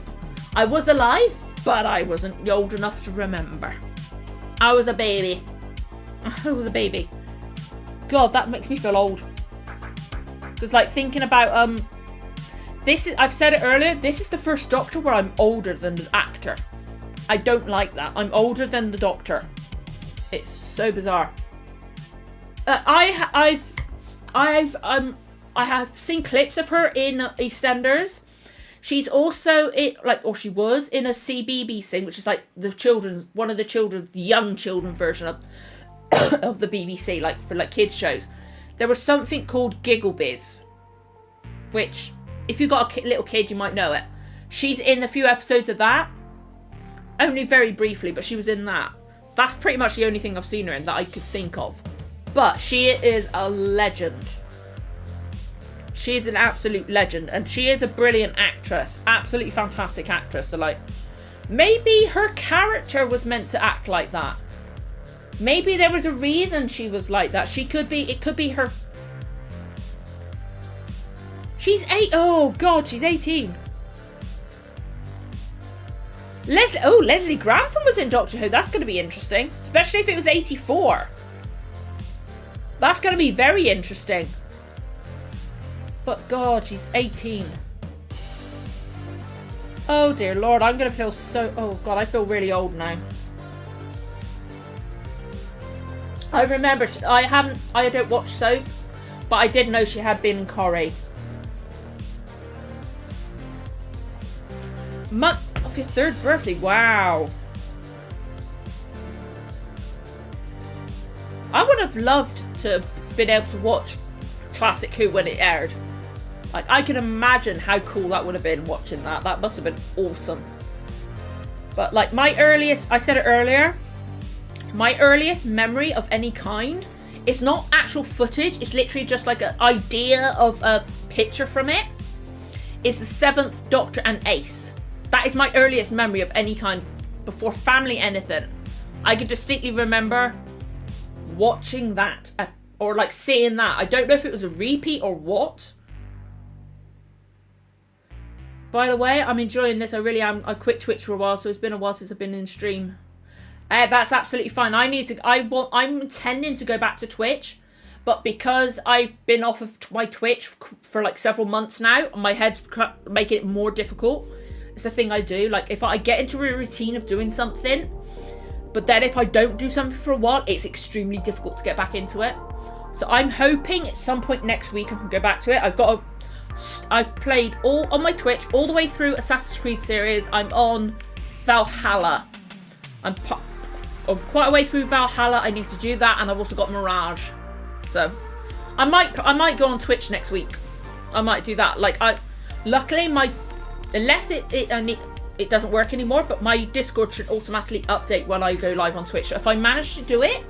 I was alive, but I wasn't old enough to remember. I was a baby. I was a baby. God, that makes me feel old. Because, like, thinking about I've said it earlier, this is the first Doctor where I'm older than the actor. I don't like that. I'm older than the Doctor. It's so bizarre. I have seen clips of her in EastEnders. She's also she was in a CBBC, which is like one of the young children version of of the BBC, like for like kids shows. There was something called Gigglebiz, which, if you got a little kid, you might know it. She's in a few episodes of that. Only very briefly, but she was in that. That's pretty much the only thing I've seen her in that I could think of. But she is a legend. She is an absolute legend. And she is a brilliant actress. Absolutely fantastic actress. So, like, maybe her character was meant to act like that. Maybe there was a reason she was like that. It could be her. She's 8. Oh, God, she's 18. Leslie Grantham was in Doctor Who. That's going to be interesting. Especially if it was 84. That's going to be very interesting. But, God, she's 18. Oh, dear Lord. I'm going to feel so... Oh, God, I feel really old now. I remember... I don't watch soaps. But I did know she had been in Corrie. Month of your 3rd birthday. Wow. I would have loved to have been able to watch Classic Who when it aired. Like, I can imagine how cool that would have been watching that. That must have been awesome. But, like, I said it earlier, my earliest memory of any kind, it's not actual footage, it's literally just like an idea of a picture from it. It's the 7th Doctor and Ace. That is my earliest memory of any kind, before Family anything. I can distinctly remember watching that, or like seeing that. I don't know if it was a repeat or what. By the way, I'm enjoying this. I really am. I quit Twitch for a while, so it's been a while since I've been in stream. That's absolutely fine. I'm intending to go back to Twitch, but because I've been off of my Twitch for like several months now, my head's making it more difficult. It's the thing I do. Like, if I get into a routine of doing something, but then if I don't do something for a while, it's extremely difficult to get back into it. So I'm hoping at some point next week I can go back to it. I've played all on my Twitch all the way through Assassin's Creed series. I'm on Valhalla. I'm quite a way through Valhalla. I need to do that, and I've also got Mirage. So I might go on Twitch next week. I might do that. Like, luckily unless it doesn't work anymore, but my Discord should automatically update when I go live on Twitch. So if I manage to do it,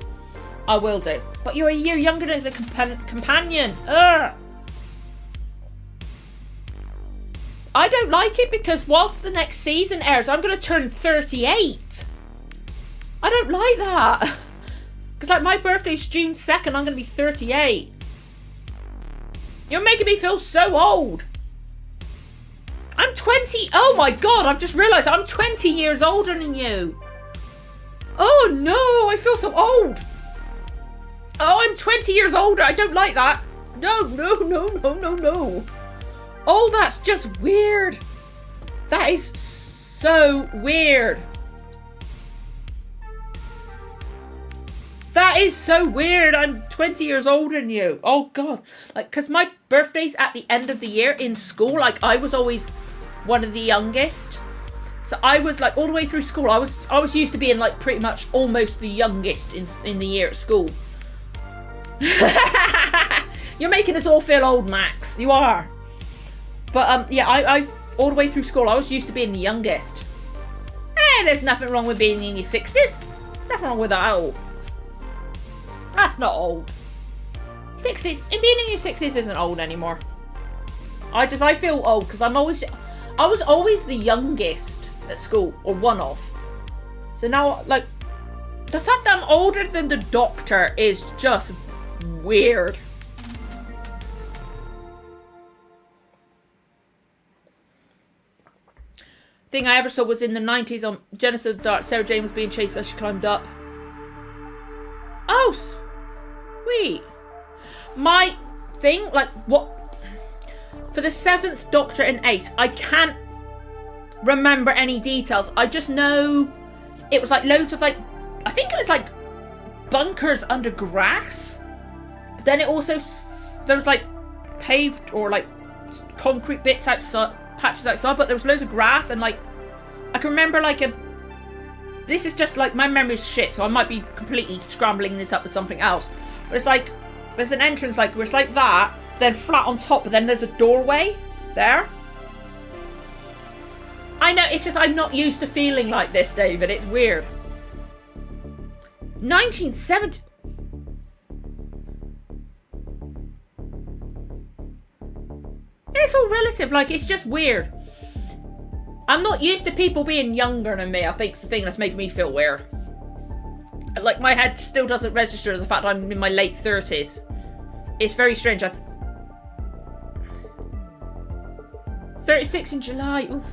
I will do. But you're a year younger than the companion. Ugh. I don't like it because whilst the next season airs, I'm going to turn 38. I don't like that. Because, like, my birthday's June 2nd, I'm going to be 38. You're making me feel so old. I'm 20. Oh my God, I've just realised I'm 20 years older than you. Oh no, I feel so old. Oh, I'm 20 years older. I don't like that. No. Oh, that's just weird. That is so weird. That is so weird. I'm 20 years older than you. Oh God. Like, because my birthday's at the end of the year in school. Like, I was always one of the youngest. So I was like all the way through school. I was used to being like pretty much almost the youngest in the year at school. You're making us all feel old, Max. You are. But yeah, I all the way through school, I was used to being the youngest. Hey, there's nothing wrong with being in your 60s. Nothing wrong with that at all. That's not old. 60s, and being in your 60s isn't old anymore. I feel old because I was always the youngest at school, or one of. So now, like, the fact that I'm older than the Doctor is just weird. Thing I ever saw was in the 90s on Genesis of the Dark. Sarah Jane was being chased as she climbed up. Oh, sweet. My thing, like, what? For the 7th Doctor and 8th, I can't remember any details. I just know it was like loads of, like, I think it was like bunkers under grass. But then it also, there was like paved or like concrete bits outside, patches outside, but there was loads of grass, and like I can remember like this is just like, my memory's shit, so I might be completely scrambling this up with something else, but it's like there's an entrance like where it's like that, then flat on top, but then there's a doorway there. I know, it's just I'm not used to feeling like this, David. It's weird. 1970. It's all relative, like, it's just weird. I'm not used to people being younger than me, I think, it's the thing that's making me feel weird. Like, my head still doesn't register the fact I'm in my late 30s. It's very strange. 36 in July. Ooh.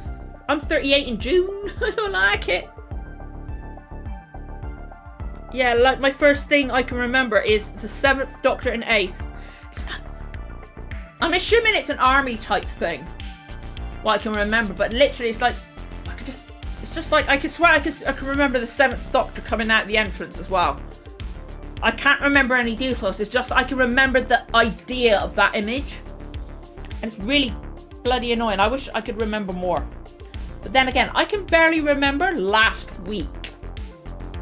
I'm 38 in June. I don't like it. Yeah, like, my first thing I can remember is the 7th Doctor and 8th. I'm assuming it's an army type thing. What I can remember, but literally it's like, it's just like, I could swear I can remember the 7th Doctor coming out the entrance as well. I can't remember any details, it's just I can remember the idea of that image. And it's really bloody annoying. I wish I could remember more. But then again, I can barely remember last week.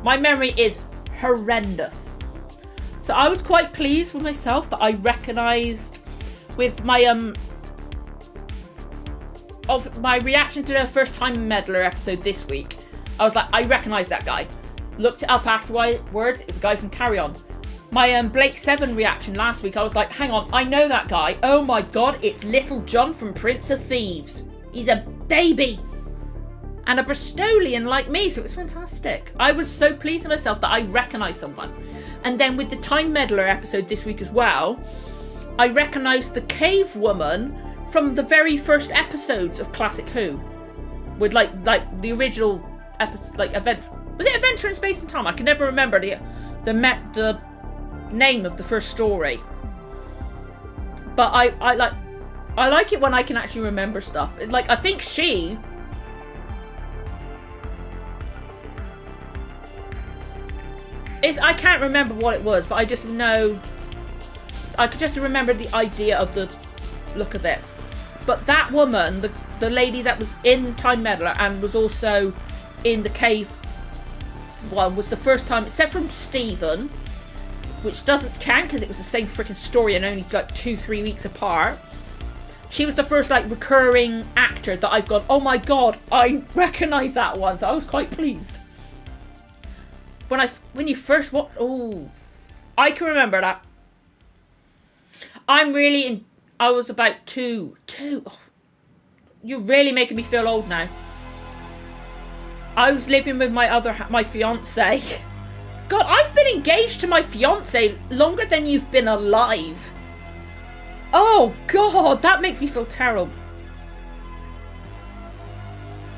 My memory is horrendous. So I was quite pleased with myself that I recognised with my of my reaction to the first time meddler episode this week. I was like, I recognise that guy. Looked it up afterwards, it's a guy from Carry On. My Blake 7 reaction last week, I was like, hang on, I know that guy. Oh my god, it's Little John from Prince of Thieves. He's a baby. And a Bristolian like me, so it was fantastic. I was so pleased with myself that I recognised someone. And then with the Time Meddler episode this week as well, I recognised the cave woman from the very first episodes of Classic Who. With like the original episode, like event. Was it Adventure in Space and Time? I can never remember the name of the first story. But I like it when I can actually remember stuff. Like, I think I can't remember what it was, but I just know, I could just remember the idea of the look of it. But that woman, the lady that was in Time Meddler and was also in the cave one, was the first time, except from Stephen, which doesn't count because it was the same freaking story and only like 2-3 weeks apart. She was the first like recurring actor that I've gone, oh my god, I recognise that one, so I was quite pleased. When you first watched, I can remember that. I was about two. Oh, you're really making me feel old now. I was living with my fiance. God, I've been engaged to my fiance longer than you've been alive. Oh god, that makes me feel terrible.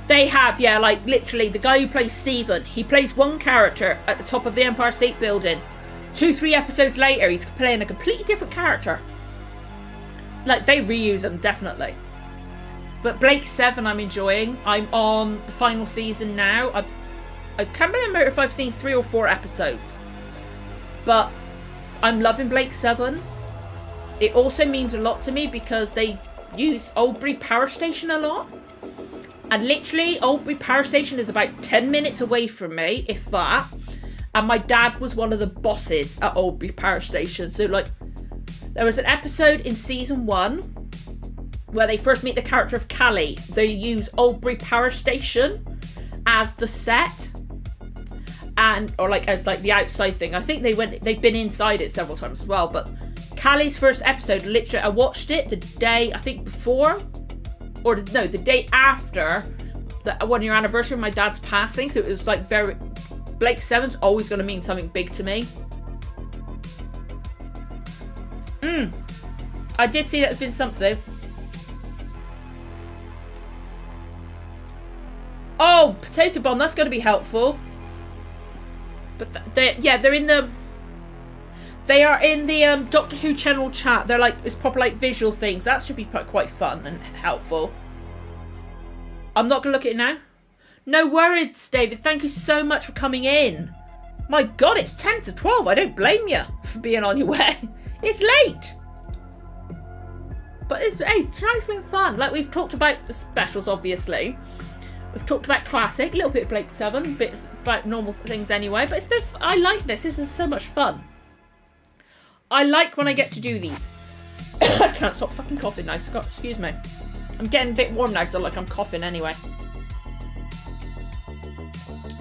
They have, yeah, like literally the guy who plays Stephen, he plays one character at the top of the Empire State Building. 2-3 episodes later, he's playing a completely different character. Like, they reuse them, definitely. But Blake 7 I'm enjoying. I'm on the final season now. I can't remember if I've seen 3 or 4 episodes. But I'm loving Blake 7. It also means a lot to me because they use Oldbury Power Station a lot. And literally, Oldbury Power Station is about 10 minutes away from me, if that. And my dad was one of the bosses at Oldbury Power Station. So, like, there was an episode in season 1 where they first meet the character of Callie. They use Oldbury Power Station as the set. Or like as like the outside thing. I think they've been inside it several times as well. But Callie's first episode, literally, I watched it the day, I think before, or no, the day after the 1 year anniversary of my dad's passing. So it was like Blake Seven's always going to mean something big to me. I did see that there's been something. Oh, potato bomb. That's going to be helpful. But they are in the Doctor Who channel chat. They're like, it's proper like visual things. That should be quite fun and helpful. I'm not going to look at it now. No worries, David. Thank you so much for coming in. My God, it's 10 to 12. I don't blame you for being on your way. It's late. But tonight's been fun. Like, we've talked about the specials, obviously. We've talked about classic, a little bit of Blake 7, a bit about normal things anyway. But it's been, I like this. This is so much fun. I like when I get to do these. I can't stop fucking coughing now. Scott, excuse me. I'm getting a bit warm now, so like I'm coughing anyway.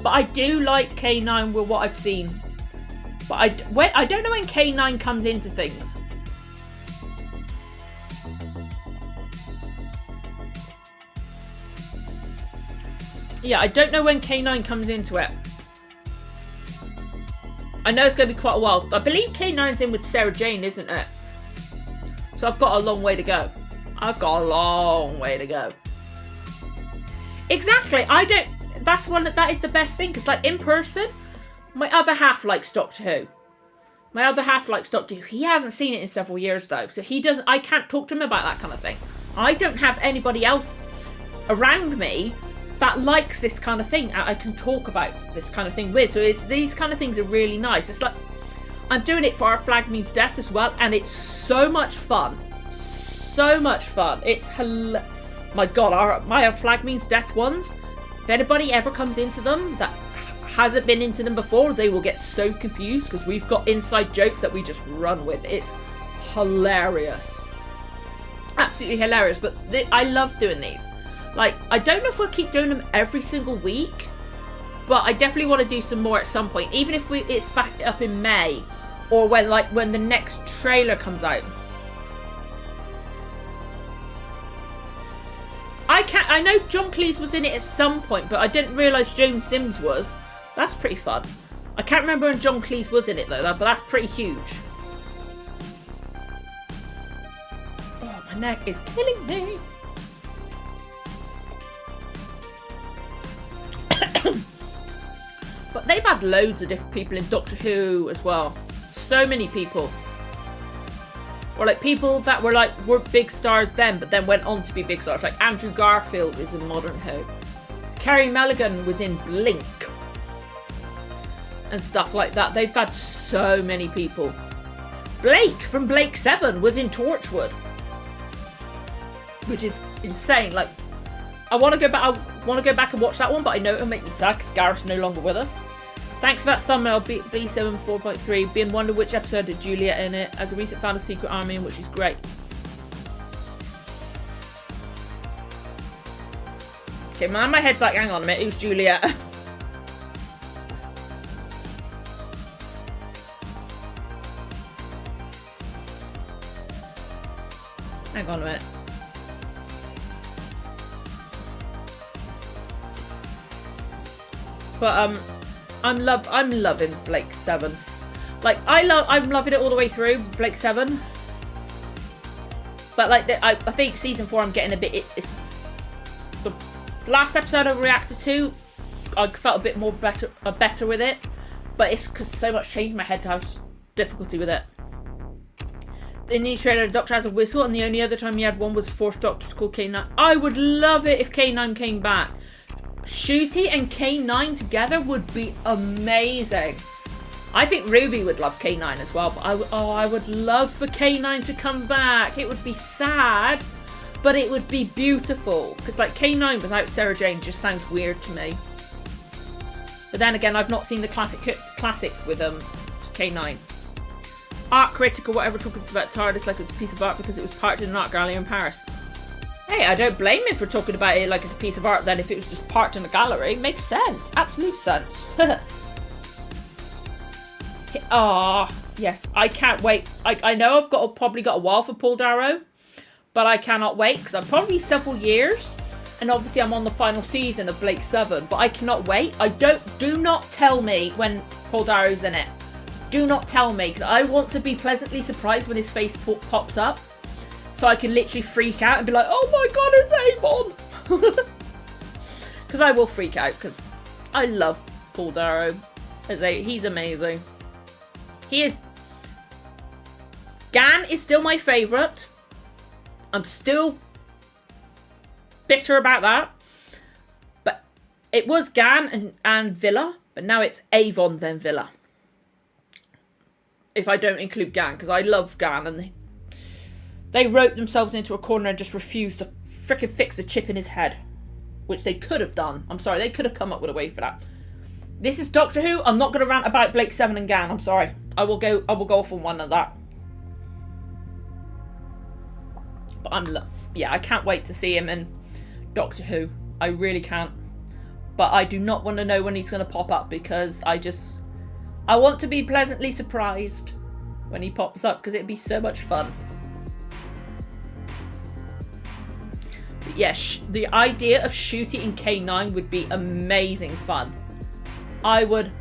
But I do like K9 with what I've seen. But I don't know when K9 comes into things. Yeah, I don't know when K9 comes into it. I know it's going to be quite a while. I believe K9's in with Sarah Jane, isn't it? So I've got a long way to go. Exactly. That is the best thing. Because, like, in person, my other half likes Doctor Who. He hasn't seen it in several years, though. So I can't talk to him about that kind of thing. I don't have anybody else around me that likes this kind of thing I can talk about this kind of thing with. So these kind of things are really nice. It's like, I'm doing it for Our Flag Means Death as well, and it's so much fun. So much fun. It's my God, my Our Flag Means Death ones, if anybody ever comes into them that hasn't been into them before, they will get so confused because we've got inside jokes that we just run with. It's hilarious. Absolutely hilarious. But I love doing these. Like, I don't know if we'll keep doing them every single week, but I definitely want to do some more at some point. Even if it's back up in May, or when the next trailer comes out. I know John Cleese was in it at some point, but I didn't realise Joan Sims was. That's pretty fun. I can't remember when John Cleese was in it though, but that's pretty huge. Oh, my neck is killing me. But they've had loads of different people in Doctor Who as well. So many people. Or like people that were big stars then, but then went on to be big stars. Like Andrew Garfield was in Modern Who. Kerry Mulligan was in Blink. And stuff like that. They've had so many people. Blake from Blake 7 was in Torchwood. Which is insane. Like, I want to go back and watch that one, but I know it'll make me sad because Gareth's no longer with us. Thanks for that thumbnail, B7 4.3. Been wonder which episode had Juliet in it. As a recent fan of Secret Army, in which is great. Okay, man, my head's like, hang on a minute, who's Juliet? Hang on a minute. But I'm loving Blake 7's. Like I'm loving it all the way through Blake 7. But like I think season 4 I'm getting a bit. It's the last episode I reacted to. I felt a bit more better with it, but it's because so much changed. My head has difficulty with it. In the trailer, the Doctor has a whistle, and the only other time he had one was Fourth Doctor called K9. I would love it if K9 came back. Shooty and K9 together would be amazing. I think Ruby would love K9 as well, but I would love for K9 to come back. It would be sad, but it would be beautiful. Because like K9 without Sarah Jane just sounds weird to me. But then again, I've not seen the classic with K9. Art critic or whatever talking about TARDIS like it's a piece of art because it was parked in an art gallery in Paris. Hey, I don't blame him for talking about it like it's a piece of art then if it was just parked in a gallery. Makes sense. Absolute sense. Ah, yes. I can't wait. I know I've probably got a while for Paul Darrow, but I cannot wait because I'm probably several years. And obviously I'm on the final season of Blake 7, but I cannot wait. Do not tell me when Paul Darrow's in it. Do not tell me, because I want to be pleasantly surprised when his face pops up. So I can literally freak out and be like, oh my god, it's Avon! Because I will freak out, because I love Paul Darrow. He's amazing. He is... Gan is still my favourite. I'm still bitter about that. But it was Gan and Villa, but now it's Avon then Villa. If I don't include Gan, because I love Gan, and they wrote themselves into a corner and just refused to frickin' fix a chip in his head, which they could have done. I'm sorry, they could have come up with a way for that. This is Doctor Who. I'm not going to rant about Blake 7 and Gan. I'm sorry. I will go off on one of that. But I can't wait to see him in Doctor Who. I really can't. But I do not want to know when he's going to pop up, because I want to be pleasantly surprised when he pops up, because it'd be so much fun. But yeah, the idea of Shooty in K9 would be amazing fun. I would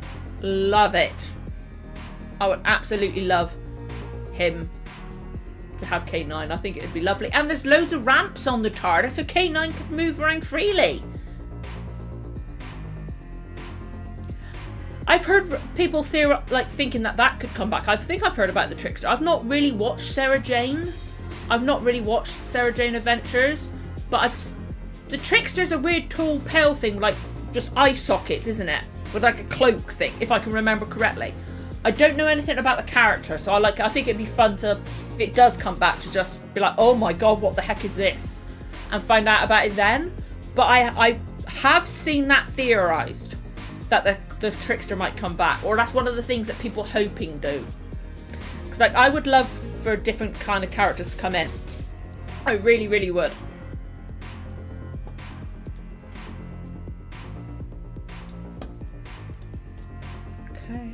love it. I would absolutely love him to have K9. I think it would be lovely. And there's loads of ramps on the TARDIS, so K9 could move around freely. I've heard people thinking that could come back. I think I've heard about the Trickster. I've not really watched Sarah Jane. I've not really watched Sarah Jane Adventures, but the Trickster's a weird tall pale thing, like just eye sockets, isn't it? With like a cloak thing, if I can remember correctly. I don't know anything about the character, so I think it'd be fun to, if it does come back, to just be like, oh my god, what the heck is this? And find out about it then. But I have seen that theorised, that the Trickster might come back, or that's one of the things that people hoping do. Because I would love for different kind of characters to come in. I really, really would. Okay.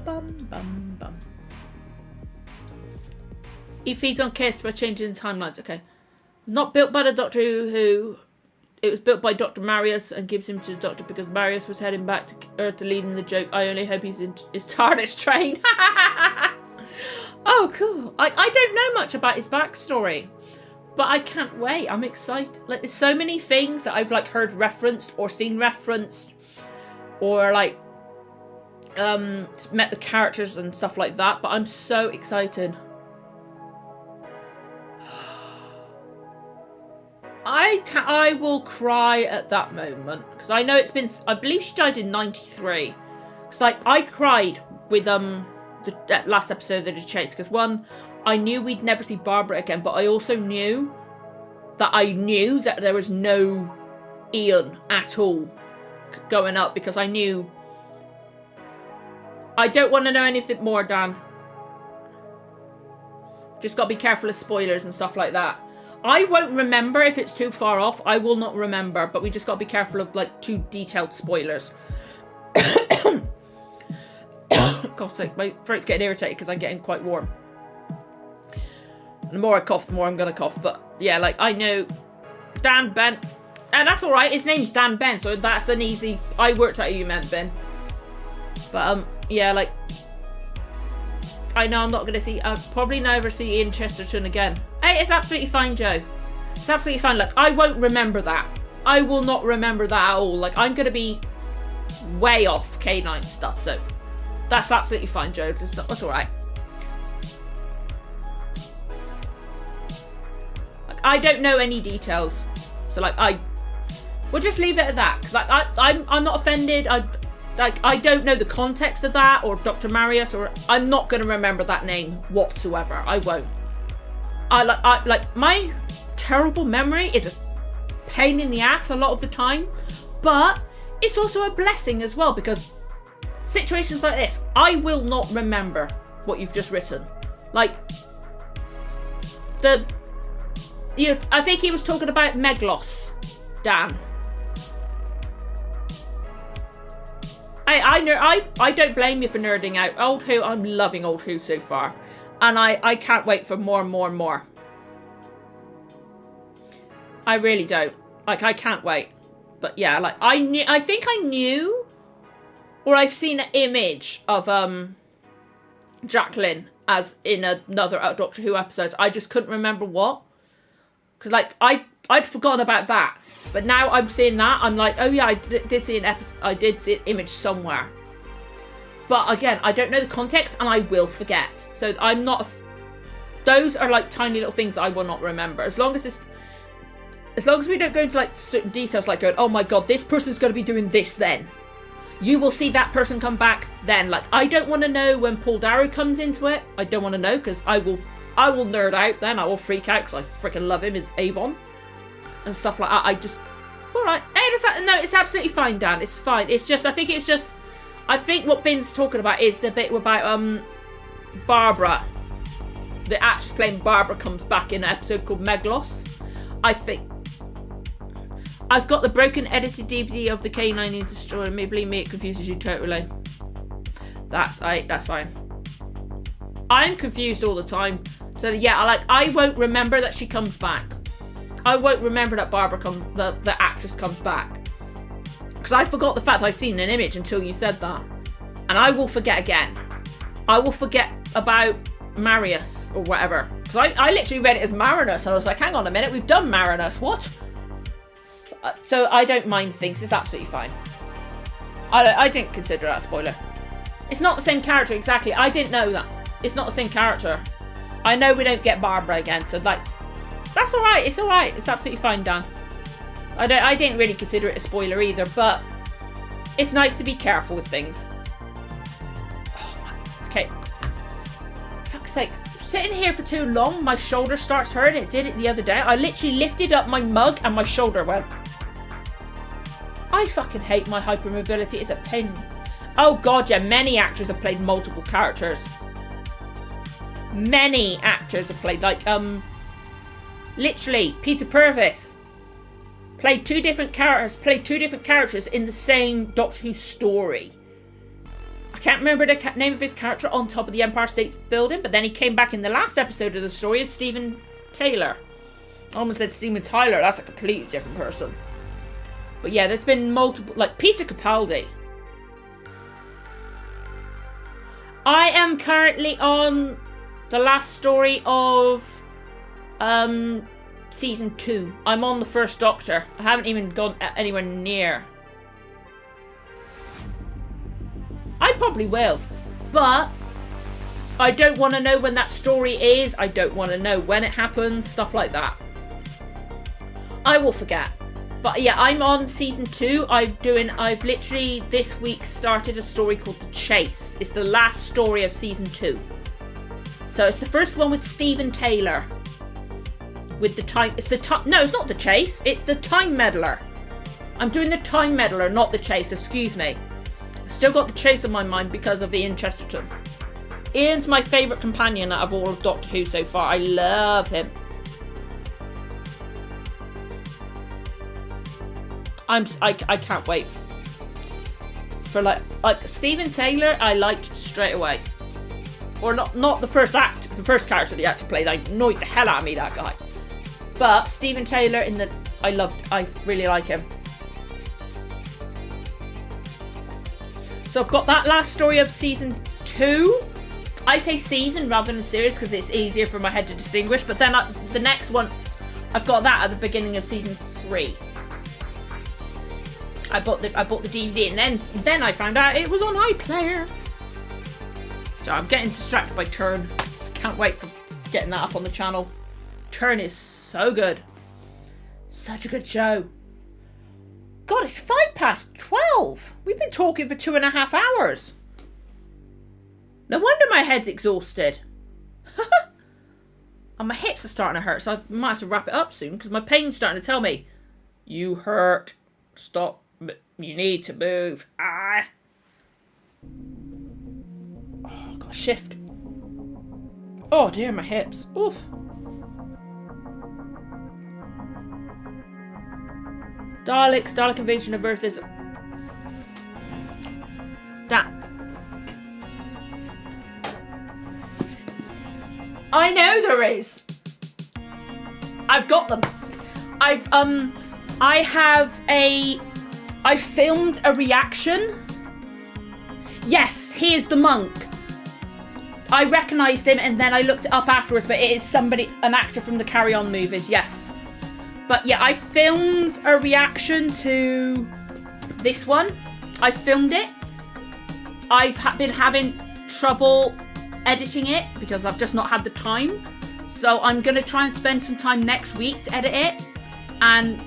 Bum. He feeds on chaos by changing timelines. Okay. Not built by the Doctor Who. It was built by Dr. Marius and gives him to the Doctor because Marius was heading back to Earth to lead in the joke. I only hope he's in his TARDIS train. Oh, cool. I don't know much about his backstory, but I can't wait. I'm excited. Like, there's so many things that I've heard referenced or seen referenced, or met the characters and stuff like that. But I'm so excited. I will cry at that moment, because I know it's been, I believe she died in 93. It's I cried with that last episode of The Chase, because one, I knew we'd never see Barbara again, but I also knew that there was no Ian at all going up, because I knew. I don't want to know anything more, Dan. Just got to be careful of spoilers and stuff like that. I won't remember if it's too far off. I will not remember, but we just got to be careful of too detailed spoilers. God's sake, my throat's getting irritated because I'm getting quite warm. And the more I cough, the more I'm gonna cough. But yeah, I know Dan Ben, and that's all right. His name's Dan Ben, so that's an easy. I worked out who you meant, Ben. But yeah, I know I'm not going to see, I'll probably never see Ian Chesterton again. Hey, it's absolutely fine, Joe. It's absolutely fine. I won't remember that. I will not remember that at all. I'm going to be way off K9 stuff, so that's absolutely fine, Joe. That's alright. I don't know any details, so we'll just leave it at that. Because I'm not offended. I don't know the context of that, or Dr. Marius, or I'm not going to remember that name whatsoever. I won't. My terrible memory is a pain in the ass a lot of the time, but it's also a blessing as well, because situations like this, I will not remember what you've just written. Like, I think he was talking about Meglos, Dan. I don't blame you for nerding out. Old Who, I'm loving Old Who so far. And I can't wait for more and more and more. I really don't. Like, I can't wait. But yeah, like, I think I knew, or I've seen an image of Jacqueline as in another Doctor Who episode. I just couldn't remember what. Because, like, I'd forgotten about that. But now I'm seeing that, I'm like, oh yeah, I did see an episode, I did see an image somewhere. But again, I don't know the context, and I will forget. So I'm not, those are like tiny little things that I will not remember. As long as we don't go into like certain details, like going, oh my god, this person's going to be doing this then. You will see that person come back then. Like, I don't want to know when Paul Darrow comes into it. I don't want to know, because I will nerd out then. I will freak out, because I freaking love him. It's Avon. And stuff like that. I just, alright. No, it's absolutely fine, Dan. It's fine. It's just, I think what Bin's talking about is the bit about Barbara. The actress playing Barbara comes back in an episode called Meglos. I think. I've got the broken edited DVD of the K9 in Destroyer. Maybe me, it confuses you totally. That's fine. I'm confused all the time. So yeah, I won't remember that she comes back. I won't remember that the actress comes back. Because I forgot the fact that I'd seen an image until you said that. And I will forget again. I will forget about Marius or whatever. Because I literally read it as Marinus. And I was like, hang on a minute, we've done Marinus. What? So I don't mind things. It's absolutely fine. I didn't consider that a spoiler. It's not the same character exactly. I didn't know that. It's not the same character. I know we don't get Barbara again. So like, that's alright, it's alright. It's absolutely fine, Dan. I didn't really consider it a spoiler either, but it's nice to be careful with things. Oh, okay. Fuck's sake. Sitting here for too long, my shoulder starts hurting. It did it the other day. I literally lifted up my mug and my shoulder went. I fucking hate my hypermobility. It's a pain. Oh god, yeah, many actors have played multiple characters. Many actors have played, like, literally, Peter Purvis played two different characters in the same Doctor Who story. I can't remember the name of his character on top of the Empire State Building, but then he came back in the last episode of the story as Steven Taylor. I almost said Steven Tyler, that's a completely different person. But yeah, there's been multiple, like Peter Capaldi. I am currently on the last story of season 2. I'm on the first Doctor. I haven't even gone anywhere near. I probably will, but I don't want to know when that story is. I don't want to know when it happens, stuff like that. I will forget. But yeah, I'm on season 2. I've literally this week started a story called The Chase. It's the last story of season 2. So it's the first one with Steven Taylor. With the time, no, it's not The Chase. It's the Time Meddler. I'm doing the Time Meddler, not The Chase. Excuse me. I've still got The Chase on my mind because of Ian Chesterton. Ian's my favourite companion out of all of Doctor Who so far. I love him. I can't wait for like Steven Taylor. I liked straight away, or not the first act, the first character the actor played. I annoyed the hell out of me, that guy. But Steven Taylor I really like him. So I've got that last story of season 2. I say season rather than series because it's easier for my head to distinguish. But then the next one, I've got that at the beginning of season 3. I bought the DVD and then I found out it was on iPlayer. So I'm getting distracted by Turn. Can't wait for getting that up on the channel. Turn is so good. Such a good show. God, it's 12:05. We've been talking for 2.5 hours. No wonder my head's exhausted. And my hips are starting to hurt, so I might have to wrap it up soon because my pain's starting to tell me, you hurt. Stop You need to move. Ah. Oh, got shift. Oh dear, my hips. Oof. Dalek invasion of Earth is... That... I know there is. I've got them. I filmed a reaction. Yes, he is the monk. I recognised him and then I looked it up afterwards, but it is an actor from the Carry On movies, yes. But yeah, I filmed a reaction to this one. I filmed it. I've been having trouble editing it because I've just not had the time. So I'm going to try and spend some time next week to edit it. And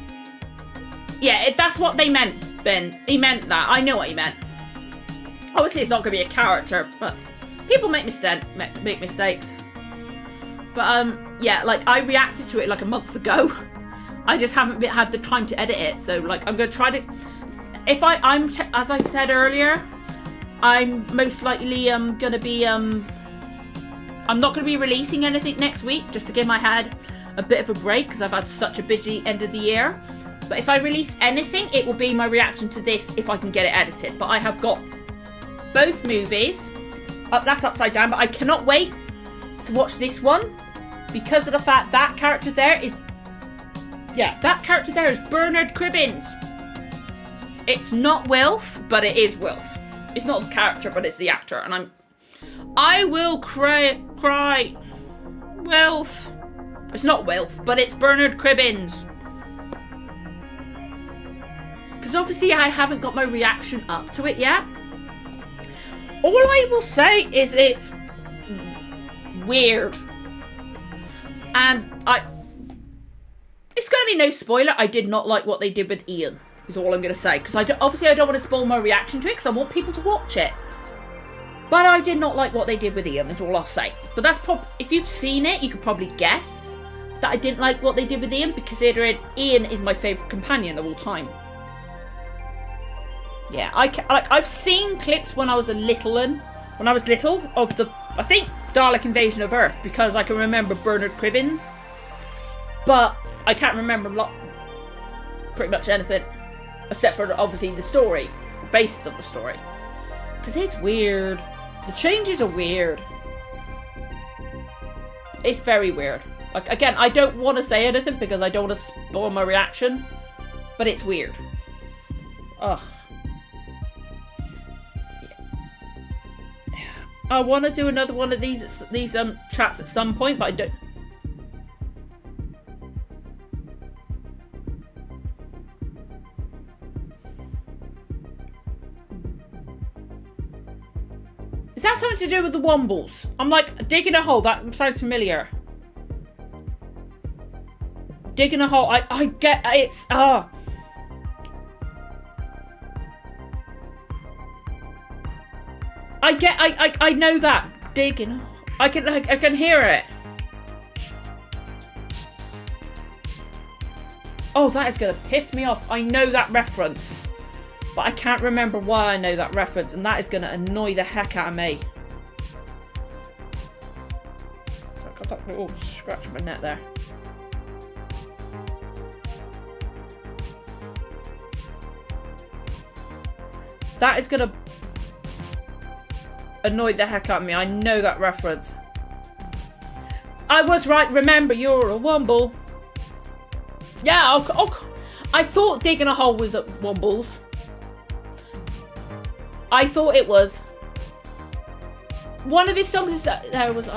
yeah, that's what they meant, Ben. He meant that. I know what he meant. Obviously, it's not going to be a character, but people make mistakes. But yeah, like I reacted to it like a month ago. I just haven't had the time to edit it. So like I'm going to try to... as I said earlier, I'm most likely going to be... I'm not going to be releasing anything next week, just to give my head a bit of a break, because I've had such a busy end of the year. But if I release anything, it will be my reaction to this if I can get it edited. But I have got both movies. That's upside down, but I cannot wait to watch this one because of the fact that character there is... Yeah, that character there is Bernard Cribbins. It's not Wilf, but it is Wilf. It's not the character, but it's the actor. And I will cry. Wilf. It's not Wilf, but it's Bernard Cribbins. Because obviously I haven't got my reaction up to it yet. All I will say is it's weird. And it's going to be no spoiler. I did not like what they did with Ian, is all I'm going to say. Because obviously I don't want to spoil my reaction to it, because I want people to watch it. But I did not like what they did with Ian, is all I'll say. But that's if you've seen it, you could probably guess that I didn't like what they did with Ian, because Ian is my favourite companion of all time. Yeah, I've seen clips when I was little of the, I think, Dalek Invasion of Earth, because I can remember Bernard Cribbins. But I can't remember pretty much anything, except for obviously the story, the basis of the story. Because it's weird. The changes are weird. It's very weird. Like, again, I don't want to say anything because I don't want to spoil my reaction, but it's weird. Ugh. Yeah. I want to do another one of these chats at some point, but I don't. Is that something to do with the Wombles? I'm like, digging a hole. That sounds familiar. Digging a hole. I get... It's... I get... I know that. Digging... I can hear it. Oh, that is going to piss me off. I know that reference. But I can't remember why I know that reference, and that is going to annoy the heck out of me. So I got that little scratch on my neck there. That is going to annoy the heck out of me. I know that reference. I was right. Remember, you're a Womble. Yeah, I thought digging a hole was at Wombles. I thought it was. One of his songs is there I was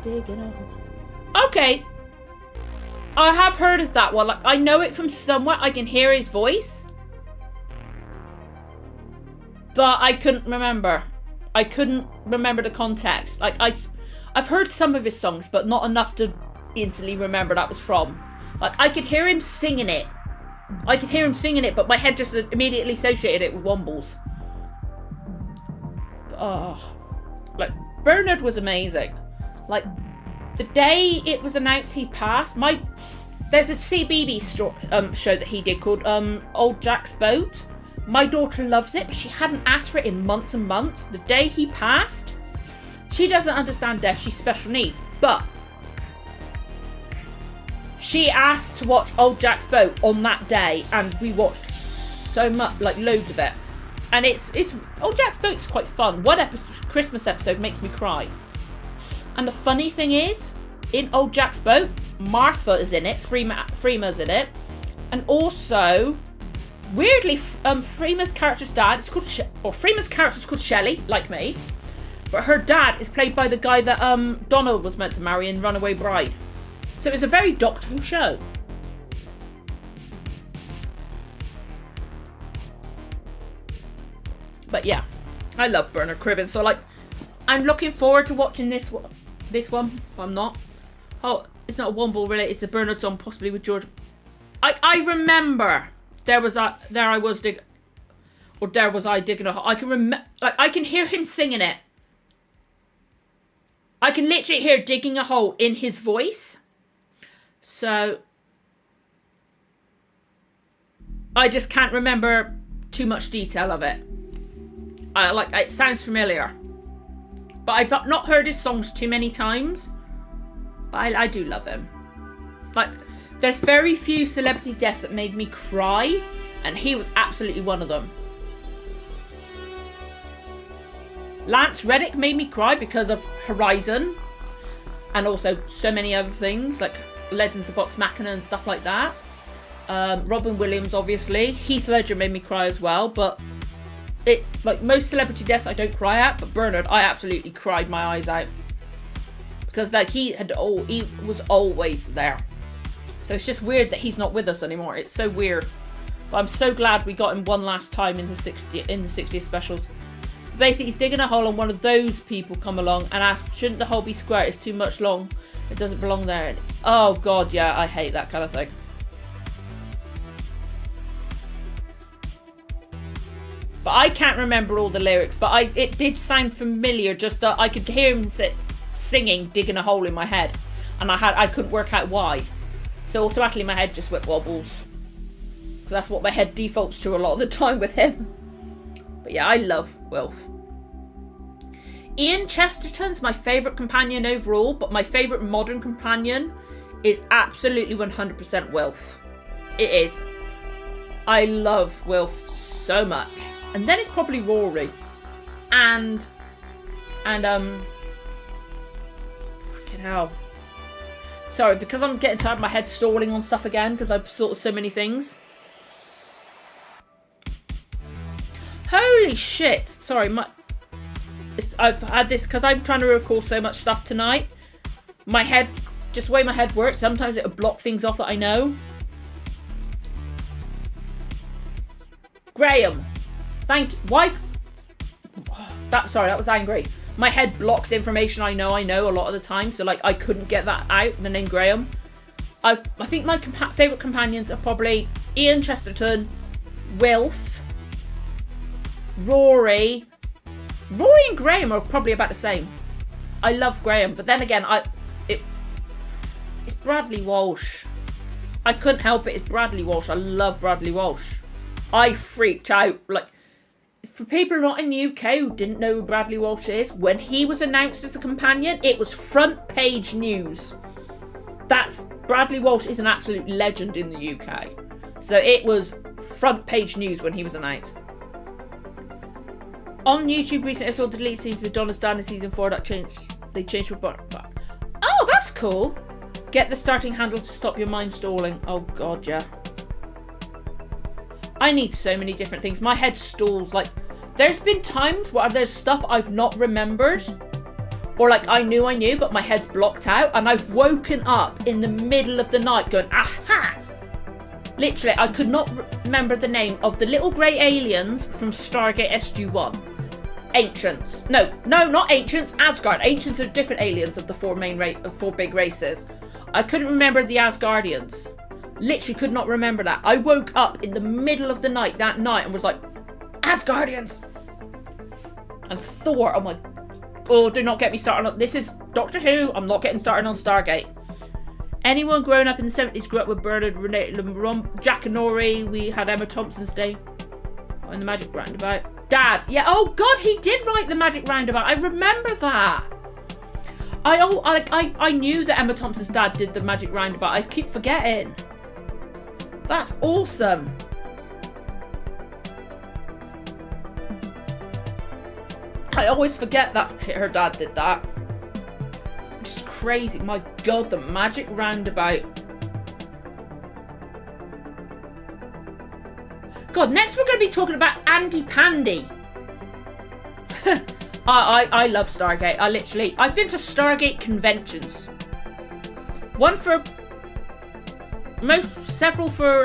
digging a hole. Okay. I have heard of that one. Like, I know it from somewhere. I can hear his voice. But I couldn't remember. I couldn't remember the context. Like, I've heard some of his songs, but not enough to instantly remember that was from. Like, I could hear him singing it. But my head just immediately associated it with Wombles. Oh, like, Bernard was amazing. Like, the day it was announced he passed, my There's a CBeebies show that he did called Old Jack's Boat. My daughter loves it, but she hadn't asked for it in months and months. The day he passed, she doesn't understand deaf, she's special needs, but she asked to watch Old Jack's Boat on that day, and we watched so much, like loads of it. And it's Old Jack's Boat's quite fun. One Christmas episode makes me cry. And the funny thing is, in Old Jack's Boat, Martha is in it, Freema's in it, and also, weirdly, Freema's character's dad is called Freema's character's called Shelley, like me, but her dad is played by the guy that Donald was meant to marry in Runaway Bride. So it's a very Doctor Who show. But yeah, I love Bernard Cribbin, so like, I'm looking forward to watching this one. I'm not. Oh, it's not a Womble related. It's a Bernard song, possibly with George. I remember there was I digging a hole. I can remember, like, I can hear him singing it. I can literally hear digging a hole in his voice. So I just can't remember too much detail of it. It sounds familiar, but I've not heard his songs too many times. But I do love him. Like, there's very few celebrity deaths that made me cry, and he was absolutely one of them. Lance Reddick made me cry because of Horizon, and also so many other things like Legends of Vox Machina and stuff like that. Robin Williams, obviously. Heath Ledger made me cry as well, but like most celebrity deaths I don't cry at, but Bernard, I absolutely cried my eyes out. Because like he was always there. So it's just weird that he's not with us anymore. It's so weird. But I'm so glad we got him one last time in the 60th specials. Basically, he's digging a hole and one of those people come along and ask, shouldn't the hole be square? It's too much long. It doesn't belong there. Oh god, yeah, I hate that kind of thing. But I can't remember all the lyrics, but it did sound familiar, just that I could hear him singing, digging a hole in my head, and I couldn't work out why. So automatically my head just went wobbles, because that's what my head defaults to a lot of the time with him. But yeah, I love Wilf. Ian Chesterton's my favourite companion overall, but my favourite modern companion is absolutely 100% Wilf. It is. I love Wilf so much. And then it's probably Rory. And fucking hell. Sorry, because I'm getting tired of my head stalling on stuff again, because I've thought of so many things. Holy shit. Sorry, I've had this, because I'm trying to recall so much stuff tonight. My head, just the way my head works, sometimes it'll block things off that I know. Graham. Thank you. Why? Sorry, that was angry. My head blocks information I know a lot of the time. So, like, I couldn't get that out, the name Graham. I think my favourite companions are probably Ian Chesterton, Wilf, Rory. Rory and Graham are probably about the same. I love Graham. But then again, it's Bradley Walsh. I couldn't help it. It's Bradley Walsh. I love Bradley Walsh. I freaked out. Like, for people not in the UK who didn't know who Bradley Walsh is, when he was announced as a companion, it was front page news. Bradley Walsh is an absolute legend in the UK. So it was front page news when he was announced. On YouTube recently I saw the delete scenes with Donna's dad in season 4 that they changed for oh, that's cool. Get the starting handle to stop your mind stalling. Oh god, yeah. I need so many different things. My head stalls. Like, there's been times where there's stuff I've not remembered, or like I knew, but my head's blocked out, and I've woken up in the middle of the night going, aha! Literally, I could not remember the name of the little grey aliens from Stargate SG-1. Ancients. No, not Ancients. Asgard. Ancients are different aliens of the four big races. I couldn't remember the Asgardians. Literally could not remember that. I woke up in the middle of the night that night and was like, Asgardians! And Thor, I'm like, oh, do not get me started on... This is Doctor Who. I'm not getting started on Stargate. Anyone growing up in the 70s grew up with Bernard, Renee, Jack and Nori. We had Emma Thompson's Day on the Magic Roundabout. Dad, yeah, oh God, he did write the Magic Roundabout. I remember that. I knew that Emma Thompson's dad did the Magic Roundabout. I keep forgetting. That's awesome. I always forget that her dad did that. It's crazy. My God, the Magic Roundabout. God, next we're going to be talking about Andy Pandy. I love Stargate. I've been to Stargate conventions. One for several for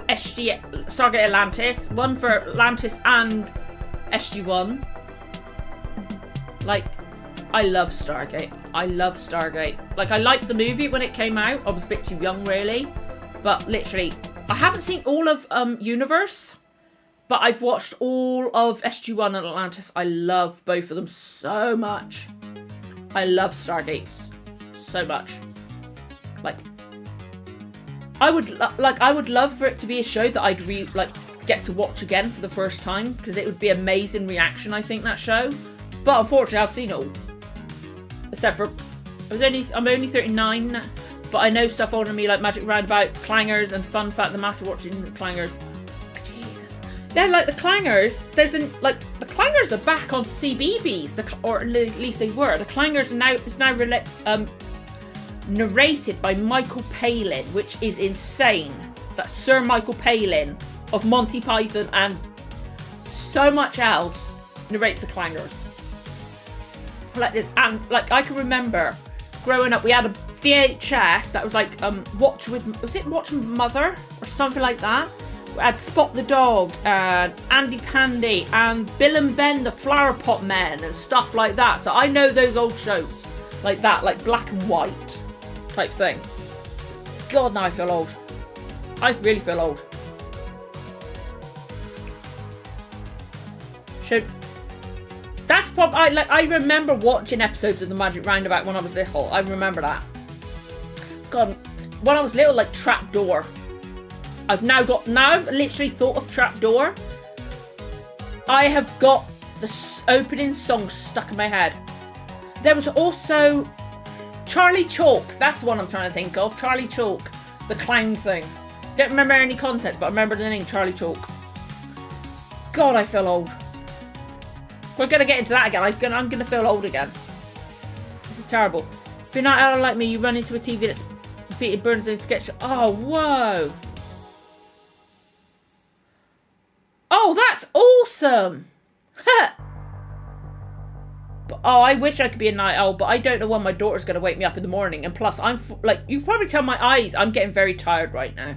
Stargate Atlantis. One for Atlantis and SG-1. Like, I love Stargate. I love Stargate. Like, I liked the movie when it came out. I was a bit too young, really. But literally, I haven't seen all of Universe. But I've watched all of SG-1 and Atlantis. I love both of them so much. I love Stargate so much. Like, I would love for it to be a show that I'd get to watch again for the first time, because it would be amazing reaction, I think, that show. But unfortunately, I've seen it all. Except for I'm only 39, but I know stuff older than me like Magic Roundabout, Clangers, and fun fact, the master watching the Clangers. They're like the Clangers. The Clangers are back on CBeebies, or at least they were. The Clangers is now narrated by Michael Palin, which is insane. That's Sir Michael Palin of Monty Python and so much else narrates the Clangers. Like this, and like I can remember growing up, we had a VHS that was like Watch with Mother or something like that. We had Spot the Dog and Andy Pandy and Bill and Ben the Flower Pot Men and stuff like that. So I know those old shows like that, like black and white type thing. God, now I feel old. I really feel old. So that's probably I remember watching episodes of the Magic Roundabout when I was little. I remember that. God, when I was little, like Trapdoor. I've literally thought of Trapdoor. I have got the opening song stuck in my head. There was also Charlie Chalk. That's the one I'm trying to think of. Charlie Chalk, the clown thing. Don't remember any context, but I remember the name Charlie Chalk. God, I feel old. We're going to get into that again. I'm going to feel old again. This is terrible. If you're not out like me, you run into a TV that's repeated Burns and sketch. Oh, whoa. Oh, that's awesome. But, I wish I could be a night owl, but I don't know when my daughter's going to wake me up in the morning. And plus, you can probably tell my eyes, I'm getting very tired right now.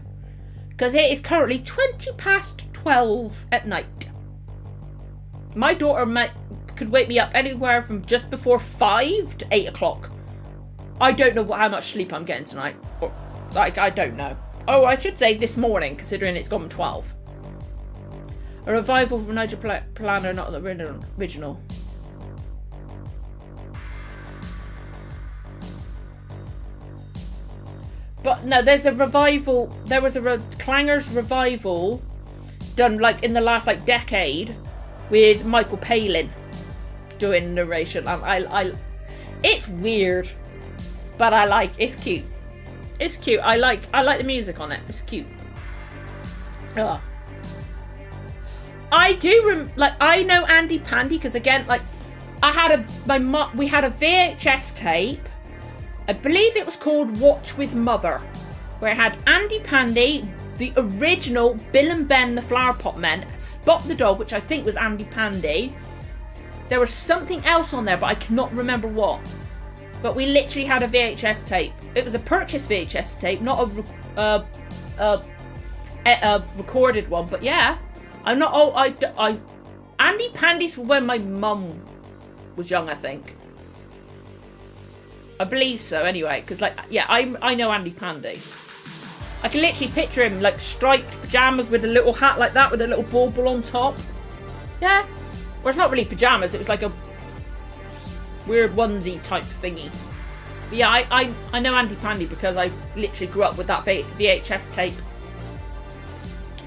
Because it is currently 12:20 at night. My daughter could wake me up anywhere from just before 5 to 8 o'clock. I don't know how much sleep I'm getting tonight. Or, I don't know. Oh, I should say this morning, considering it's gone 12. A revival from Nigel Planner, not the original. But no, there's a revival. There was a Clangers revival done like in the last decade with Michael Palin doing narration. It's weird, but it's cute. It's cute. I like the music on it. It's cute. Ugh. I do I know Andy Pandy because again, we had a VHS tape. I believe it was called Watch with Mother, where it had Andy Pandy, the original Bill and Ben the Flower Pot Men, Spot the Dog, which I think was Andy Pandy. There was something else on there, but I cannot remember what. But we literally had a VHS tape. It was a purchased VHS tape, not a recorded one. But yeah. I'm not. Andy Pandy's when my mum was young, I think. I believe so. Anyway, because I know Andy Pandy. I can literally picture him striped pajamas with a little hat like that with a little bauble on top. Yeah, or it's not really pajamas. It was like a weird onesie type thingy. But yeah, I know Andy Pandy because I literally grew up with that VHS tape.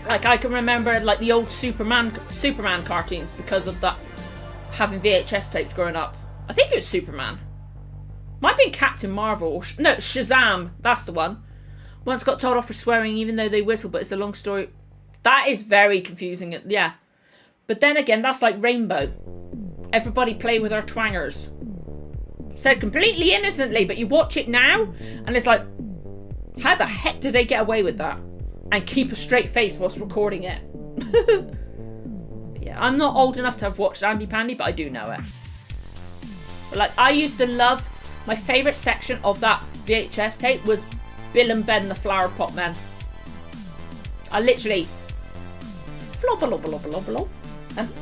Like, I can remember, like, the old Superman cartoons because of that, having VHS tapes growing up. I think it was Superman. Might have been Captain Marvel. Or no, Shazam. That's the one. Once got told off for swearing even though they whistle, but it's a long story. That is very confusing. Yeah. But then again, that's like Rainbow. Everybody play with our twangers. Said completely innocently, but you watch it now, and it's like, how the heck did they get away with that? And keep a straight face whilst recording it. Yeah, I'm not old enough to have watched Andy Pandy, but I do know it. But like, I used to love, my favourite section of that VHS tape was Bill and Ben the Flower Pot Men. I literally flop and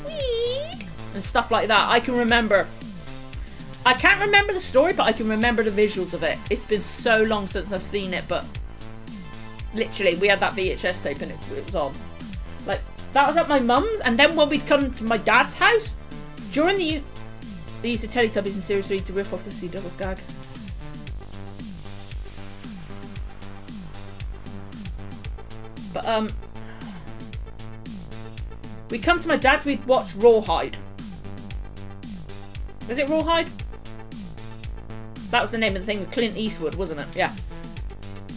wee and stuff like that. I can remember. I can't remember the story, but I can remember the visuals of it. It's been so long since I've seen it, but literally, we had that VHS tape and it was on. Like, that was at my mum's, and then when we'd come to my dad's house, during the use of Teletubbies and Series 3 to riff off the Sea Devil's gag. But, we'd come to my dad's, we'd watch Rawhide. Was it Rawhide? That was the name of the thing with Clint Eastwood, wasn't it? Yeah.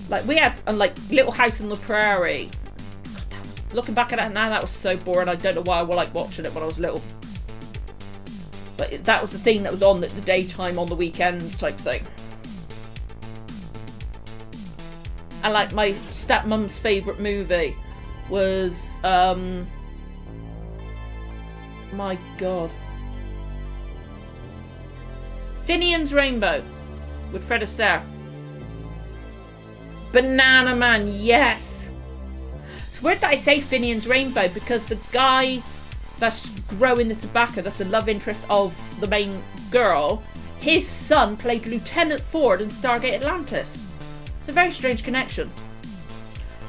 Like, we had, like, Little House on the Prairie. God, looking back at it now, that was so boring. I don't know why I liked watching it when I was little. But that was the thing that was on at the daytime, on the weekends type thing. And, like, my stepmom's favourite movie was, my God. Finian's Rainbow with Fred Astaire. Banana Man, yes. It's weird that I say Finian's Rainbow because the guy that's growing the tobacco, that's the love interest of the main girl, his son played Lieutenant Ford in Stargate Atlantis. It's a very strange connection.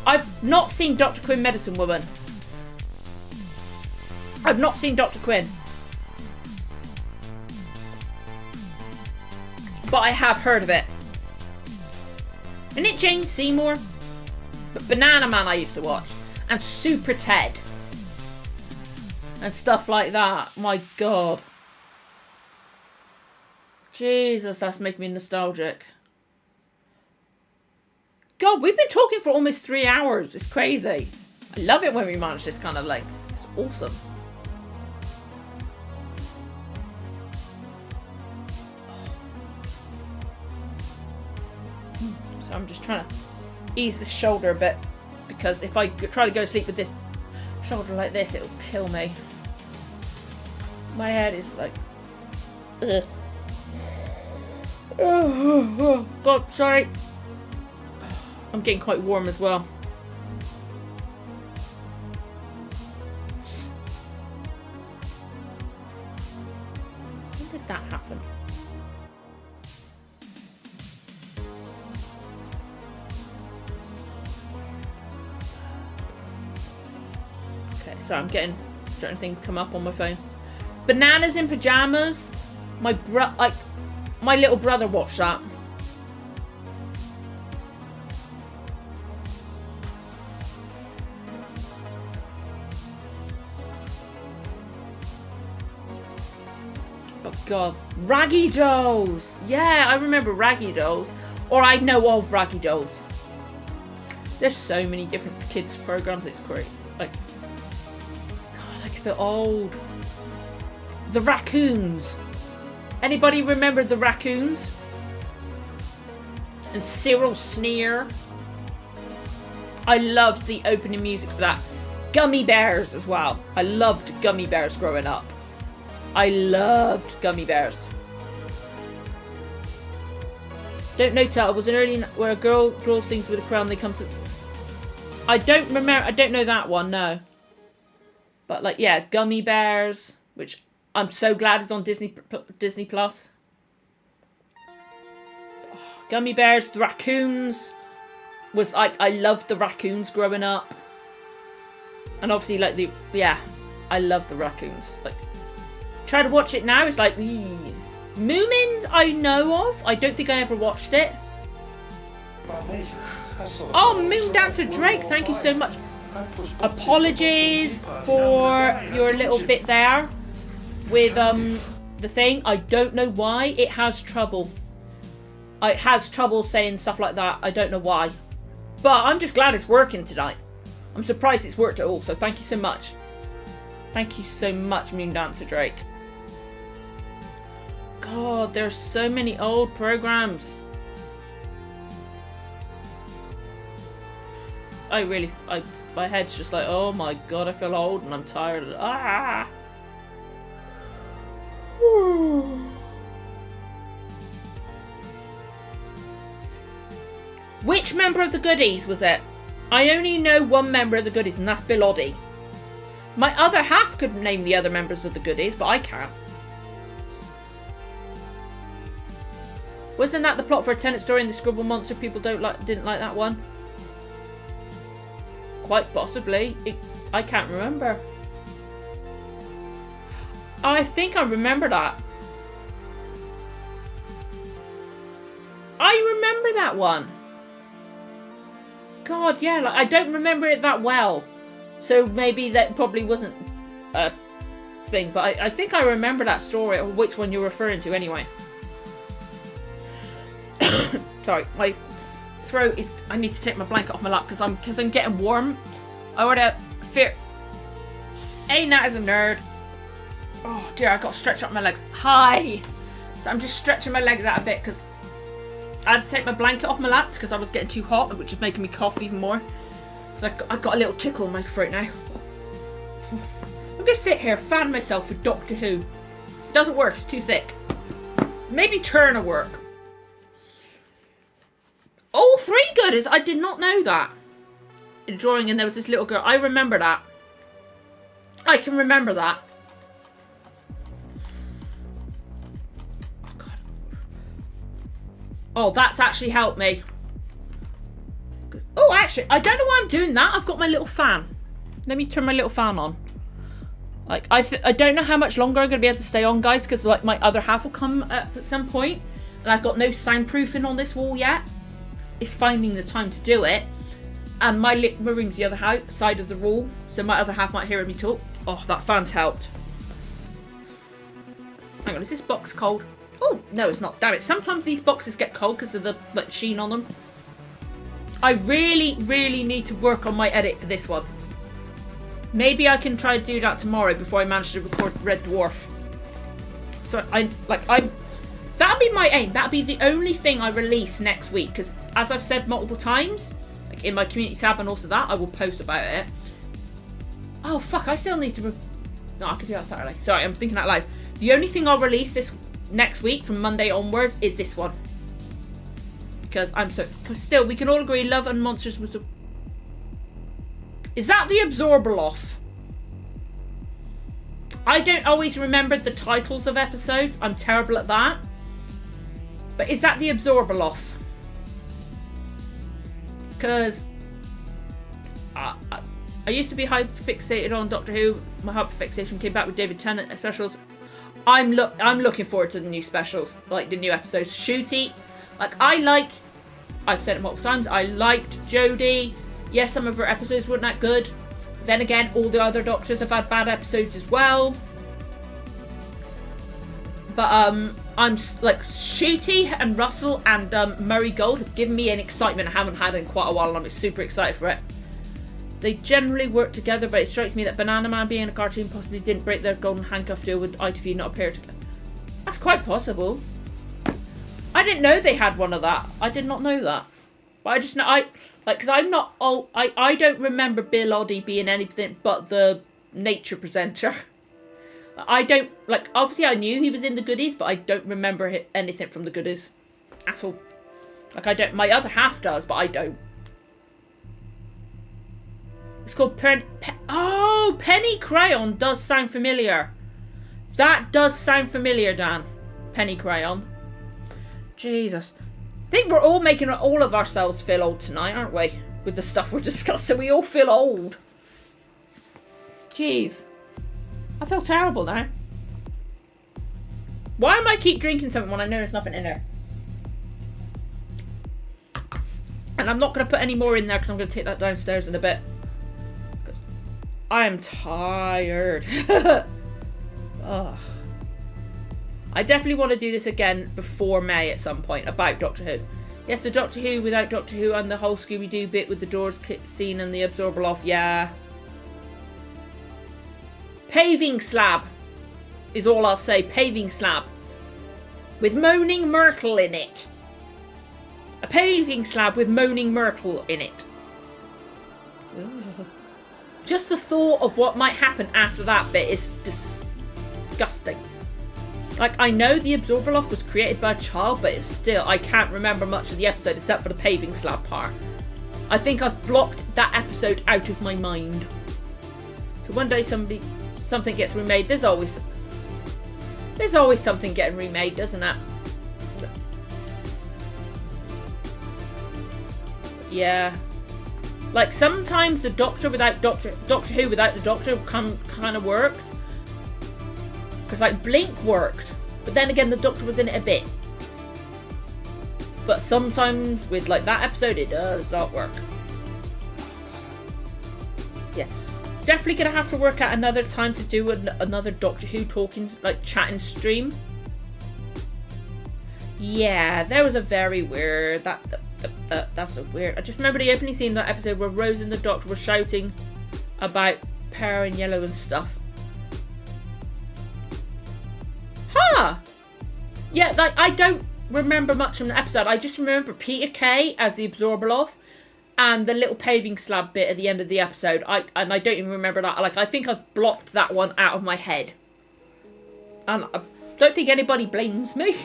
I've not seen Dr. Quinn Medicine Woman. I've not seen Dr. Quinn. But I have heard of it. Isn't it Jane Seymour? But Banana Man I used to watch. And Super Ted. And stuff like that. My God. Jesus, that's making me nostalgic. God, we've been talking for almost 3 hours. It's crazy. I love it when we manage this kind of length. It's awesome. So I'm just trying to ease this shoulder a bit, because if I try to go to sleep with this shoulder like this, it'll kill me. My head is like, ugh. Oh, God, sorry. I'm getting quite warm as well. When did that happen? Okay, so I'm getting certain things come up on my phone. Bananas in Pajamas. My little brother watched that. Oh God, Raggy Dolls. Yeah, I remember Raggy Dolls, or I know of Raggy Dolls. There's so many different kids programs. It's great. Like, God, I feel old. The Raccoons. Anybody remember the Raccoons? And Cyril Sneer. I loved the opening music for that. Gummy Bears as well. I loved Gummy Bears growing up. I loved Gummy Bears. Don't know title. Was an early where a girl sings with a crown. They come to. I don't remember. I don't know that one. No. But like, yeah, Gummy Bears, which I'm so glad is on Disney Plus. Gummy Bears, the Raccoons was like, I loved the Raccoons growing up, and obviously like I loved the Raccoons. Like, try to watch it now, it's like, Moomins I know of. I don't think I ever watched it. Oh, Moon Dancer Drake, thank you so much. Apologies for your little bit there with the thing. I don't know why it has trouble. It has trouble saying stuff like that. I don't know why. But I'm just glad it's working tonight. I'm surprised it's worked at all, so thank you so much. Thank you so much, Moon Dancer Drake. God, there's so many old programs. My head's just like, oh my god, I feel old and I'm tired. Ah! Which member of the Goodies was it? I only know one member of the Goodies, and that's Bill Oddie. My other half could name the other members of the Goodies, but I can't. Wasn't that the plot for a Tenet story in the Scribble Monster? People didn't like that one. Quite possibly. I can't remember. I think I remember that. I remember that one. God, yeah, like, I don't remember it that well. So maybe that probably wasn't a thing. But I think I remember that story, or which one you're referring to anyway. Sorry, my throat is... I need to take my blanket off my lap because I'm getting warm. I would have fear... Ain't that as a nerd? Oh dear, I got to stretch up my legs. Hi! So I'm just stretching my legs out a bit because I had to take my blanket off my lap because I was getting too hot, which is making me cough even more. So I got a little tickle in my throat now. I'm going to sit here, fan myself with Doctor Who. It doesn't work, it's too thick. Maybe Turn will work. All three Goodies, I did not know that. In drawing, and there was this little girl. I remember that. I can remember that. Oh, God. Oh, that's actually helped me. Oh, actually, I don't know why I'm doing that. I've got my little fan. Let me turn my little fan on. Like, I don't know how much longer I'm going to be able to stay on, guys, because, like, my other half will come up at some point, and I've got no soundproofing on this wall yet. It's finding the time to do it. And my room's the other side of the wall, so my other half might hear me talk. Oh, that fan's helped. Hang on, is this box cold? Oh, no, it's not. Damn it. Sometimes these boxes get cold because of the like sheen on them. I really, really need to work on my edit for this one. Maybe I can try to do that tomorrow before I manage to record Red Dwarf. So that'll be my aim. That'll be the only thing I release next week. Because as I've said multiple times, like in my community tab and also that, I will post about it. Oh, fuck. I still need to... No, I can do that Saturday. Sorry, I'm thinking out loud. The only thing I'll release this next week from Monday onwards is this one. Because I'm so... Still, we can all agree Love and Monsters was... Is that the Absorbaloff? I don't always remember the titles of episodes. I'm terrible at that. But is that the Absorbaloff? Because I used to be hyper-fixated on Doctor Who. My hyper-fixation came back with David Tennant specials. I'm looking forward to the new specials, like the new episodes. Shooty. Like, I've said it multiple times, I liked Jodie. Yes, some of her episodes weren't that good. Then again, all the other Doctors have had bad episodes as well. But I'm like Shooty and Russell and Murray Gold have given me an excitement I haven't had in quite a while, and I'm super excited for it. They generally work together, but it strikes me that Banana Man being a cartoon possibly didn't break their golden handcuff deal with ITV not appear together. That's quite possible. I didn't know they had one of that. I did not know that. But I just know because I'm not old. I don't remember Bill Oddie being anything but the nature presenter. I don't obviously I knew he was in the Goodies, but I don't remember anything from the Goodies at all. Like, I don't. My other half does, but I don't. It's called Penny Crayon does sound familiar. That does sound familiar, Dan. Penny Crayon. Jesus. I think we're all making all of ourselves feel old tonight, aren't we? With the stuff we're discussing. We all feel old. Jeez. I feel terrible now. Why am I keep drinking something when I know there's nothing in there? And I'm not going to put any more in there because I'm going to take that downstairs in a bit. Because I am tired. Ugh. I definitely want to do this again before May at some point about Doctor Who. Yes, the Doctor Who without Doctor Who and the whole Scooby-Doo bit with the doors scene and the absorber off. Yeah. Paving slab is all I'll say. Paving slab. With moaning myrtle in it. A paving slab with moaning myrtle in it. Ugh. Just the thought of what might happen after that bit is disgusting. Like, I know the absorber loft was created by a child, but it's still, I can't remember much of the episode except for the paving slab part. I think I've blocked that episode out of my mind. So one day something gets remade. There's always something getting remade, doesn't it? Yeah. Like, sometimes the Doctor without Doctor Who without the Doctor kind of works. Because, like, Blink worked. But then again, the Doctor was in it a bit. But sometimes with, like, that episode, it does not work. Yeah. Definitely going to have to work out another time to do another Doctor Who talking, like, chatting stream. Yeah, there was a very weird... That's a weird... I just remember the opening scene of that episode where Rose and the Doctor were shouting about Pear and Yellow and stuff. Yeah, like, I don't remember much from the episode. I just remember Peter Kay as the absorber off and the little paving slab bit at the end of the episode. I don't even remember that. Like, I think I've blocked that one out of my head. And I don't think anybody blames me.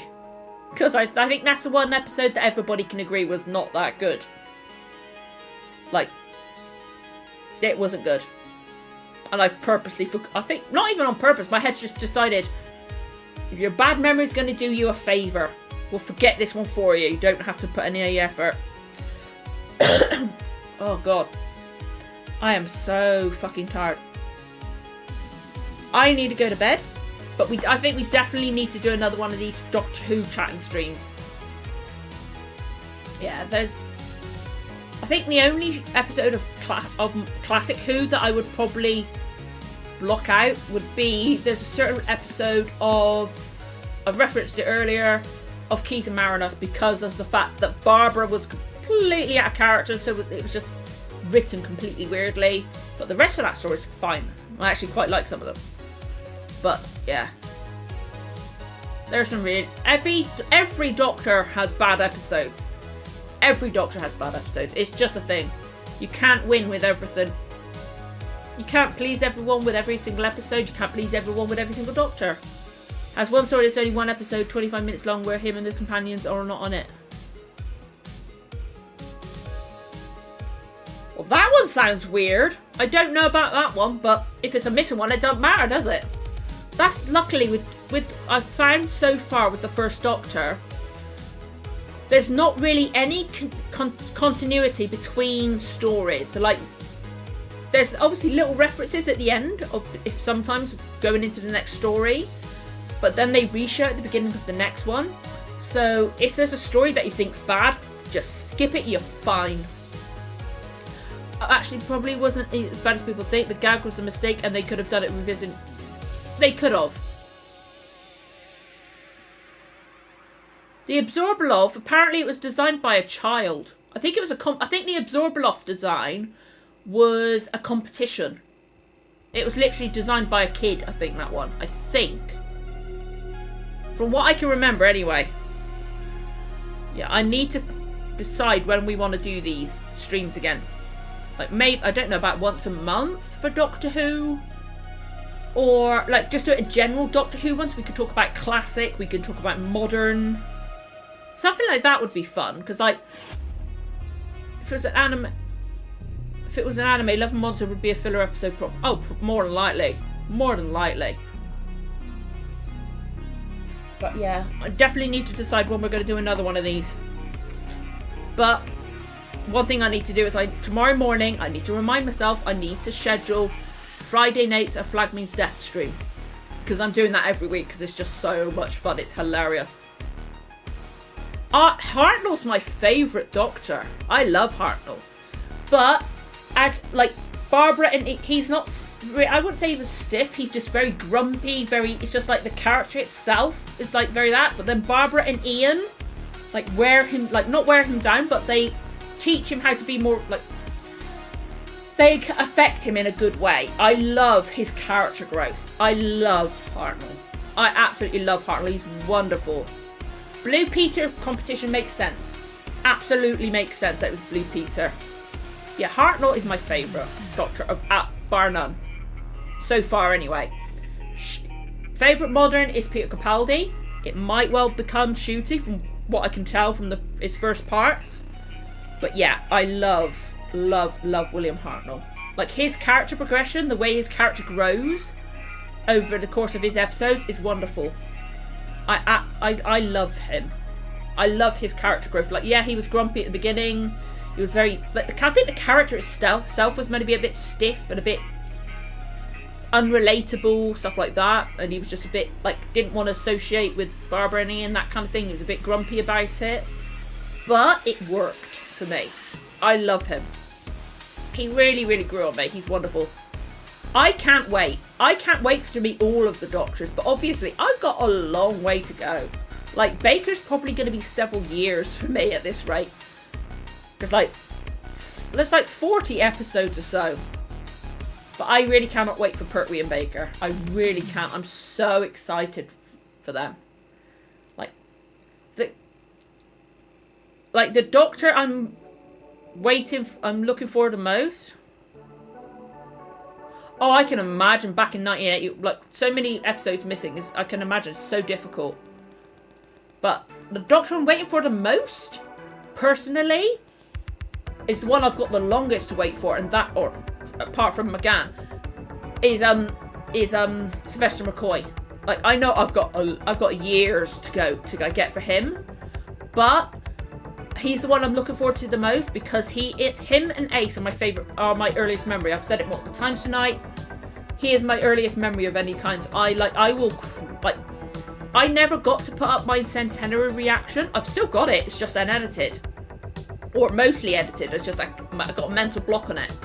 Because I think that's the one episode that everybody can agree was not that good. Like, it wasn't good. And I've purposely... I think, not even on purpose, my head's just decided... If your bad memory's going to do you a favour, we'll forget this one for you. You don't have to put any effort. Oh, God. I am so fucking tired. I need to go to bed. But I think we definitely need to do another one of these Doctor Who chatting streams. Yeah, I think the only episode of Classic Who that I would probably... block out would be there's a certain episode of I've referenced it earlier of Keys and Marinus because of the fact that Barbara was completely out of character, so it was just written completely weirdly, but the rest of that story is fine. I actually quite like some of them, but yeah, there's some real every Doctor has bad episodes. Every Doctor has bad episodes. It's just a thing. You can't win with everything. You can't please everyone with every single episode. You can't please everyone with every single Doctor. As one story, there's only one episode, 25 minutes long, where him and the companions are not on it. Well, that one sounds weird. I don't know about that one, but if it's a missing one, it doesn't matter, does it? That's luckily with I've found so far with the first Doctor, there's not really any continuity between stories. So, like, there's obviously little references at the end of if sometimes going into the next story, but then they reshow at the beginning of the next one. So if there's a story that you think's bad, just skip it, you're fine. Actually, probably wasn't as bad as people think. The gag was a mistake and they could have done it revisiting. They could have. The absorber loft, apparently it was designed by a child. I think it was I think the absorber loft design was a competition. It was literally designed by a kid, I think, that one. I think. From what I can remember, anyway. Yeah, I need to decide when we want to do these streams again. Like, maybe, I don't know, about once a month for Doctor Who? Or, like, just a general Doctor Who one, so we could talk about classic, we could talk about modern. Something like that would be fun, because, like, if it was an anime... If it was an anime, Love and Monster would be a filler episode. More than likely. More than likely. But yeah, I definitely need to decide when we're going to do another one of these. But one thing I need to do is tomorrow morning, I need to remind myself I need to schedule Friday nights a Flag Means Death stream. because I'm doing that every week because it's just so much fun. It's hilarious. Hartnell's my favourite Doctor. I love Hartnell. But, as like, Barbara, and he's not, I wouldn't say he was stiff, he's just very grumpy, it's just like the character itself is like very that. But then Barbara and Ian, like, not wear him down, but they teach him how to be more, like, they affect him in a good way. I love his character growth. I love Hartnell. I absolutely love Hartnell. He's wonderful. Blue Peter competition makes sense. Absolutely makes sense that it was Blue Peter. Yeah, Hartnell is my favourite Doctor, bar none. So far, anyway. Favourite modern is Peter Capaldi. It might well become Ncuti from what I can tell from his first parts. But yeah, I love William Hartnell. Like, his character progression, the way his character grows over the course of his episodes is wonderful. I love him. I love his character growth. Like, yeah, he was grumpy at the beginning. He was very, like, I think the character itself was meant to be a bit stiff and a bit unrelatable, stuff like that. And he was just a bit, like, didn't want to associate with Barbara and Ian, that kind of thing. He was a bit grumpy about it. But it worked for me. I love him. He really, really grew on me. He's wonderful. I can't wait. I can't wait to meet all of the Doctors. But obviously, I've got a long way to go. Like, Baker's probably going to be several years for me at this rate. There's like 40 episodes or so. But I really cannot wait for Pertwee and Baker. I really can't. I'm so excited for them. Like the Doctor I'm looking forward to most. Oh, I can imagine back in 1980, like, so many episodes missing. I can imagine it's so difficult. But the Doctor I'm waiting for the most, personally, is the one I've got the longest to wait for, and that, or apart from McGann, is Sylvester McCoy. Like, I know I've got years to go to get for him, but he's the one I'm looking forward to the most because him and Ace are my earliest memory. I've said it multiple times tonight. He is my earliest memory of any kinds. I never got to put up my centenary reaction. I've still got it. It's just unedited. Or mostly edited. It's just like I got a mental block on it.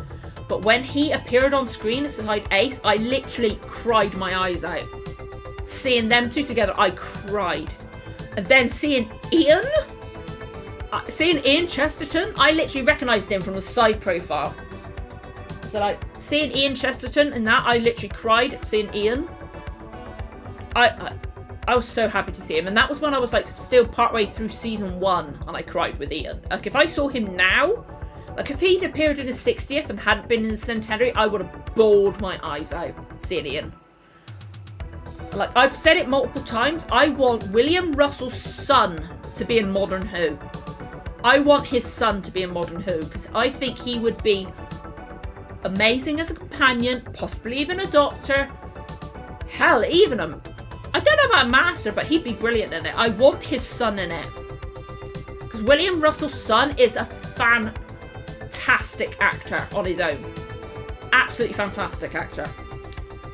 But when he appeared on screen aside Ace, I literally cried my eyes out. Seeing them two together, I cried. And then seeing Ian Chesterton, I literally recognised him from the side profile. So, like, seeing Ian Chesterton and that, I literally cried seeing Ian. I was so happy to see him, and that was when I was, like, still partway through season 1, and I cried with Ian. Like, if I saw him now, like, if he'd appeared in his 60th and hadn't been in the centenary, I would have bawled my eyes out seeing Ian. Like, I've said it multiple times, I want William Russell's son to be in Modern Who. I want his son to be in Modern Who, because I think he would be amazing as a companion, possibly even a Doctor. Hell, even I don't know about a Master, but he'd be brilliant in it. I want his son in it. Because William Russell's son is a fantastic actor on his own. Absolutely fantastic actor.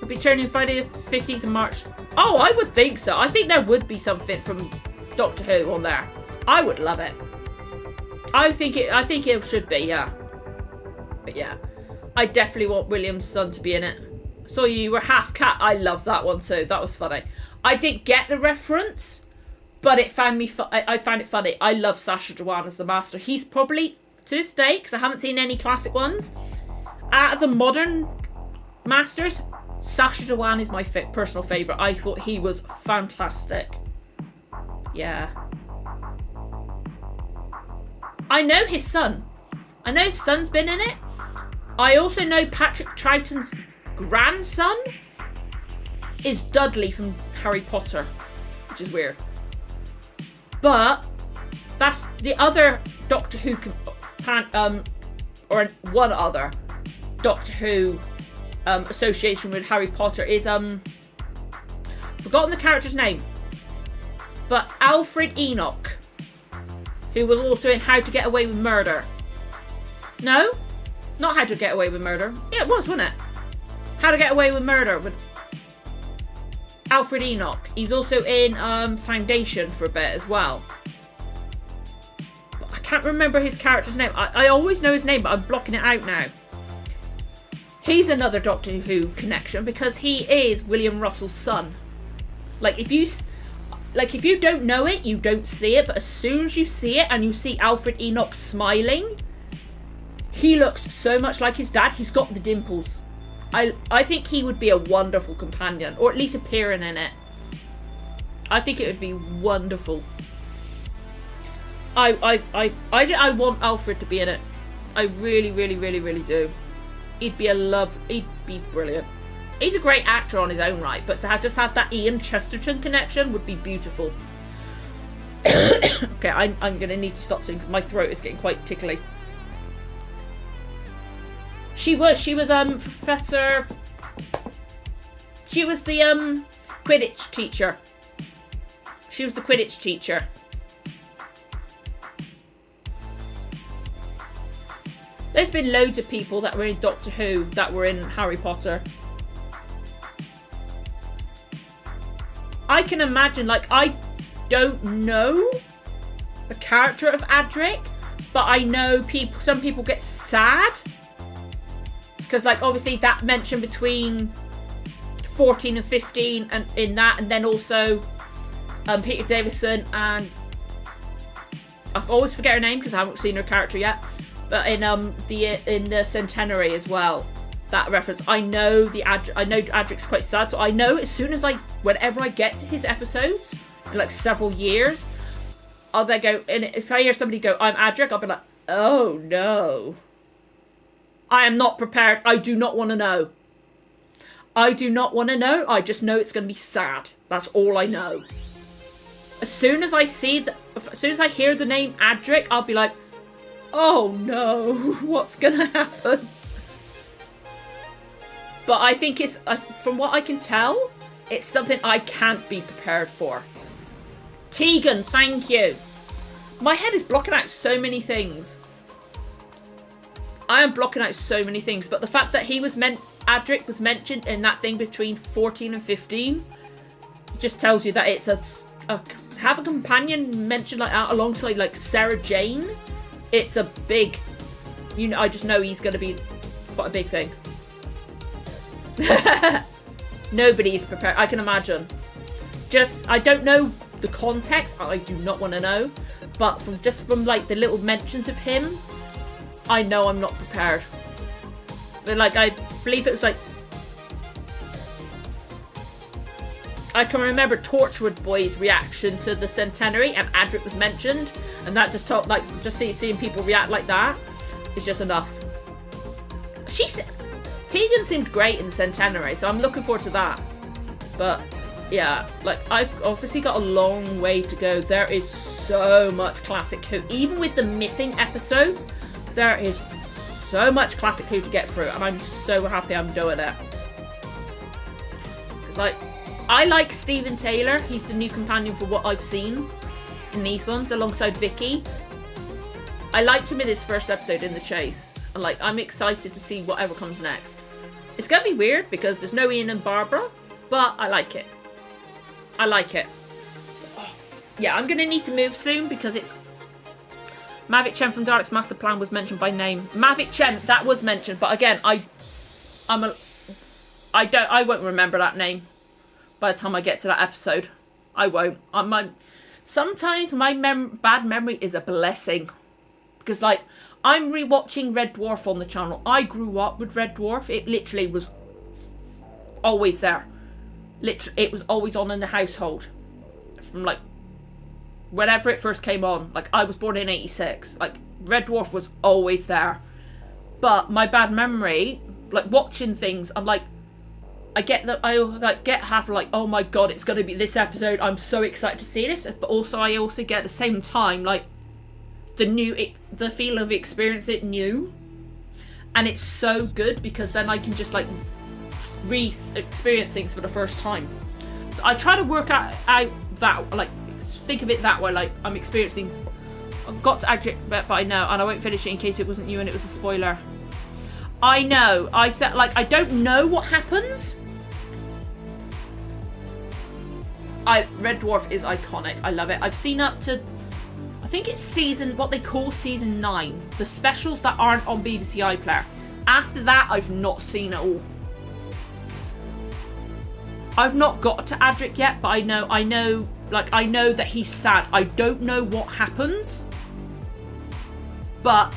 Would be turning Friday the 15th of March. Oh, I would think so. I think there would be something from Doctor Who on there. I would love it. I think it should be, yeah. But yeah, I definitely want William's son to be in it. So you were half cat. I love that one too. That was funny. I didn't get the reference, but I found it funny. I love Sacha Dhawan as the Master. He's probably, to this day, because I haven't seen any classic ones, out of the modern Masters, Sacha Dhawan is my personal favourite. I thought he was fantastic. Yeah. I know his son. I know his son's been in it. I also know Patrick Troughton's grandson is Dudley from Harry Potter, which is weird. But that's the other Doctor Who or one other Doctor Who association with Harry Potter is forgotten the character's name, but Alfred Enoch, who was also in How to Get Away with Murder. No, not How to Get Away with Murder. Yeah, it was, wasn't it? How to Get Away with Murder. Alfred Enoch. He's also in Foundation for a bit as well. But I can't remember his character's name. I always know his name, but I'm blocking it out now. He's another Doctor Who connection because he is William Russell's son. Like if you don't know it, you don't see it. But as soon as you see it and you see Alfred Enoch smiling, he looks so much like his dad. He's got the dimples. I think he would be a wonderful companion, or at least appearing in it. I think it would be wonderful. I want Alfred to be in it. I really, really, really, really do. He'd be brilliant. He's a great actor on his own right, but to just have that Ian Chesterton connection would be beautiful. Okay, I'm going to need to stop soon because my throat is getting quite tickly. She was Professor... She was the Quidditch teacher. She was the Quidditch teacher. There's been loads of people that were in Doctor Who that were in Harry Potter. I can imagine, like, I don't know the character of Adric, but I know some people get sad. Because, like, obviously that mention between 14 and 15 and in that, and then also Peter Davison and I always forget her name because I haven't seen her character yet. But in the Centenary as well, that reference, I know Adric's quite sad, so I know as soon as whenever I get to his episodes in like several years, I'll then go, and if I hear somebody go, "I'm Adric," I'll be like, "Oh no, I am not prepared. I do not want to know. I do not want to know. I just know it's going to be sad. That's all I know." As soon as I hear the name Adric, I'll be like, "Oh no, what's gonna happen?" But I think it's, from what I can tell, it's something I can't be prepared for. Tegan, thank you. My head is blocking out so many things. I am blocking out so many things, but the fact that Adric was mentioned in that thing between 14 and 15 just tells you that it's have a companion mentioned like that alongside like Sarah Jane. It's a big, I just know he's going to be quite a big thing. Nobody's prepared. I can imagine. I don't know the context. I do not want to know. But from like the little mentions of him, I know I'm not prepared. But like, I believe it was like, I can remember Torchwood Boy's reaction to the Centenary, and Adric was mentioned, and that just seeing people react like that is just enough. Tegan seemed great in the Centenary, so I'm looking forward to that. But yeah, like, I've obviously got a long way to go. There is so much classic Who, even with the missing episodes. There is so much classic Who to get through, and I'm so happy I'm doing it. It's like, I like Stephen Taylor. He's the new companion for what I've seen in these ones, alongside Vicky. I liked him in his first episode in The Chase, and like, I'm excited to see whatever comes next. It's gonna be weird because there's no Ian and Barbara, but I like it. I like it. Yeah, I'm gonna need to move soon because it's Mavic Chen from Dalek's Master Plan was mentioned by name. Mavic Chen, that was mentioned, but again, I won't remember that name by the time I get to that episode. I won't. Sometimes my bad memory is a blessing, because like, I'm rewatching Red Dwarf on the channel. I grew up with Red Dwarf. It literally was always there. It was always on in the household from like whenever it first came on. Like, I was born in 86. Like, Red Dwarf was always there. But my bad memory, like watching things, I'm like, I have like, oh my god, it's gonna be this episode. I'm so excited to see this. But also, I also get at the same time like the feel of experience it new, and it's so good because then I can just like re-experience things for the first time. So I try to work out that, like, think of it that way, like I'm experiencing. I've got to Adric, but I know, and I won't finish it in case it wasn't you and it was a spoiler. I know. I said, like, I don't know what happens. Red Dwarf is iconic. I love it. I've seen up to, I think it's what they call season 9. The specials that aren't on BBC iPlayer. After that, I've not seen it all. I've not got to Adric yet, but I know that he's sad. I don't know what happens, but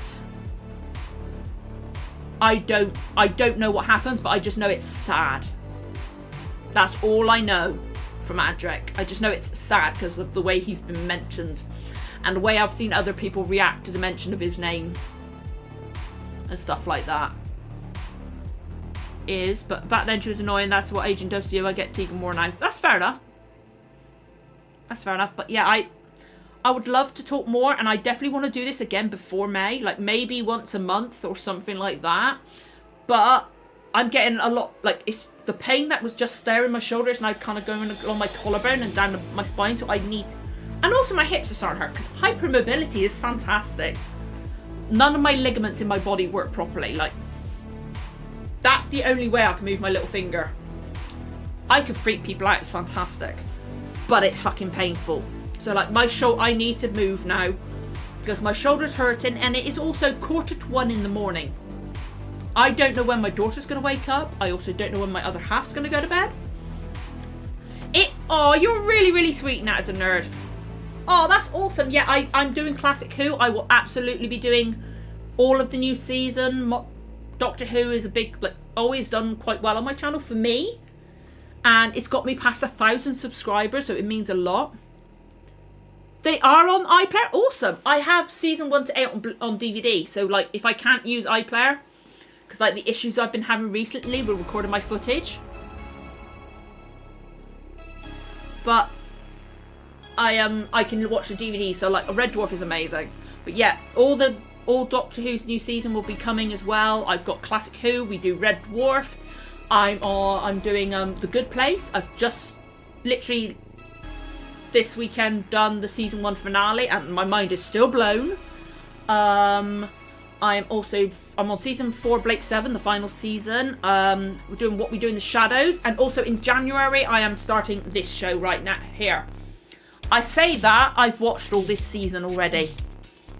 I don't know what happens, but I just know it's sad. That's all I know from Adric. I just know it's sad because of the way he's been mentioned and the way I've seen other people react to the mention of his name and stuff like that. But back then she was annoying. That's what aging does to you. I get Tegan more now. That's fair enough. That's fair enough. But yeah, I would love to talk more, and I definitely want to do this again before May, like maybe once a month or something like that. But I'm getting a lot, like, it's the pain that was just there in my shoulders, and I'm kind of going along my collarbone and down my spine, so I need, and also my hips are starting to hurt because hypermobility is fantastic. None of my ligaments in my body work properly. Like, that's the only way I can move my little finger. I can freak people out. It's fantastic, but it's fucking painful. So like I need to move now because my shoulder's hurting, and it is also 1:45 in the morning. I don't know when my daughter's going to wake up. I also don't know when my other half's going to go to bed. Oh, you're really, really sweet, Nat, as a nerd. Oh, that's awesome. Yeah, I'm doing Classic Who. I will absolutely be doing all of the new season. Doctor Who is a big, like, always done quite well on my channel for me. And it's got me past 1,000 subscribers, so it means a lot. They are on iPlayer. Awesome. I have season 1 to 8 on DVD. So, like, if I can't use iPlayer, because, like, the issues I've been having recently with recording my footage. But I can watch the DVD. So, like, Red Dwarf is amazing. But yeah, all Doctor Who's new season will be coming as well. I've got Classic Who. We do Red Dwarf. I'm doing The Good Place. I've just literally this weekend done the season 1 finale, and my mind is still blown. I'm on season 4, Blake 7, the final season. We're doing What We Do in the Shadows, and also in January I am starting this show right now here. I say that I've watched all this season already.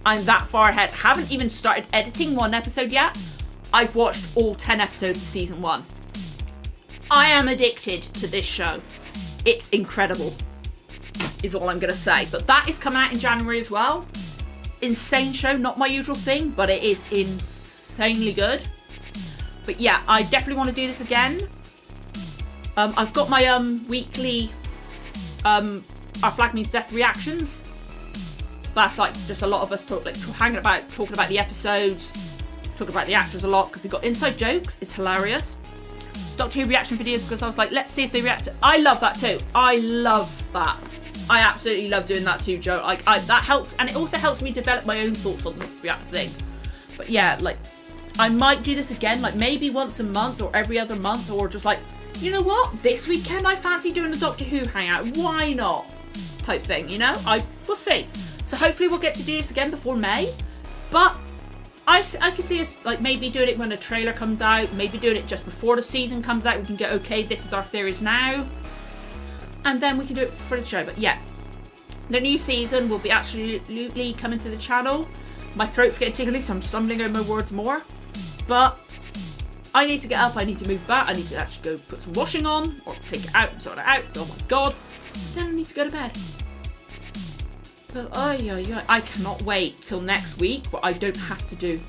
I'm that far ahead. Haven't even started editing one episode yet. I've watched all 10 episodes of season 1. I am addicted to this show. It's incredible, is all I'm going to say. But that is coming out in January as well. Insane show, not my usual thing, but it is insanely good. But yeah, I definitely want to do this again. I've got my weekly Our Flag Means Death reactions. That's like just a lot of us talking about the episodes, talking about the actors a lot, because we've got inside jokes. It's hilarious. Doctor Who reaction videos, because I was like, let's see if they react. I love that too. I love that. I absolutely love doing that too, Joe. Like, that helps, and it also helps me develop my own thoughts on the react thing. But yeah, like, I might do this again, like maybe once a month or every other month, or just like, you know what, this weekend I fancy doing the Doctor Who hangout. Why not? Type thing, you know. We'll see. So hopefully we'll get to do this again before May. But I can see us like maybe doing it when a trailer comes out, maybe doing it just before the season comes out. We can go, okay, this is our theories now, and then we can do it for the show. But yeah, the new season will be absolutely coming to the channel. My throat's getting tickly, so I'm stumbling over my words more. But I need to get up, I need to move back, I need to actually go put some washing on, or take it out and sort it out. Oh my god. Then I need to go to bed. Because I cannot wait till next week, what I don't have to do.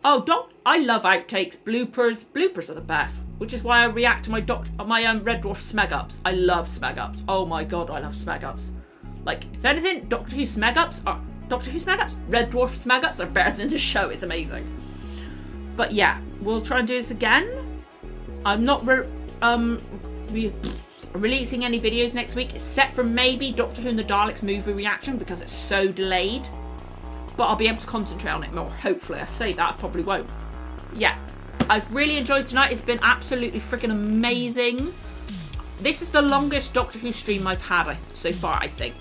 Oh, I love outtakes, bloopers. Bloopers are the best, which is why I react to my Red Dwarf smeg ups. I love smeg ups. Oh my god, I love smeg ups. Like, if anything, Doctor Who smeg ups, Red Dwarf smeg ups are better than the show. It's amazing. But yeah, we'll try and do this again. I'm not releasing any videos next week, except for maybe Doctor Who and the Daleks movie reaction, because it's so delayed. But I'll be able to concentrate on it more, hopefully. I say that, I probably won't. Yeah, I've really enjoyed tonight. It's been absolutely freaking amazing. This is the longest Doctor Who stream I've had so far, I think.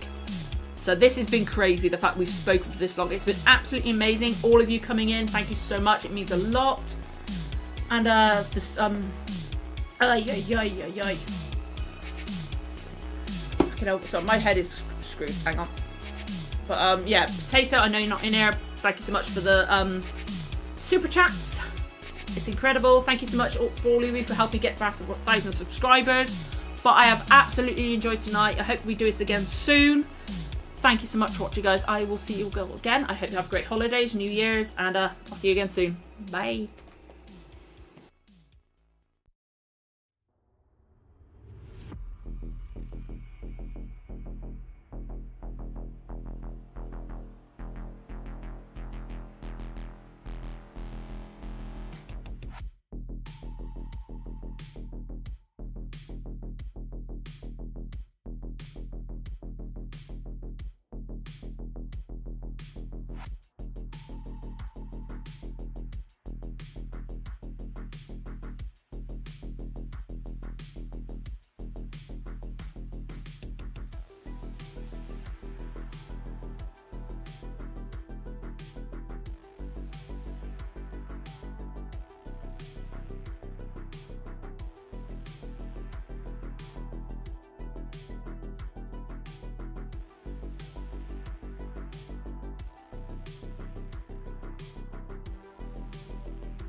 So this has been crazy, the fact we've spoken for this long. It's been absolutely amazing. All of you coming in, thank you so much. It means a lot. And thinking of. So my head is screwed. Hang on. But yeah, Potato. I know you're not in here. Thank you so much for the super chats. It's incredible. Thank you so much for all of you for helping get past 1,000 subscribers. But I have absolutely enjoyed tonight. I hope we do this again soon. Thank you so much for watching, guys. I will see you all again. I hope you have great holidays, New Year's, and I'll see you again soon. Bye.